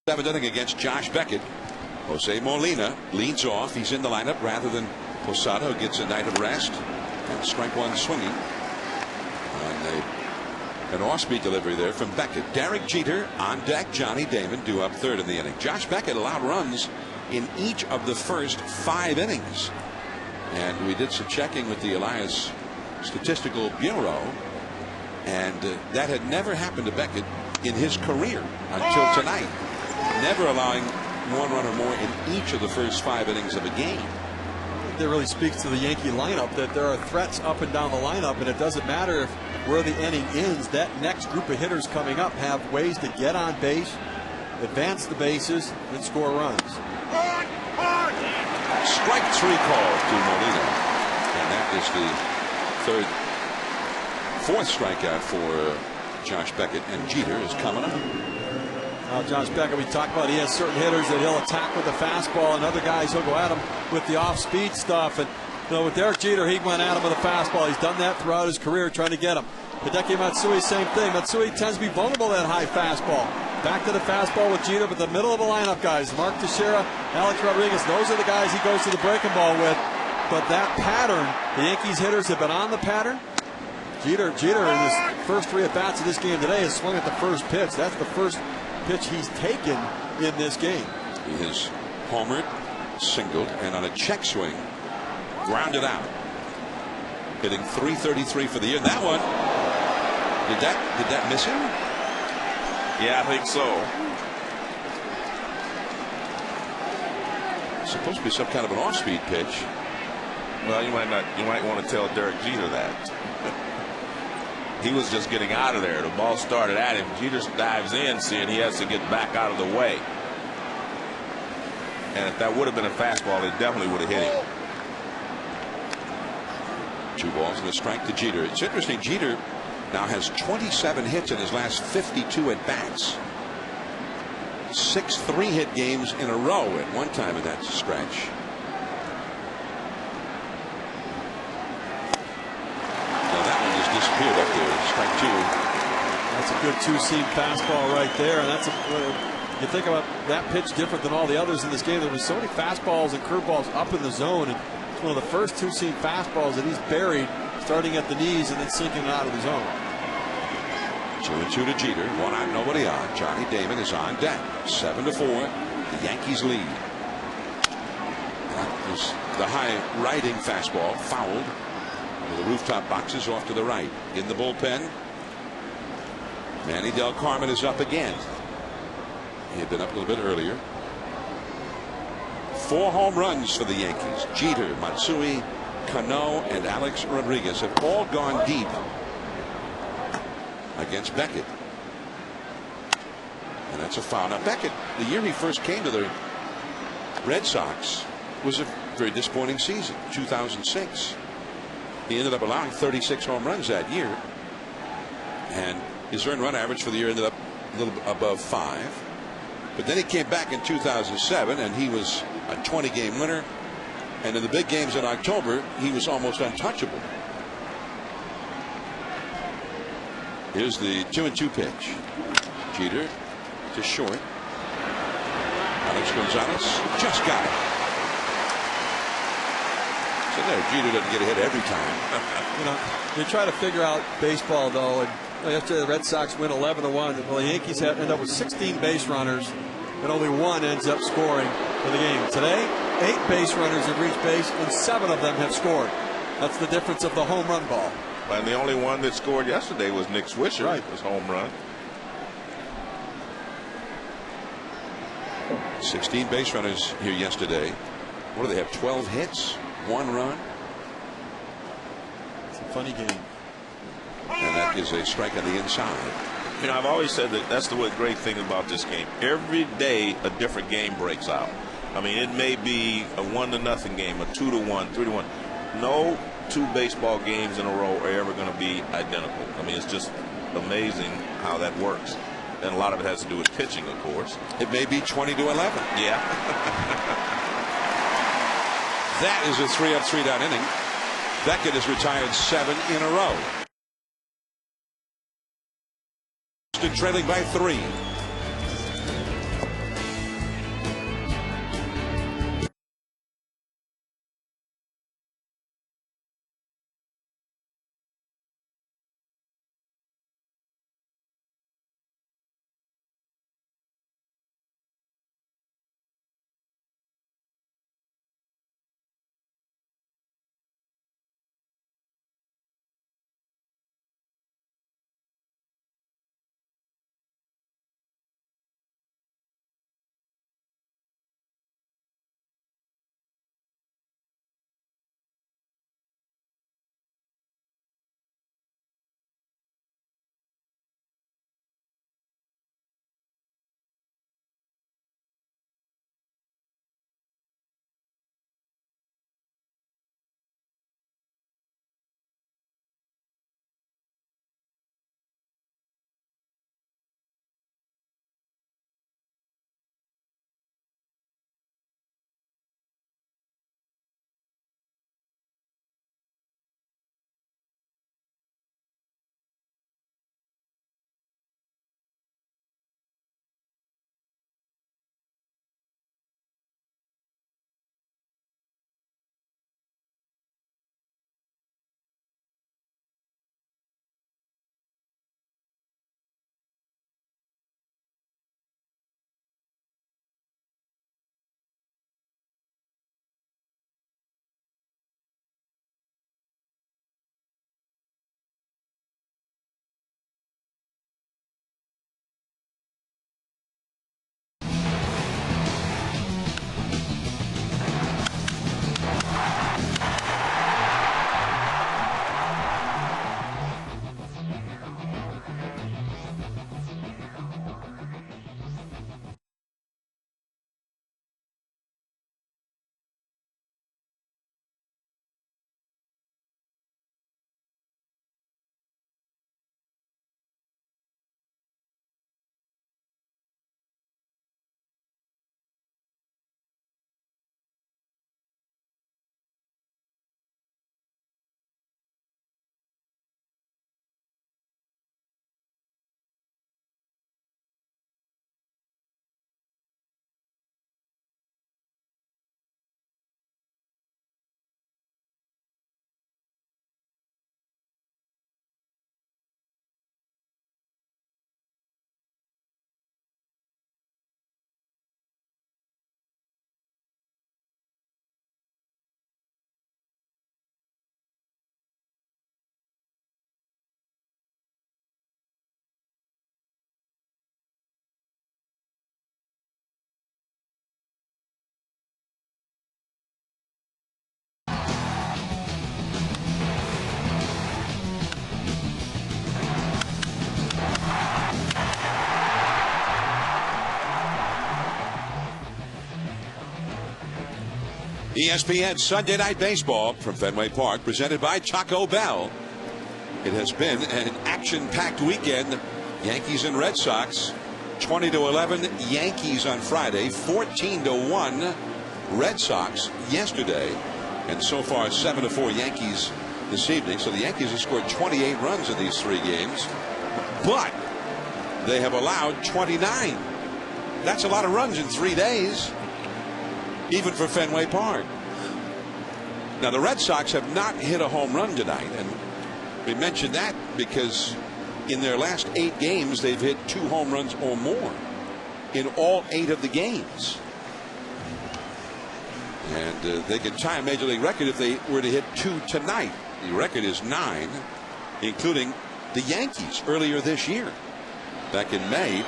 7th inning against Josh Beckett. Jose Molina leads off. He's in the lineup rather than Posada, who gets a night of rest. And strike one swinging. And an off-speed delivery there from Beckett. Derek Jeter on deck. Johnny Damon due up third in the inning. Josh Beckett allowed runs in each of the first 5 innings. And we did some checking with the Elias Statistical Bureau. And that had never happened to Beckett in his career until tonight. Never allowing 1 run or more in each of the first 5 innings of a game. That really speaks to the Yankee lineup, that there are threats up and down the lineup, and it doesn't matter where the inning ends. That next group of hitters coming up have ways to get on base, advance the bases, and score runs. Strike 3 call to Molina, and that is the fourth strikeout for Josh Beckett, and Jeter is coming up. Now, Josh Beckett, we talked about, he has certain hitters that he'll attack with the fastball, and other guys he'll go at him with the off-speed stuff. And with Derek Jeter, he went at him with a fastball. He's done that throughout his career, trying to get him. Hideki Matsui, same thing. Matsui tends to be vulnerable to that high fastball. Back to the fastball with Jeter, but the middle of the lineup guys, Mark Teixeira, Alex Rodriguez, those are the guys he goes to the breaking ball with. But that pattern, the Yankees hitters have been on the pattern. Jeter in his first 3 at-bats of this game today has swung at the first pitch. That's the first pitch he's taken in this game. He has homered, singled, and on a check swing, grounded out. Hitting .333 for the year. That one, did that miss him? Yeah, I think so. It's supposed to be some kind of an off-speed pitch. Well, you might want to tell Derek Jeter that. He was just getting out of there. The ball started at him. Jeter dives in, seeing he has to get back out of the way. And if that would have been a fastball, it definitely would have hit him. 2 balls and a strike to Jeter. It's interesting, Jeter now has 27 hits in his last 52 at-bats. 6 3-hit games in a row at one time in that stretch. Disappeared up there. Strike 2. That's a good 2-seam fastball right there, and that's you think about that pitch different than all the others in this game. There were so many fastballs and curveballs up in the zone, and it's one of the first 2-seam fastballs that he's buried, starting at the knees and then sinking out of the zone. 2-2 to Jeter. 1 out, nobody on. Johnny Damon is on deck. 7-4. The Yankees lead. That is the high riding fastball fouled. The rooftop boxes off to the right. In the bullpen, Manny Del Carmen is up again. He had been up a little bit earlier. 4 home runs for the Yankees. Jeter, Matsui, Cano, and Alex Rodriguez have all gone deep against Beckett. And that's a foul. Now Beckett, the year he first came to the Red Sox, was a very disappointing season. 2006. He ended up allowing 36 home runs that year, and his earned run average for the year ended up a little above 5. But then he came back in 2007, and he was a 20-game winner, and in the big games in October he was almost untouchable. Here's the 2-2 pitch. Jeter to short. Alex Gonzalez just got it. There, Jeter doesn't get a hit every time. You try to figure out baseball, though, and yesterday the Red Sox win 11-1. Well, the Yankees end up with 16 base runners, and only 1 ends up scoring for the game. Today, 8 base runners have reached base, and 7 of them have scored. That's the difference of the home run ball. And the only one that scored yesterday was Nick Swisher. Right. His home run. 16 base runners here yesterday. What do they have? 12 hits? 1 run. It's a funny game. And that is a strike on the inside. I've always said that that's the great thing about this game. Every day a different game breaks out. I mean, it may be a 1-0 game, a 2-1, 3-1. No 2 baseball games in a row are ever going to be identical. I mean, it's just amazing how that works. And a lot of it has to do with pitching, of course. It may be 20-11. Yeah. That is a 3-up, 3-down inning. Beckett has retired 7 in a row. Trailing by 3. ESPN Sunday Night Baseball from Fenway Park, presented by Taco Bell. It has been an action-packed weekend. Yankees and Red Sox, 20-11 Yankees on Friday, 14-1 Red Sox yesterday, and so far 7-4 Yankees this evening. So the Yankees have scored 28 runs in these 3 games, but they have allowed 29. That's a lot of runs in 3 days, even for Fenway Park. Now the Red Sox have not hit a home run tonight, and we mentioned that because in their last 8 games they've hit 2 home runs or more in all 8 of the games. And they could tie a major league record if they were to hit 2 tonight. The record is 9, including the Yankees earlier this year. Back in May,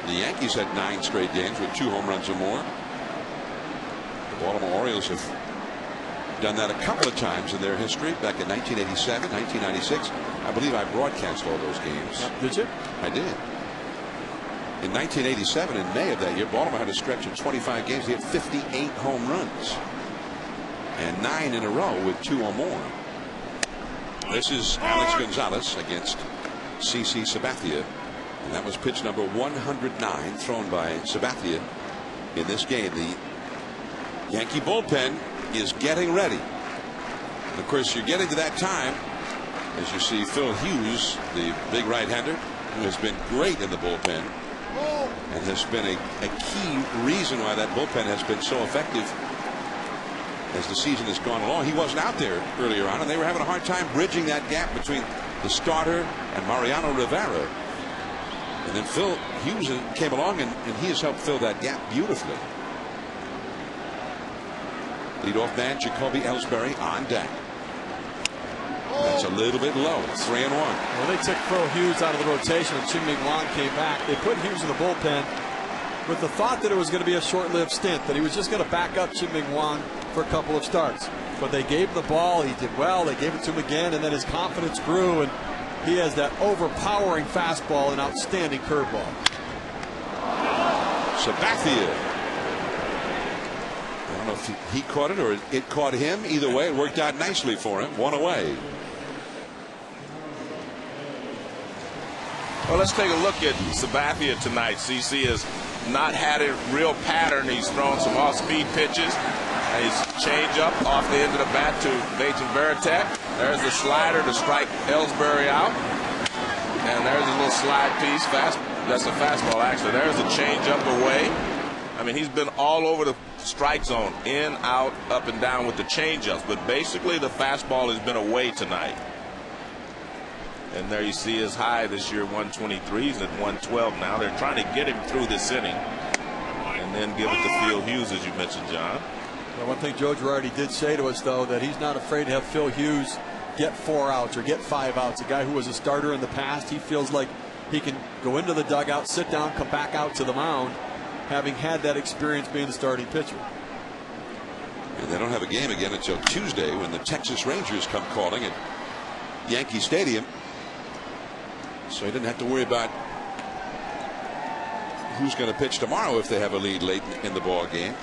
the Yankees had 9 straight games with 2 home runs or more. The Baltimore Orioles have done that a couple of times in their history, back in 1987, 1996. I believe I broadcast all those games. Did you? I did. In 1987, in May of that year, Baltimore had a stretch of 25 games. They had 58 home runs, and 9 in a row with 2 or more. This is Alex Gonzalez against CC Sabathia, and that was pitch number 109 thrown by Sabathia in this game. The Yankee bullpen is getting ready. And of course, you're getting to that time as you see Phil Hughes, the big right-hander, who has been great in the bullpen and has been a key reason why that bullpen has been so effective as the season has gone along. He wasn't out there earlier on, and they were having a hard time bridging that gap between the starter and Mariano Rivera. And then Phil Hughes came along, and he has helped fill that gap beautifully. Leadoff man Jacoby Ellsbury on deck. That's a little bit low. 3-1. Well, they took Phil Hughes out of the rotation and Ching-Ming Wang came back. They put Hughes in the bullpen with the thought that it was going to be a short-lived stint, that he was just going to back up Ching-Ming Wang for a couple of starts. But they gave him the ball. He did well. They gave it to him again, and then his confidence grew, and he has that overpowering fastball and outstanding curveball. Sabathia. I don't know if he caught it or it caught him. Either way, it worked out nicely for him. 1 away. Well, let's take a look at Sabathia tonight. CC has not had a real pattern. He's thrown some off-speed pitches. He's changed up off the end of the bat to Nathan Veritek. There's the slider to strike Ellsbury out. And there's a little slide piece. That's a fastball, actually. There's a change up away. I mean, he's been all over the strike zone, in, out, up and down with the changeups. But basically, the fastball has been away tonight. And there you see his high this year, 123. He's at 112 now. They're trying to get him through this inning and then give it to Phil Hughes, as you mentioned, John. Well, one thing Joe Girardi did say to us, though, that he's not afraid to have Phil Hughes get 4 outs or get 5 outs. A guy who was a starter in the past, he feels like he can go into the dugout, sit down, come back out to the mound, having had that experience being the starting pitcher. And they don't have a game again until Tuesday when the Texas Rangers come calling at Yankee Stadium. So he didn't have to worry about who's going to pitch tomorrow if they have a lead late in the ball game.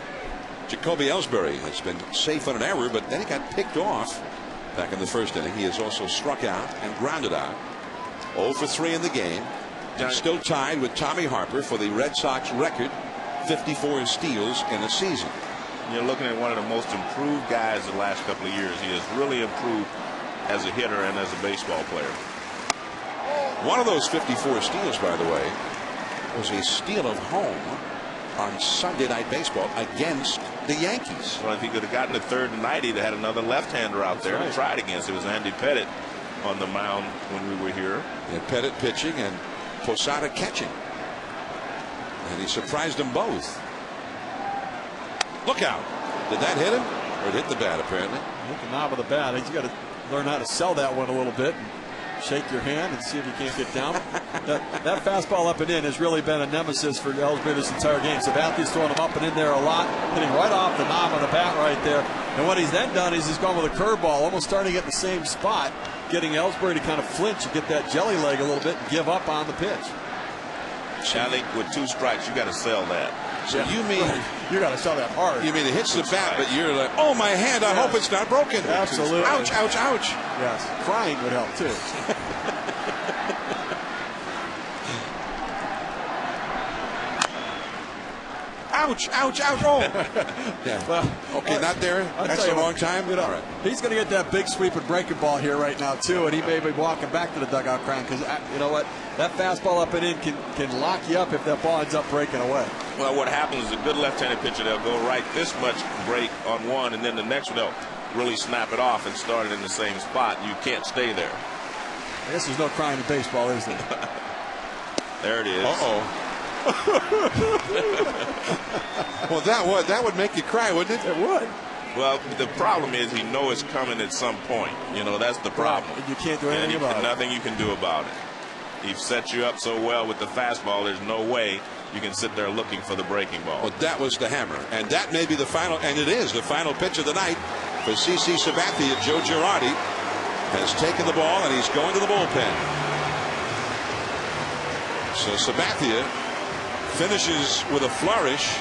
Jacoby Ellsbury has been safe on an error, but then he got picked off back in the first inning. He has also struck out and grounded out. 0 for 3 in the game. And still tied with Tommy Harper for the Red Sox record, 54 steals in a season. You're looking at one of the most improved guys the last couple of years. He has really improved as a hitter and as a baseball player. One of those 54 steals, by the way, was a steal of home on Sunday Night Baseball against the Yankees. Well, if he could have gotten the third tonight, he'd have had another left-hander out there to try it against. It was Andy Pettit on the mound when we were here. And Pettit pitching and Posada catching. And he surprised them both. Look out. Did that hit him? Or it hit the bat, apparently? Hit the knob of the bat. He's got to learn how to sell that one a little bit. Shake your hand and see if you can't get down. that fastball up and in has really been a nemesis for Ellsbury this entire game. Sabathia's throwing him up and in there a lot, hitting right off the knob of the bat right there. And what he's then done is he's gone with a curveball, almost starting at the same spot, getting Ellsbury to kind of flinch and get that jelly leg a little bit and give up on the pitch. I think with 2 strikes, you got to sell that. So you mean you got to sell that hard? You mean it hits the bat, but you're like, oh my hand! I hope it's not broken. Absolutely. Ouch! Ouch! Ouch! Yes, crying would help too. Ouch! Ouch! Ouch! Oh. Yeah. Well, okay, not there. That's a long time. You know, all right. He's going to get that big sweep and breaking ball here right now too, and he may be walking back to the dugout crying because you know what? That fastball up and in can lock you up if that ball ends up breaking away. Well, what happens is a good left-handed pitcher, they'll go right this much break on one, and then the next one they'll really snap it off and start it in the same spot. You can't stay there. I guess there's no crying in baseball, is there? There it is. Uh-oh. Well, that would make you cry, wouldn't it? It would. Well, the problem is he knows it's coming at some point. You know, that's the problem. Right. You can't do anything about it. Nothing you can do about it. He set you up so well with the fastball, there's no way you can sit there looking for the breaking ball. Well, that was the hammer. And that may be the final, and it is the final pitch of the night for CC Sabathia. Joe Girardi has taken the ball, and he's going to the bullpen. So Sabathia finishes with a flourish,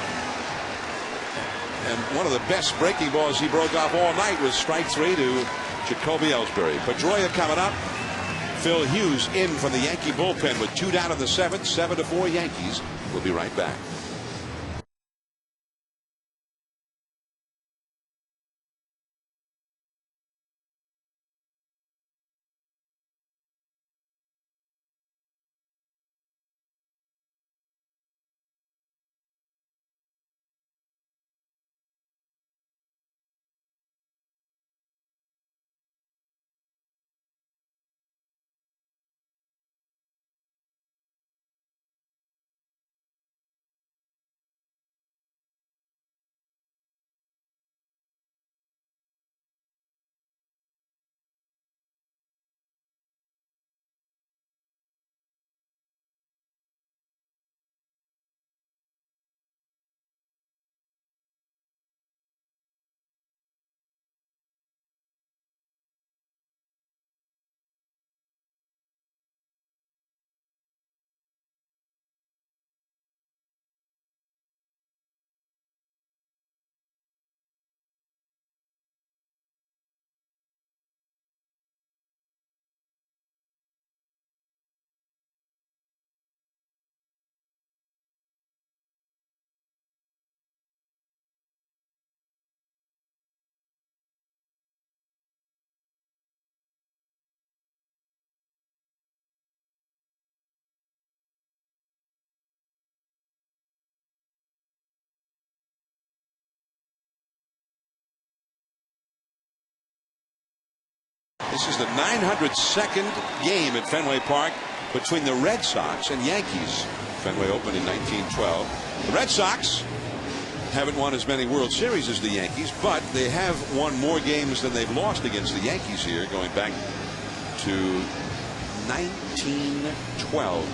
and one of the best breaking balls he broke off all night was strike 3 to Jacoby Ellsbury. Pedroia coming up. Phil Hughes in from the Yankee bullpen with 2 down in the 7th, 7-4 Yankees. We'll be right back. This is the 902nd game at Fenway Park between the Red Sox and Yankees. Fenway opened in 1912. The Red Sox haven't won as many World Series as the Yankees, but they have won more games than they've lost against the Yankees here, going back to 1912.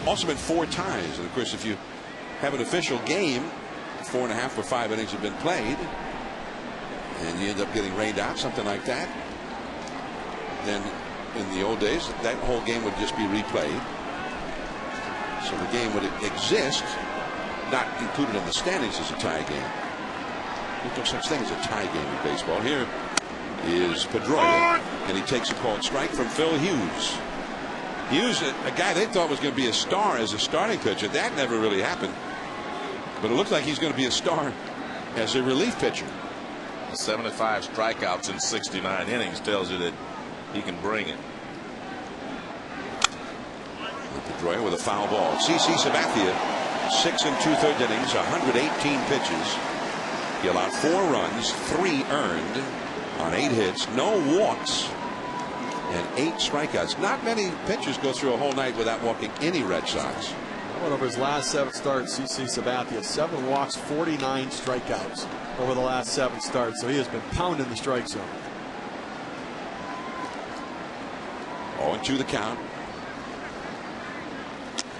Also been 4 ties. And of course, if you have an official game, 4.5 or 5 innings have been played, and you end up getting rained out, something like that, then in the old days that whole game would just be replayed. So the game would exist, not included in the standings as a tie game. There's no such thing as a tie game in baseball. Here is Pedroia, and he takes a called strike from Phil Hughes. Hughes, a guy they thought was going to be a star as a starting pitcher. That never really happened, but it looks like he's going to be a star as a relief pitcher. 75 strikeouts in 69 innings tells you that he can bring it. Pedroia with a foul ball. CC Sabathia, 6 2/3 innings, 118 pitches. He allowed 4 runs, 3 earned on 8 hits, no walks, and 8 strikeouts. Not many pitchers go through a whole night without walking any Red Sox. One over his last 7 starts, CC Sabathia, 7 walks, 49 strikeouts over the last 7 starts. So he has been pounding the strike zone. 0-2 the count.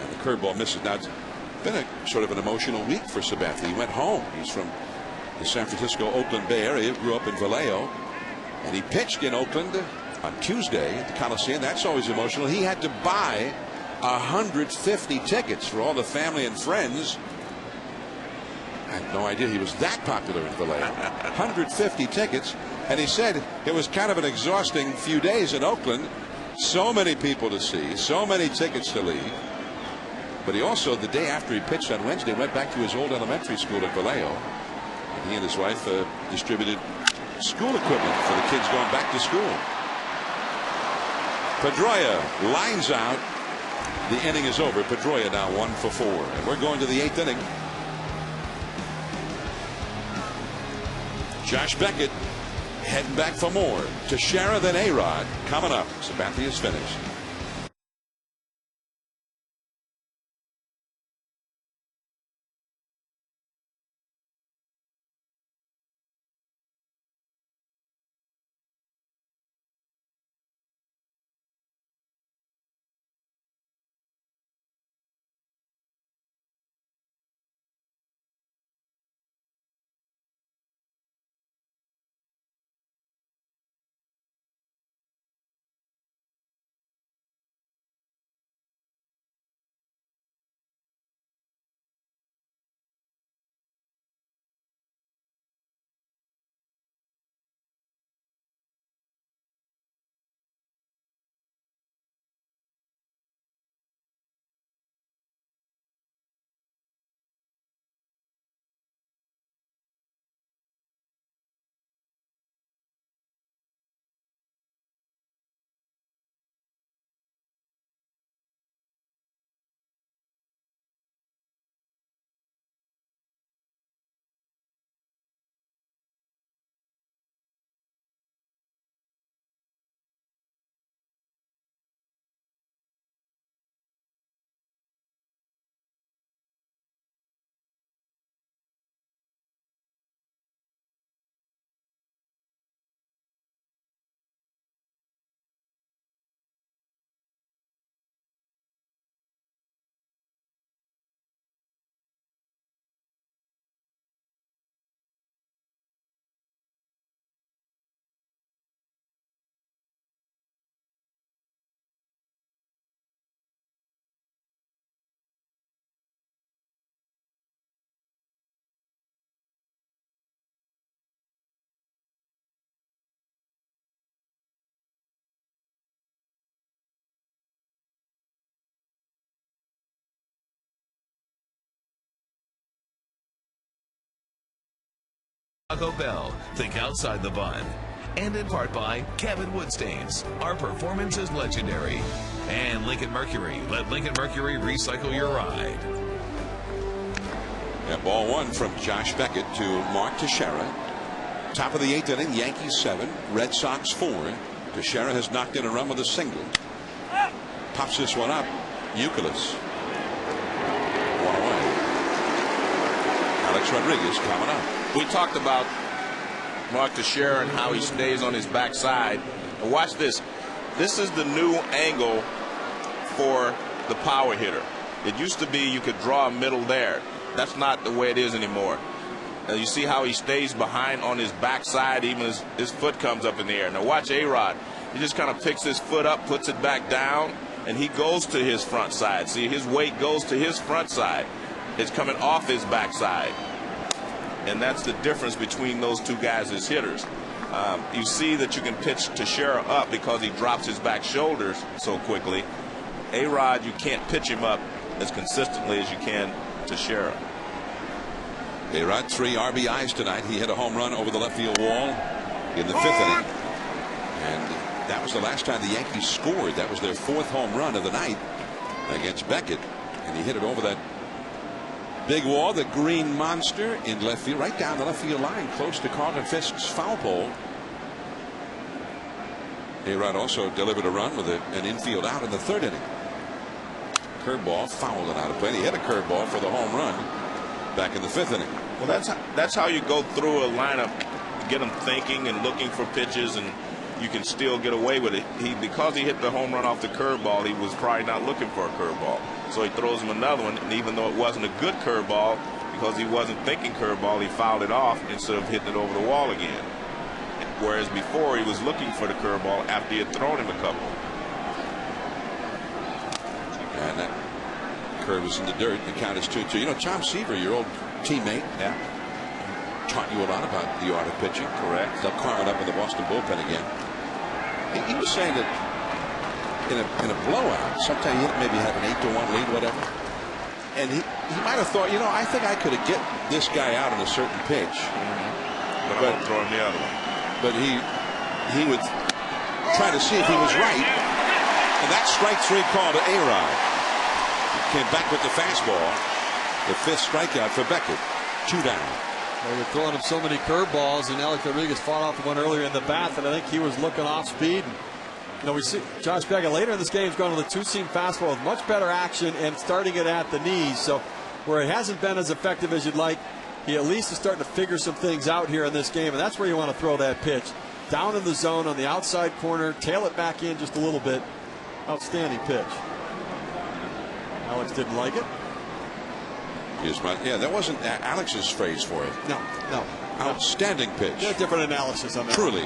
And the curveball misses. Now, it's been a sort of an emotional week for Sabathia. He went home. He's from the San Francisco, Oakland Bay Area, grew up in Vallejo, and he pitched in Oakland on Tuesday at the Coliseum. That's always emotional. He had to buy 150 tickets for all the family and friends I had no idea he was that popular in Vallejo. 150 tickets, and he said it was kind of an exhausting few days in Oakland. So many people to see, so many tickets to leave. But he also, the day after he pitched on Wednesday, went back to his old elementary school at Vallejo. And he and his wife distributed school equipment for the kids going back to school. Pedroia lines out. The inning is over. Pedroia now 1 for 4. And we're going to the 8th inning. Josh Beckett heading back for more. Teixeira, then A-Rod coming up. Sabathia is finished. Taco Bell, think outside the bun. And in part by Kevin Woodstains, our performance is legendary. And Lincoln Mercury, let Lincoln Mercury recycle your ride. Yeah, ball 1 from Josh Beckett to Mark Teixeira. Top of the 8th inning, Yankees 7, Red Sox 4. Teixeira has knocked in a run with a single. Pops this one up. Euclid. 1 away. Alex Rodriguez coming up. We talked about Mark Teixeira and how he stays on his backside. And watch this. This is the new angle for the power hitter. It used to be you could draw a middle there. That's not the way it is anymore. You see how he stays behind on his backside, even as his foot comes up in the air. Now watch A-Rod. He just kind of picks his foot up, puts it back down, and he goes to his front side. See, his weight goes to his front side. It's coming off his backside. And that's the difference between those two guys as hitters. You see that you can pitch Teixeira up because he drops his back shoulders so quickly. A-Rod, you can't pitch him up as consistently as you can Teixeira. A-Rod 3 RBIs tonight. He hit a home run over the left field wall in the 5th inning. And that was the last time the Yankees scored. That was their 4th home run of the night against Beckett. And he hit it over that big wall, the green monster in left field, right down the left field line, close to Carlton Fisk's foul pole. A-Rod also delivered a run with an infield out in the 3rd inning. Curveball fouled and out of play. And he hit a curveball for the home run back in the 5th inning. Well, that's how you go through a lineup, get them thinking and looking for pitches, and you can still get away with it. Because he hit the home run off the curveball, he was probably not looking for a curveball. So he throws him another one, and even though it wasn't a good curveball, because he wasn't thinking curveball, he fouled it off instead of hitting it over the wall again. Whereas before, he was looking for the curveball after he had thrown him a couple. And curve was in the dirt. The count is 2-2. You know, Tom Seaver, your old teammate, taught you a lot about the art of pitching. Correct. They'll carve it up in the Boston bullpen again. He was saying that in a blowout, sometimes you maybe have an 8-1 lead, whatever. And he might have thought, you know, I think I could have get this guy out on a certain pitch. But I'm throw him the other one. But he would try to see if he was right. And that strike 3 call to A-Rod. Came back with the fastball. The 5th strikeout for Beckett. 2 down. They were throwing him so many curveballs, and Alex Rodriguez fought off the one earlier in the bat that I think he was looking off speed. And, you know, we see Josh Beckett later in this game is going to the 2-seam fastball with much better action and starting it at the knees. So where it hasn't been as effective as you'd like, he at least is starting to figure some things out here in this game, and that's where you want to throw that pitch. Down in the zone on the outside corner, tail it back in just a little bit. Outstanding pitch. Alex didn't like it. Yeah, that wasn't Alex's phrase for it. No. Outstanding pitch. Yeah, different analysis on that. Truly.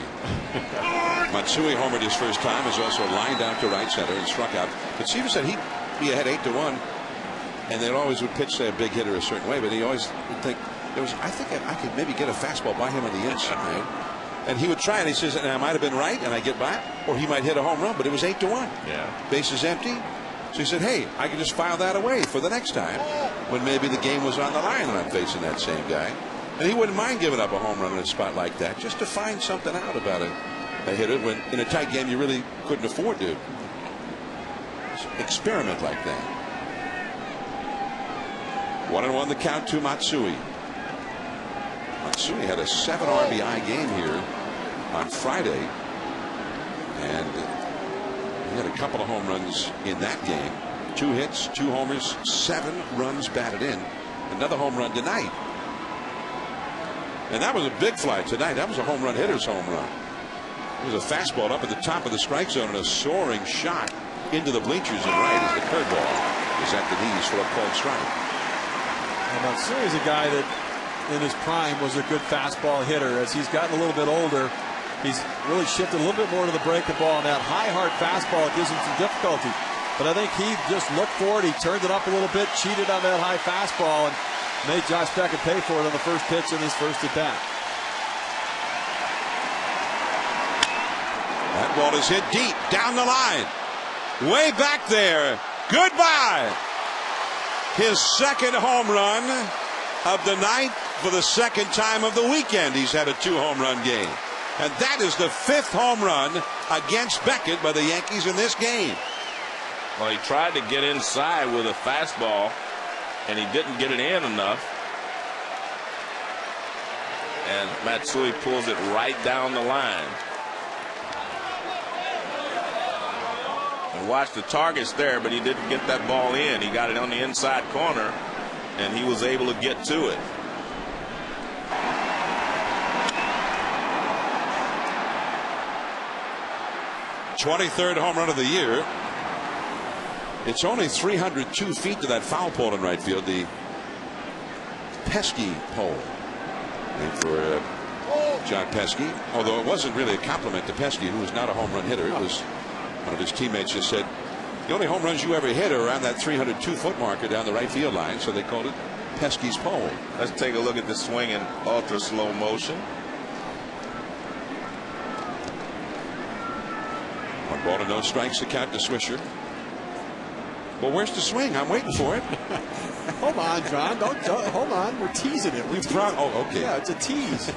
Matsui homered his first time, is also lined out to right center and struck out. But Seaver said he'd be ahead 8-1, and they always would pitch, say, a big hitter a certain way, but he always would think, I think I could maybe get a fastball by him on the inside. And he would try it. He says, and I might have been right, and I get by, or he might hit a home run, but it was 8-1. Yeah. Bases empty. So he said, hey, I can just file that away for the next time when maybe the game was on the line and I'm facing that same guy. And he wouldn't mind giving up a home run in a spot like that just to find something out about a hitter when in a tight game you really couldn't afford to experiment like that. 1-1 the count to Matsui. Matsui had a 7 RBI game here on Friday, and he had a couple of home runs in that game. 2 hits, 2 homers, 7 runs batted in. Another home run tonight. And that was a big fly tonight. That was a home run hitter's home run. It was a fastball up at the top of the strike zone and a soaring shot into the bleachers and right as the curveball is at the knees for a called strike. Matsui is a guy that in his prime was a good fastball hitter. As he's gotten a little bit older, he's really shifted a little bit more to the breaking ball, and that high hard fastball gives him some difficulty. But I think he just looked for it. He turned it up a little bit, cheated on that high fastball, and made Josh Beckett pay for it on the first pitch in his first at bat. That ball is hit deep down the line, way back there. Goodbye. His second home run of the night for the second time of the weekend. He's had a 2 home run game. And that is the 5th home run against Beckett by the Yankees in this game. Well, he tried to get inside with a fastball, and he didn't get it in enough. And Matsui pulls it right down the line. And watch, the target's there, but he didn't get that ball in. He got it on the inside corner, and he was able to get to it. '23rd home run of the year. It's only 302 feet to that foul pole in right field, the Pesky pole. And for John Pesky, although it wasn't really a compliment to Pesky, who was not a home run hitter. It was one of his teammates just said, the only home runs you ever hit are around that 302-foot marker down the right field line, so they called it Pesky's pole. Let's take a look at the swing in ultra slow motion. 1 ball and no strikes to count to Swisher. Well, where's the swing? I'm waiting for it. Hold on, John. Don't hold on. We're teasing it. Oh, okay. Yeah, it's a tease.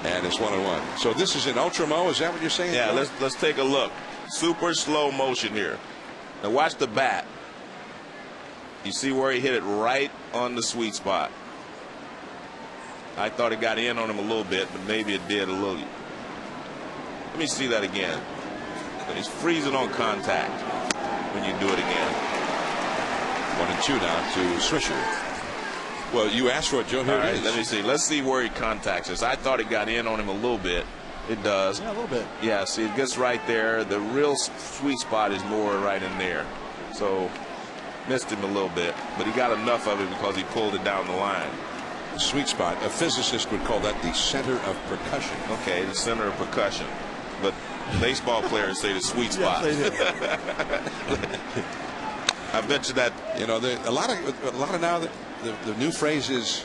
And it's 1-1. So this is in Ultra Mo. Is that what you're saying? Yeah, let's take a look. Super slow motion here. Now watch the bat. You see where he hit it right on the sweet spot. I thought it got in on him a little bit, but maybe it did a little. Let me see that again. He's freezing on contact when you do it again. 1-2 now to Swisher. Well, you asked for it, Joe. Here it is. Let me see. Let's see where he contacts us. I thought it got in on him a little bit. It does. Yeah, a little bit. Yeah, see, it gets right there. The real sweet spot is more right in there. So, missed him a little bit. But he got enough of it because he pulled it down the line. The sweet spot. A physicist would call that the center of percussion. Okay, the center of percussion. But Baseball players say the sweet spot. Yes, they do. I bet you that, You know, a lot of now the new phrase is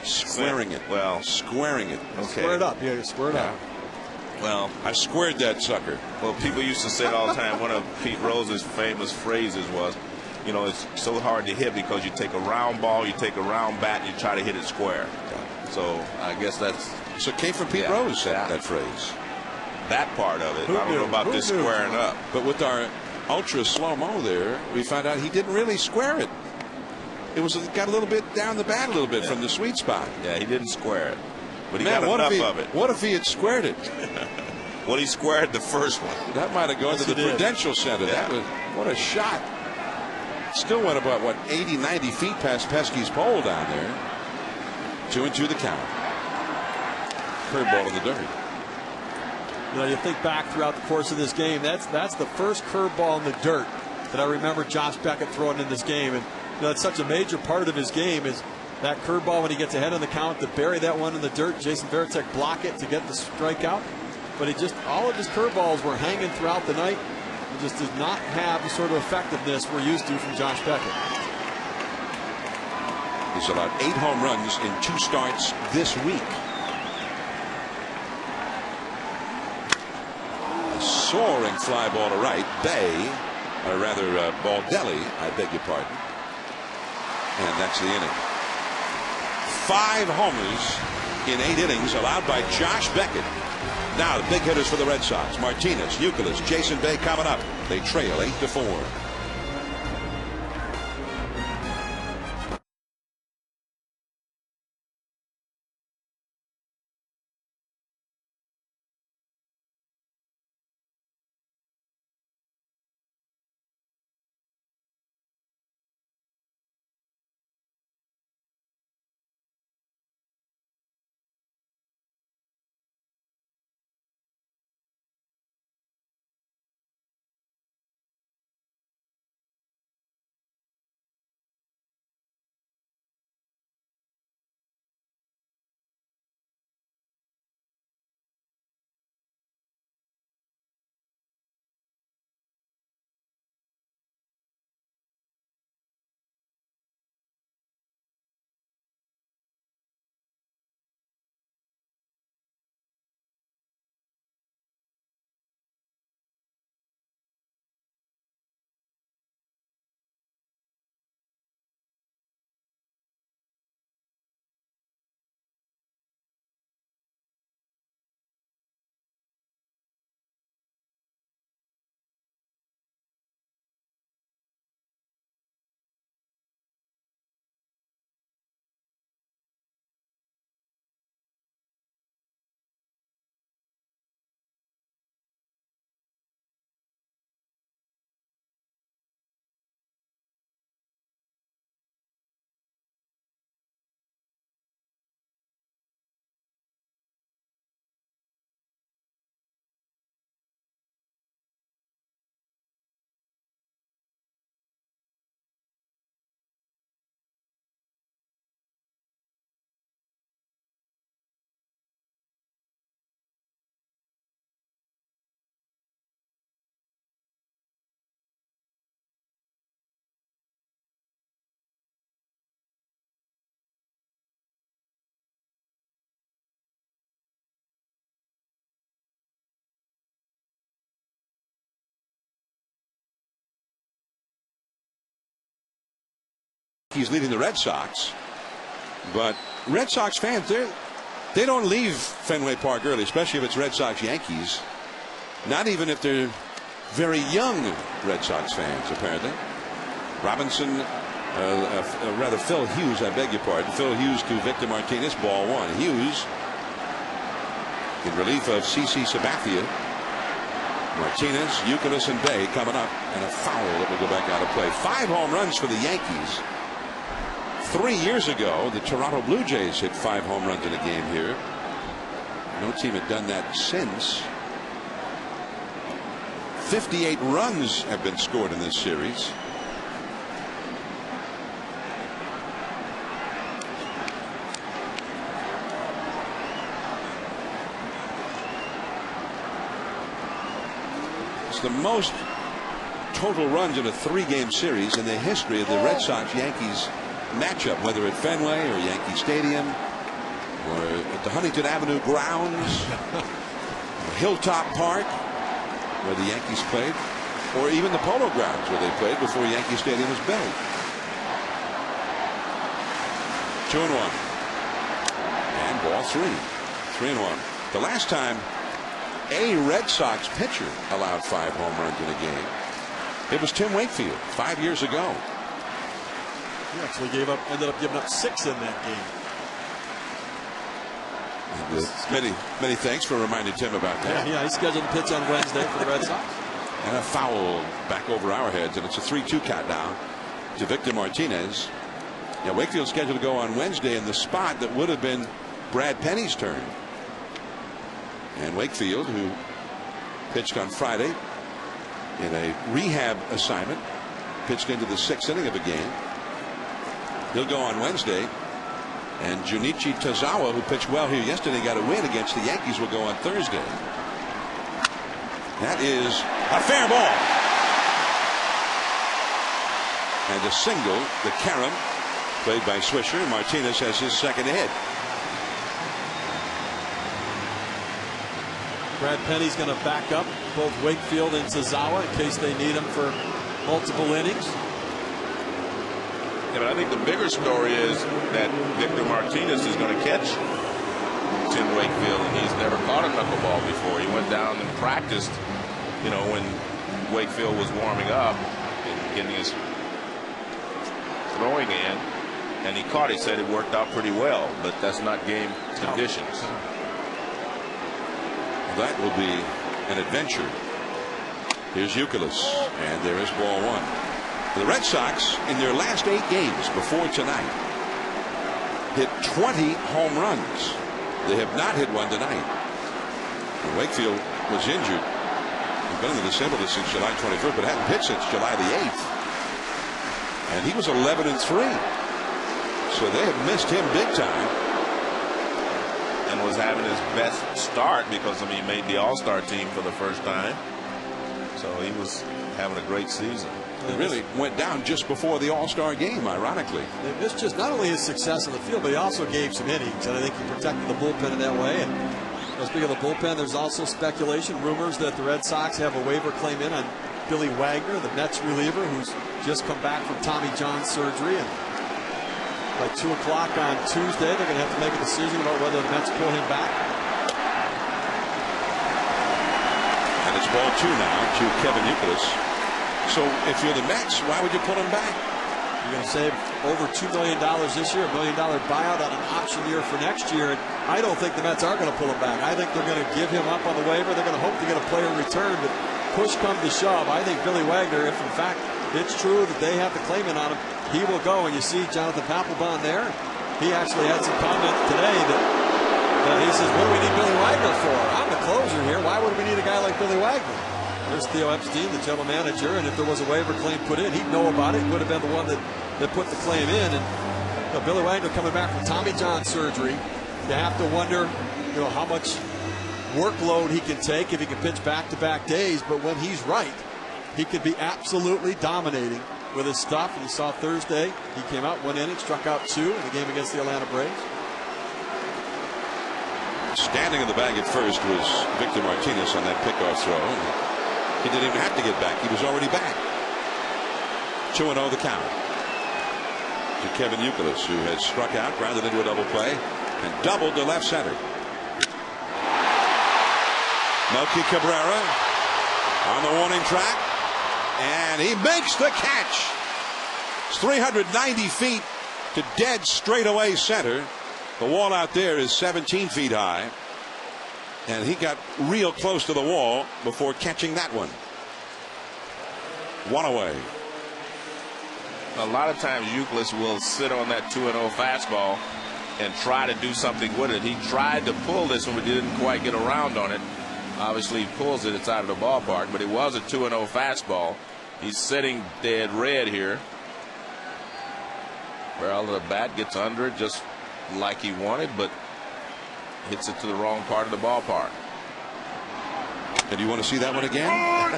squaring it. Well, squaring it. okay. Square it up. Yeah, you square it up. Well, I squared that sucker. Well, people used to say it all the time. One of Pete Rose's famous phrases was, you know, it's so hard to hit because you take a round ball, you take a round bat, and you try to hit it square. So I guess that's. So it came from Pete Rose, that phrase. That part of it. Who I don't knew? know about Who this knew? squaring up. But with our ultra slow-mo there, we found out he didn't really square it. It got a little bit down the bat a little bit from the sweet spot. Yeah, he didn't square it. But he Man, got enough of it. What if he had squared it? Well, he squared the first one. That might have gone to the Prudential Center. Yeah. That was what a shot. Still went about 80, 90 feet past Pesky's pole down there. 2-2 the count. Curveball in the dirt. You know, you think back throughout the course of this game, that's the first curveball in the dirt that I remember Josh Beckett throwing in this game. And you know, it's such a major part of his game is that curveball when he gets ahead on the count to bury that one in the dirt. Jason Varitek block it to get the strikeout. But all of his curveballs were hanging throughout the night. He just does not have the sort of effectiveness we're used to from Josh Beckett. He's allowed 8 home runs in 2 starts this week. A soaring fly ball to right. Baldelli, I beg your pardon. And that's the inning. 5 homers in 8 innings allowed by Josh Beckett. Now the big hitters for the Red Sox: Martinez, Youkilis, Jason Bay coming up. They trail 8-4. He's leading the Red Sox, but Red Sox fans, they don't leave Fenway Park early, especially if it's Red Sox Yankees. Not even if they're very young Red Sox fans, apparently. Robinson, Phil Hughes, I beg your pardon. Phil Hughes to Victor Martinez, ball 1. Hughes in relief of CC Sabathia. Martinez, Youkilis, and Bay coming up, and a foul that will go back out of play. 5 home runs for the Yankees. 3 years ago, the Toronto Blue Jays hit 5 home runs in a game here. No team had done that since. 58 runs have been scored in this series. It's the most total runs in a 3-game series in the history of the Red Sox-Yankees matchup, whether at Fenway or Yankee Stadium or at the Huntington Avenue grounds, or Hilltop Park where the Yankees played, or even the Polo Grounds where they played before Yankee Stadium was built. 2-1. And ball 3. 3-1. The last time a Red Sox pitcher allowed 5 home runs in a game, it was Tim Wakefield 5 years ago. He actually ended up giving up 6 in that game. And, many thanks for reminding Tim about that. Yeah, he's scheduled to pitch on Wednesday for the Red Sox. And a foul back over our heads, and it's a 3-2 count now to Victor Martinez. Yeah, Wakefield's scheduled to go on Wednesday in the spot that would have been Brad Penny's turn. And Wakefield, who pitched on Friday in a rehab assignment, pitched into the 6th inning of a game. He'll go on Wednesday. And Junichi Tozawa, who pitched well here yesterday, got a win against the Yankees, will go on Thursday. That is a fair ball. And a single, the carom, played by Swisher. Martinez has his second hit. Brad Penny's going to back up both Wakefield and Tozawa in case they need him for multiple innings. Yeah, but I think the bigger story is that Victor Martinez is going to catch Tim Wakefield, and he's never caught a knuckleball before. He went down and practiced, you know, when Wakefield was warming up and getting his throwing in, and he caught it. He said it worked out pretty well, but that's not game conditions. That will be an adventure. Here's Youkilis, and there is ball 1. The Red Sox, in their last 8 games before tonight, hit 20 home runs. They have not hit one tonight. And Wakefield was injured. He's been in the disabled list since July 21st, but hadn't pitched since July the 8th. And he was 11-3. So they have missed him big time. And was having his best start because, I mean, he made the All-Star team for the first time. So he was having a great season. It really went down just before the All-Star game, ironically. They missed just not only his success in the field, but he also gave some innings, and I think he protected the bullpen in that way. And speaking of the bullpen, there's also speculation, rumors that the Red Sox have a waiver claim in on Billy Wagner, the Mets reliever, who's just come back from Tommy John surgery. And by 2 o'clock on Tuesday, they're going to have to make a decision about whether the Mets pull him back. And it's ball 2 now to Kevin Youkilis. So if you're the Mets, why would you pull him back? You're going to save over $2 million this year, $1 million buyout on an option year for next year. And I don't think the Mets are going to pull him back. I think they're going to give him up on the waiver. They're going to hope to get a player in return. But push comes to shove, I think Billy Wagner, if in fact it's true that they have the claimant on him, he will go. And you see Jonathan Papelbon there. He actually had some comment today that he says, what do we need Billy Wagner for? I'm the closer here. Why would we need a guy like Billy Wagner? There's Theo Epstein, the general manager, and if there was a waiver claim put in, he'd know about it. He would have been the one that put the claim in. And Billy Wagner coming back from Tommy John surgery, you have to wonder, how much workload he can take if he can pitch back-to-back days. But when he's right, he could be absolutely dominating with his stuff. And you saw Thursday, he came out 1 inning, struck out 2 in the game against the Atlanta Braves. Standing in the bag at first was Victor Martinez on that pickoff throw. He didn't even have to get back. He was already back. 2-0 the count to Kevin Youkilis, who has struck out, grounded into a double play, and doubled to left center. Melky Cabrera on the warning track, and he makes the catch. It's 390 feet to dead straightaway center. The wall out there is 17 feet high. And he got real close to the wall before catching that one. 1 away. A lot of times Youkilis will sit on that 2-0 fastball and try to do something with it. He tried to pull this one, but didn't quite get around on it. Obviously, he pulls it, it's out of the ballpark, but it was a 2-0 fastball. He's sitting dead red here. Barrel of the bat gets under it just like he wanted, but hits it to the wrong part of the ballpark. And do you want to see that one again?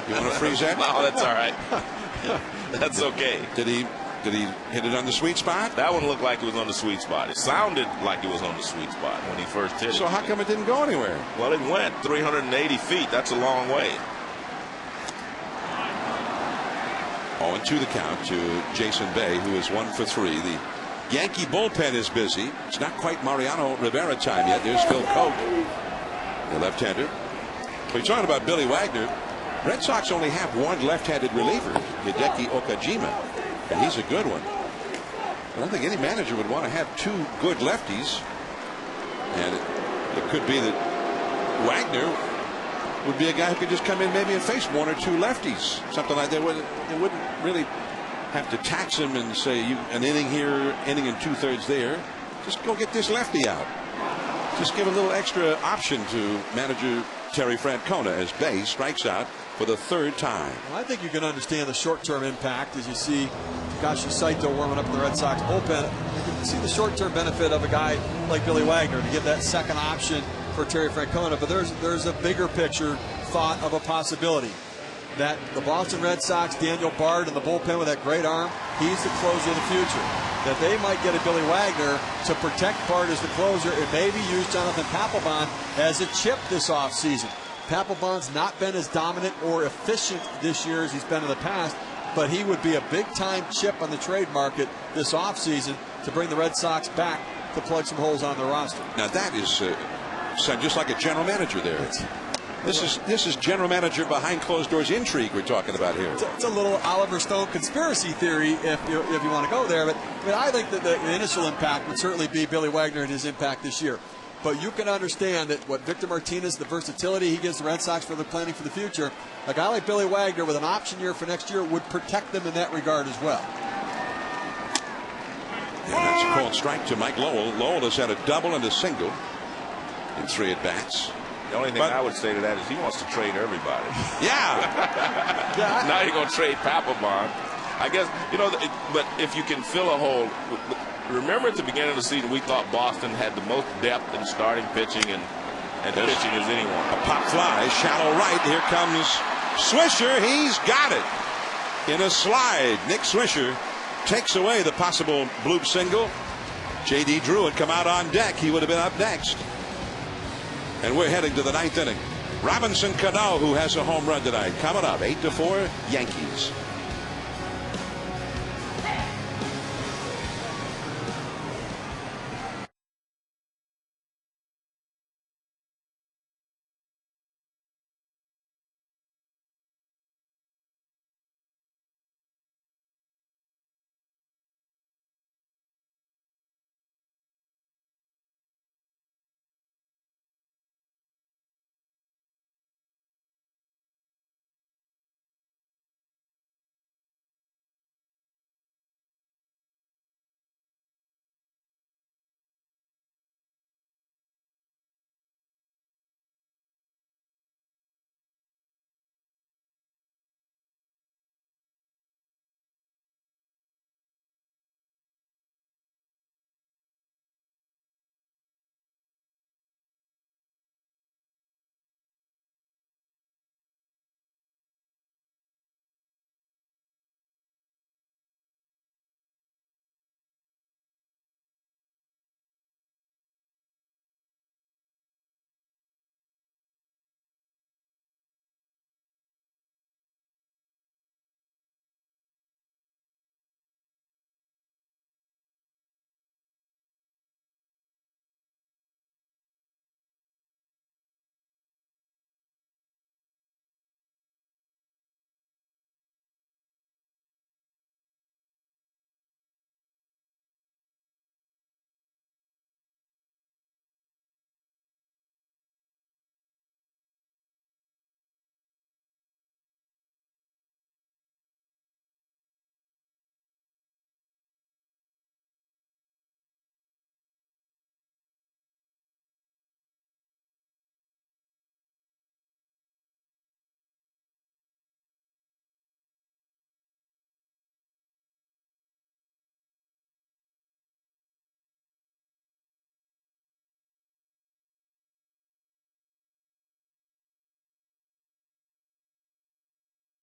You want to freeze that? No, that's all right. That's okay. Did he hit it on the sweet spot? That one looked like it was on the sweet spot. It sounded like it was on the sweet spot when he first hit it. So how come it didn't go anywhere? Well, it went 380 feet. That's a long way. 0-2 the count to Jason Bay, who is 1 for 3. The Yankee bullpen is busy. It's not quite Mariano Rivera time yet. There's Phil Coke, the left-hander. We're talking about Billy Wagner. Red Sox only have one left-handed reliever, Hideki Okajima, and he's a good one. I don't think any manager would want to have two good lefties, and it could be that Wagner would be a guy who could just come in maybe and face one or two lefties, something like that. They wouldn't really have to tax him and say an inning here, inning and 2/3 there. Just go get this lefty out. Just give a little extra option to manager Terry Francona as Bay strikes out for the 3rd time. Well, I think you can understand the short-term impact as you see Takashi Saito warming up in the Red Sox bullpen. You can see the short-term benefit of a guy like Billy Wagner to get that second option for Terry Francona. But there's a bigger picture thought of a possibility that the Boston Red Sox, Daniel Bard in the bullpen with that great arm, he's the closer of the future. That they might get a Billy Wagner to protect Bard as the closer and maybe use Jonathan Papelbon as a chip this offseason. Papelbon's not been as dominant or efficient this year as he's been in the past, but he would be a big-time chip on the trade market this offseason to bring the Red Sox back to plug some holes on their roster. Now that is just like a general manager there. This is general manager behind closed doors intrigue we're talking about here. It's a little Oliver Stone conspiracy theory if you want to go there. But I think that the initial impact would certainly be Billy Wagner and his impact this year. But you can understand that what Victor Martinez, the versatility he gives the Red Sox for their planning for the future, a guy like Billy Wagner with an option year for next year would protect them in that regard as well. And that's a called strike to Mike Lowell. Lowell has had a double and a single in 3 at-bats. The only thing I would say to that is he wants to trade everybody. Yeah. Now you're going to trade Papelbon. I guess, but if you can fill a hole. Remember at the beginning of the season, we thought Boston had the most depth in starting pitching and pitching as anyone. A pop fly, shallow right. Here comes Swisher. He's got it in a slide. Nick Swisher takes away the possible bloop single. J.D. Drew had come out on deck. He would have been up next. And we're heading to the 9th inning. Robinson Cano, who has a home run tonight, coming up 8-4 Yankees.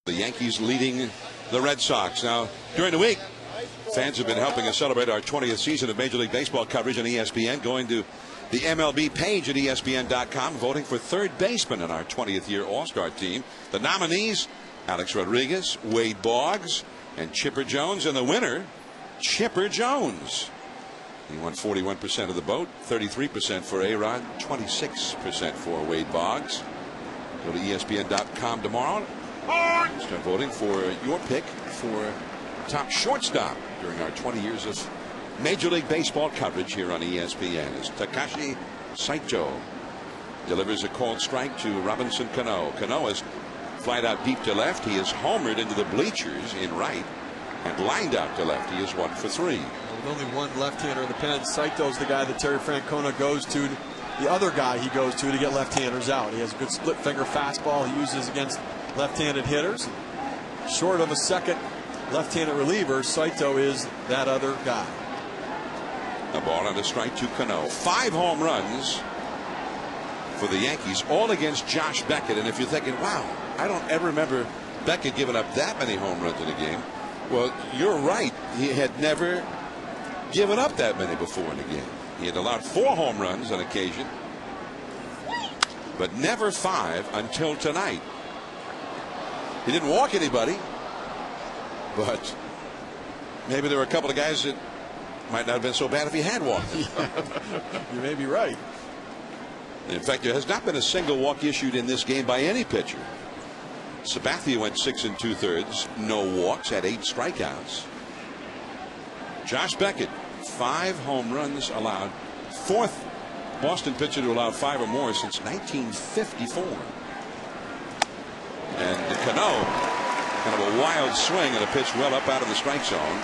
The Yankees leading the Red Sox. Now, during the week, fans have been helping us celebrate our 20th season of Major League Baseball coverage on ESPN, going to the MLB page at ESPN.com, voting for third baseman in our 20th year All-Star team. The nominees, Alex Rodriguez, Wade Boggs, and Chipper Jones. And the winner, Chipper Jones. He won 41% of the vote, 33% for A-Rod, 26% for Wade Boggs. Go to ESPN.com tomorrow. Start voting for your pick for top shortstop during our 20 years of Major League Baseball coverage here on ESPN. As Takashi Saito delivers a called strike to Robinson Cano. Cano is flied out deep to left. He is homered into the bleachers in right and lined out to left. He is 1 for 3. With only one left-hander in the pen, Saito's the guy that Terry Francona goes to. The other guy he goes to get left-handers out. He has a good split-finger fastball he uses against left-handed hitters. Short of a second left-handed reliever, Saito is that other guy. A ball on a strike to Cano. 5 home runs for the Yankees, all against Josh Beckett. And if you're thinking, wow, I don't ever remember Beckett giving up that many home runs in a game. Well, you're right. He had never given up that many before in a game. He had allowed 4 home runs on occasion, but never 5 until tonight. He didn't walk anybody, but maybe there were a couple of guys that might not have been so bad if he had walked them. You may be right. In fact, there has not been a single walk issued in this game by any pitcher. Sabathia went 6 2/3, no walks, had 8 strikeouts. Josh Beckett, 5 home runs allowed, 4th Boston pitcher to allow 5 or more since 1954. And Cano, kind of a wild swing and a pitch well up out of the strike zone,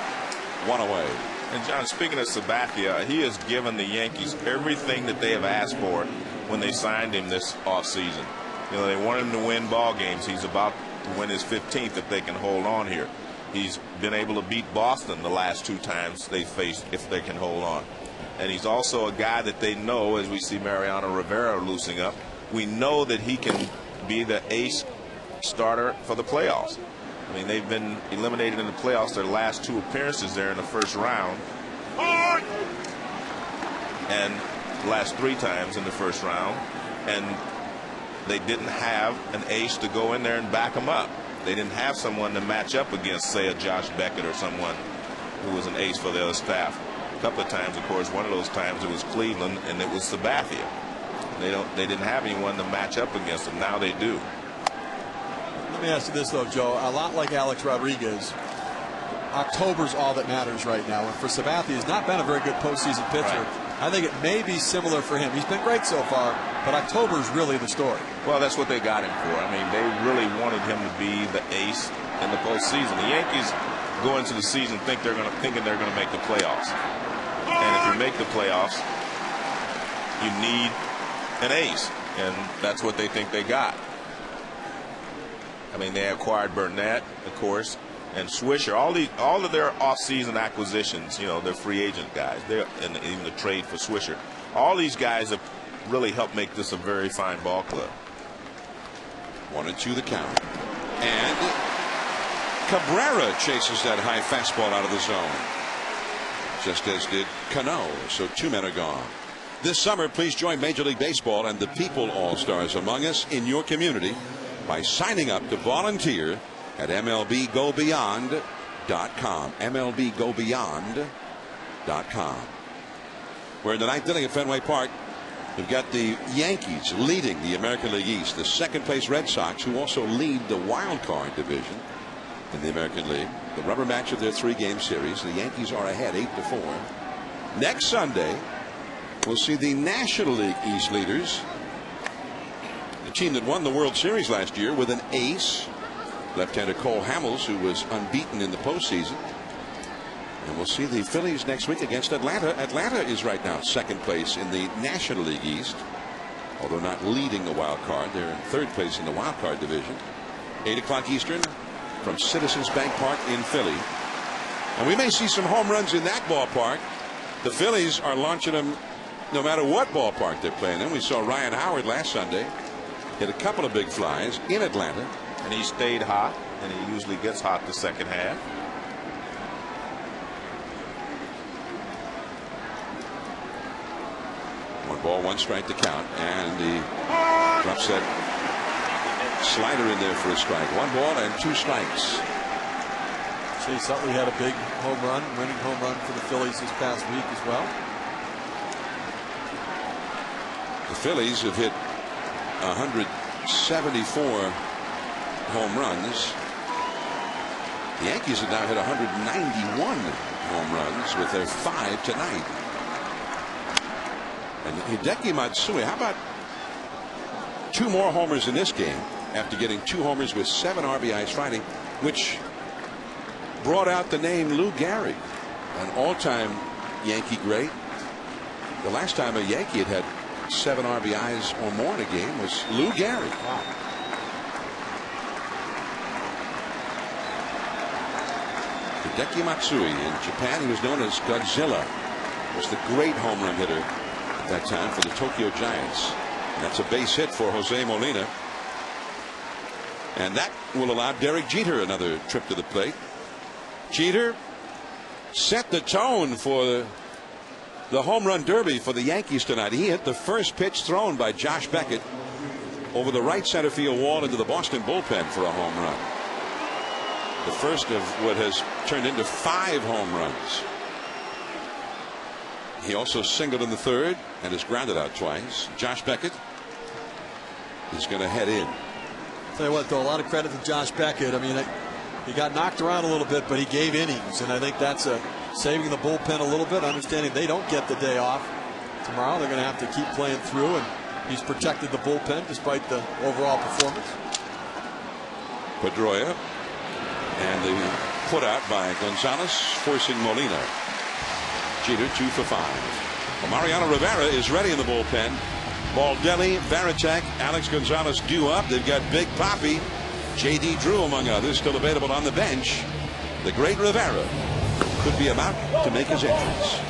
1 away. And John, speaking of Sabathia, he has given the Yankees everything that they have asked for when they signed him this offseason. You know, they want him to win ball games. He's about to win his 15th if they can hold on here. He's been able to beat Boston the last 2 times they faced if they can hold on. And he's also a guy that they know, as we see Mariano Rivera loosening up, we know that he can be the ace starter for the playoffs. I mean, they've been eliminated in the playoffs their last 2 appearances there in the first round. And the last 3 times in the first round. And they didn't have an ace to go in there and back them up. They didn't have someone to match up against, say, a Josh Beckett or someone who was an ace for the other staff. A couple of times, of course, one of those times it was Cleveland and it was Sabathia. They didn't have anyone to match up against them. Now they do. Let me ask you this, though, Joe. A lot like Alex Rodriguez, October's all that matters right now. And for Sabathia, he's not been a very good postseason pitcher. Right. I think it may be similar for him. He's been great so far, but October's really the story. Well, that's what they got him for. I mean, they really wanted him to be the ace in the postseason. The Yankees go into the season thinking they're going to make the playoffs. And if you make the playoffs, you need an ace, and that's what they think they got. I mean, they acquired Burnett, of course, and Swisher. All of their offseason acquisitions, you know, they're free agent guys. And even the trade for Swisher. All these guys have really helped make this a very fine ball club. 1-2 the count. And Cabrera chases that high fastball out of the zone, just as did Cano. So 2 men are gone. This summer, please join Major League Baseball and the People All-Stars among us in your community by signing up to volunteer at MLBGoBeyond.com. MLBGoBeyond.com. We're in the 9th inning at Fenway Park. We've got the Yankees leading the American League East. The second-place Red Sox, who also lead the wild card division in the American League. The rubber match of their 3-game series. The Yankees are ahead 8-4. Next Sunday, we'll see the National League East leaders, the team that won the World Series last year, with an ace, left-hander Cole Hamels, who was unbeaten in the postseason. And we'll see the Phillies next week against Atlanta. Atlanta is right now second place in the National League East, although not leading the wild card. They're in 3rd place in the wild card division. 8 o'clock Eastern from Citizens Bank Park in Philly. And we may see some home runs in that ballpark. The Phillies are launching them no matter what ballpark they're playing in. We saw Ryan Howard last Sunday hit a couple of big flies in Atlanta. And he stayed hot. and he usually gets hot the second half. One ball, one strike to count, and he drops that slider in there for a strike. One ball and two strikes. Chase Utley had a big home run, winning home run for the Phillies this past week as well. The Phillies have hit 174 home runs. The Yankees have now hit 191 home runs with their 5 tonight. And Hideki Matsui, how about 2 more homers in this game after getting 2 homers with 7 RBIs Friday, which brought out the name Lou Gehrig, an all-time Yankee great. The last time a Yankee had 7 RBIs or more in a game was Lou Gehrig. Wow. Hideki Matsui, in Japan he was known as Godzilla. He was the great home run hitter at that time for the Tokyo Giants. And that's a base hit for Jose Molina. And that will allow Derek Jeter another trip to the plate. Jeter set the tone for the home run derby for the Yankees tonight. He hit the first pitch thrown by Josh Beckett over the right center field wall into the Boston bullpen for a home run. The first of what has turned into 5 home runs. He also singled in the third and has grounded out twice. Josh Beckett is going to head in. Tell you what, though, a lot of credit to Josh Beckett. I mean, he got knocked around a little bit, but he gave innings, and I think that's saving the bullpen a little bit, understanding they don't get the day off tomorrow. They're going to have to keep playing through, and he's protected the bullpen despite the overall performance. Pedroia and the put out by Gonzalez, forcing Molina. Jeter 2 for 5. Well, Mariano Rivera is ready in the bullpen. Baldelli, Varitek, Alex Gonzalez due up. They've got Big Papi, J.D. Drew among others still available on the bench. The great Rivera could be about to make his entrance.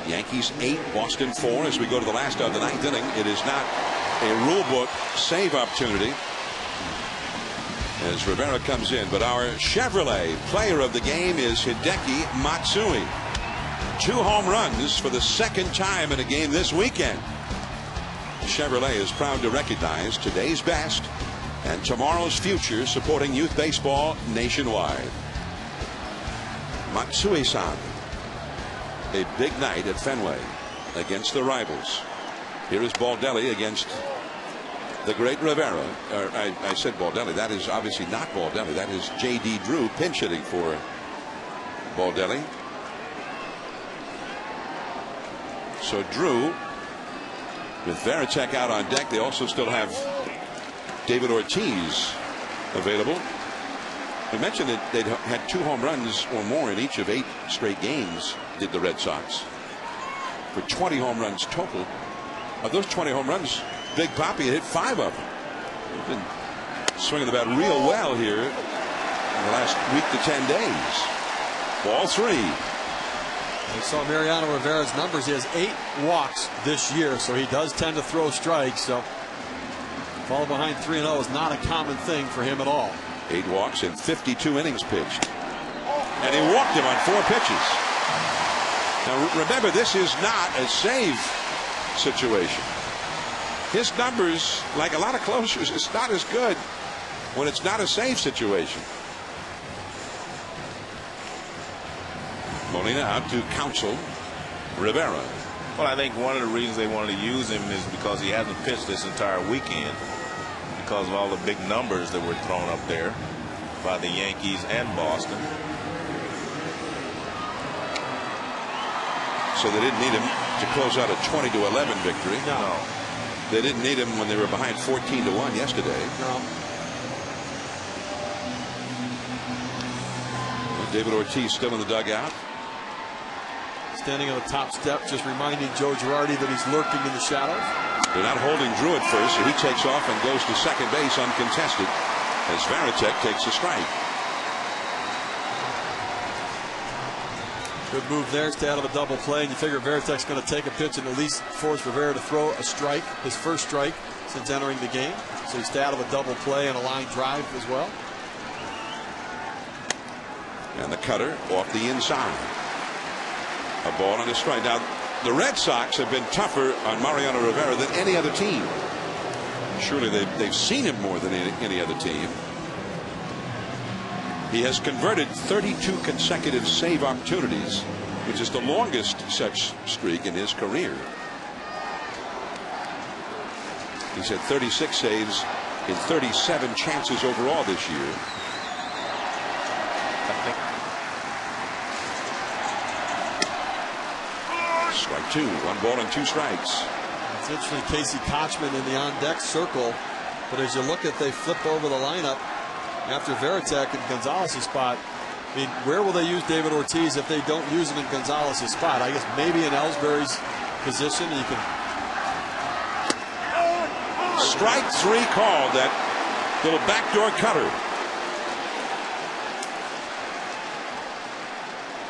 Yankees 8, Boston 4 as we go to the last of the 9th inning. It is not a rule book save opportunity as Rivera comes in, but our Chevrolet player of the game is Hideki Matsui. 2 home runs for the second time in a game this weekend. Chevrolet is proud to recognize today's best and tomorrow's future, supporting youth baseball nationwide. Matsui-san a big night at Fenway against the rivals. Here is Baldelli against the great Rivera. I said Baldelli. That is obviously not Baldelli. That is J.D. Drew pinch hitting for Baldelli. So Drew with Varitek out on deck. They also still have David Ortiz available. We mentioned that they'd had 2 home runs or more in each of 8 straight games, did the Red Sox, for 20 home runs total. Of those 20 home runs, Big Papi hit 5 of them. He's been swinging the bat real well here in the last week to 10 days. Ball 3. We saw Mariano Rivera's numbers. He has 8 walks this year, so he does tend to throw strikes. So fall behind 3-0 is not a common thing for him at all. 8 walks in 52 innings pitched. And he walked him on 4 pitches. Now remember, this is not a save situation. His numbers, like a lot of closers, it's not as good when it's not a save situation. Molina out to counsel Rivera. Well, I think one of the reasons they wanted to use him is because he hasn't pitched this entire weekend because of all the big numbers that were thrown up there by the Yankees and Boston. So they didn't need him to close out a 20-11 victory. No. They didn't need him when they were behind 14-1 yesterday. No. David Ortiz still in the dugout. Standing on the top step, just reminding Joe Girardi that he's lurking in the shadows. They're not holding Drew at first, so he takes off and goes to second base uncontested as Varitek takes a strike. Good move there. Stay out of a double play, and you figure Varitek's going to take a pitch and at least force Rivera to throw a strike, his first strike since entering the game. So you stay out of a double play and a line drive as well. And the cutter off the inside. A ball and a strike. Now, the Red Sox have been tougher on Mariano Rivera than any other team. Surely they've seen him more than any other team. He has converted 32 consecutive save opportunities, which is the longest such streak in his career. He's had 36 saves in 37 chances overall this year. Strike 2, 1 ball and 2 strikes. It's interesting, Casey Kochman in the on-deck circle, but as you look at, they flip over the lineup after Varitek in Gonzalez's spot. I mean, where will they use David Ortiz if they don't use him in Gonzalez's spot? I guess maybe in Ellsbury's position. You can. Strike 3 called, that little backdoor cutter.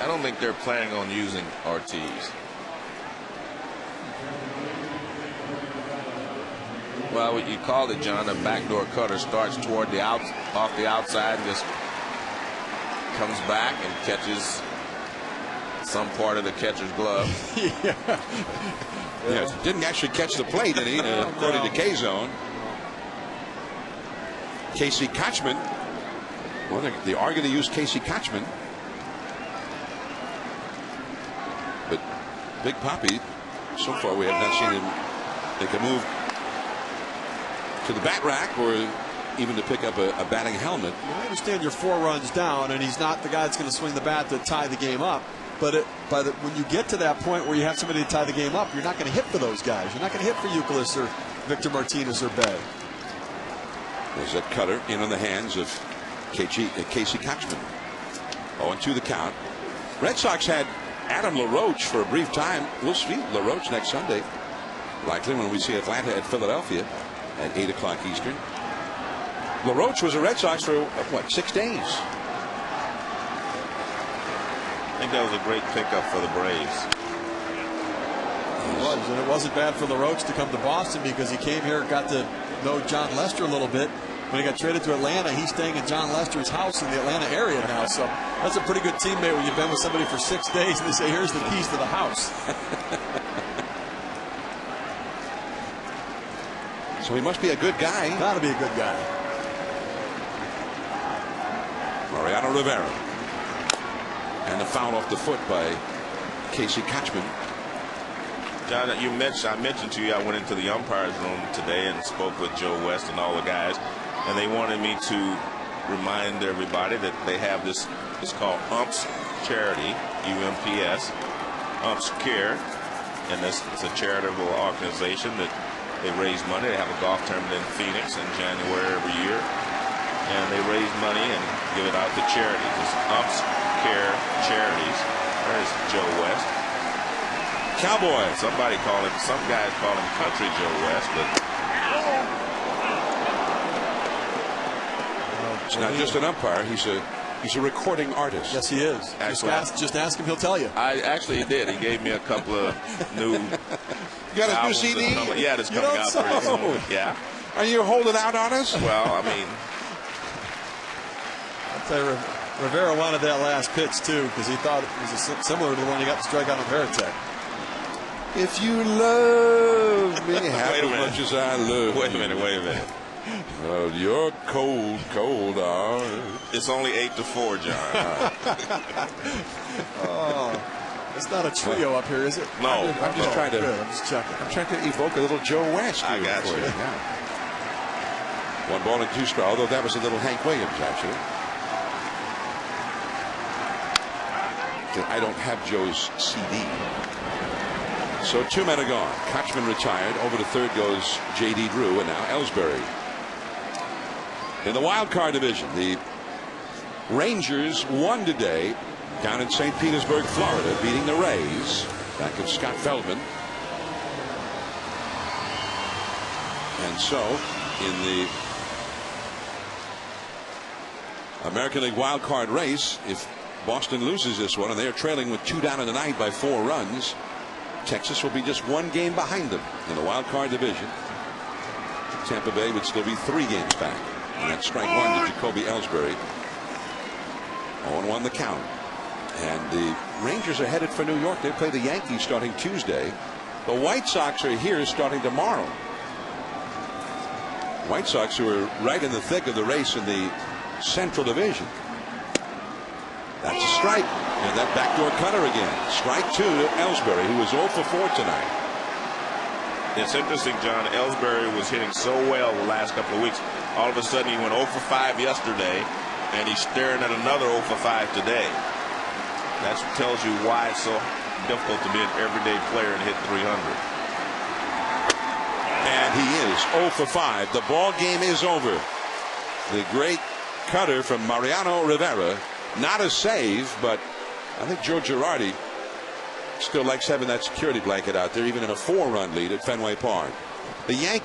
I don't think they're planning on using Ortiz. Well, what you called it, John, a backdoor cutter starts toward the off the outside, and just comes back and catches some part of the catcher's glove. Yeah, didn't actually catch the plate, did he? According to K-Zone. Casey Kochman. Well, they are going to use Casey Kochman. But Big Papi, so far we have not seen him. They can move to the bat rack or even to pick up a batting helmet. I understand you're 4 runs down, and he's not the guy that's going to swing the bat to tie the game up. But when you get to that point where you have somebody to tie the game up, you're not going to hit for those guys. You're not going to hit for Youkilis or Victor Martinez or Bay. There's that cutter in on the hands of Casey Kochman. 0-2 the count. Red Sox had Adam LaRoche for a brief time. We'll see LaRoche next Sunday, likely when we see Atlanta at Philadelphia at 8 o'clock Eastern. LaRoche was a Red Sox for what, 6 days? I think that was a great pickup for the Braves. It was, and it wasn't bad for LaRoche to come to Boston because he came here, got to know John Lester a little bit. When he got traded to Atlanta, he's staying at John Lester's house in the Atlanta area now. So that's a pretty good teammate when you've been with somebody for 6 days and they say, here's the keys to the house. So he must be a good guy. Got to be a good guy. Mariano Rivera. And the foul off the foot by Casey Kotchman. John, I mentioned to you I went into the umpires room today and spoke with Joe West and all the guys, and they wanted me to remind everybody that they have this. It's called Umps Charity, UMPS, Umps Care, and it's a charitable organization that they raise money. They have a golf tournament in Phoenix in January every year, and they raise money and give it out to charities. It's Umps Care Charities. There's Joe West. Cowboy. Some guys call him Country Joe West, but he's not just an umpire. He's a recording artist. Yes, he is. Just ask him; he'll tell you. He did. He gave me a couple of new. You got a new CD? Yeah, it's coming out pretty soon. Yeah. Are you holding out on us? Well, I mean, I'll tell you, Rivera wanted that last pitch too because he thought it was similar to the one he got to strike out on Veritek. If you love me half as much as I love Wait a minute. Well, you're cold, cold heart. It's only 8-4, John. Oh, it's not a trio up here, is it? No. I'm just trying to. Good, I'm just checking. I'm trying to evoke a little Joe West. I got you. Yeah. 1 ball and 2 strikes. Although that was a little Hank Williams, actually. I don't have Joe's CD. So 2 men are gone. Kotchman retired. Over to third goes J.D. Drew, and now Ellsbury. In the wild card division, the Rangers won today down in St. Petersburg, Florida, beating the Rays. Back of Scott Feldman. And so, in the American League wild card race, if Boston loses this one, and they are trailing with 2 down in the ninth by 4 runs, Texas will be just 1 game behind them in the wild card division. Tampa Bay would still be 3 games back. And that's strike 1 to Jacoby Ellsbury. 0-1 the count. And the Rangers are headed for New York. They play the Yankees starting Tuesday. The White Sox are here starting tomorrow. White Sox, who are right in the thick of the race in the Central Division. That's a strike. And that backdoor cutter again. Strike 2 to Ellsbury, who was 0 for 4 tonight. It's interesting, John. Ellsbury was hitting so well the last couple of weeks. All of a sudden, he went 0 for 5 yesterday, and he's staring at another 0 for 5 today. That tells you why it's so difficult to be an everyday player and hit 300. And he is 0 for 5. The ball game is over. The great cutter from Mariano Rivera. Not a save, but I think Joe Girardi still likes having that security blanket out there, even in a 4-run lead at Fenway Park. The Yankees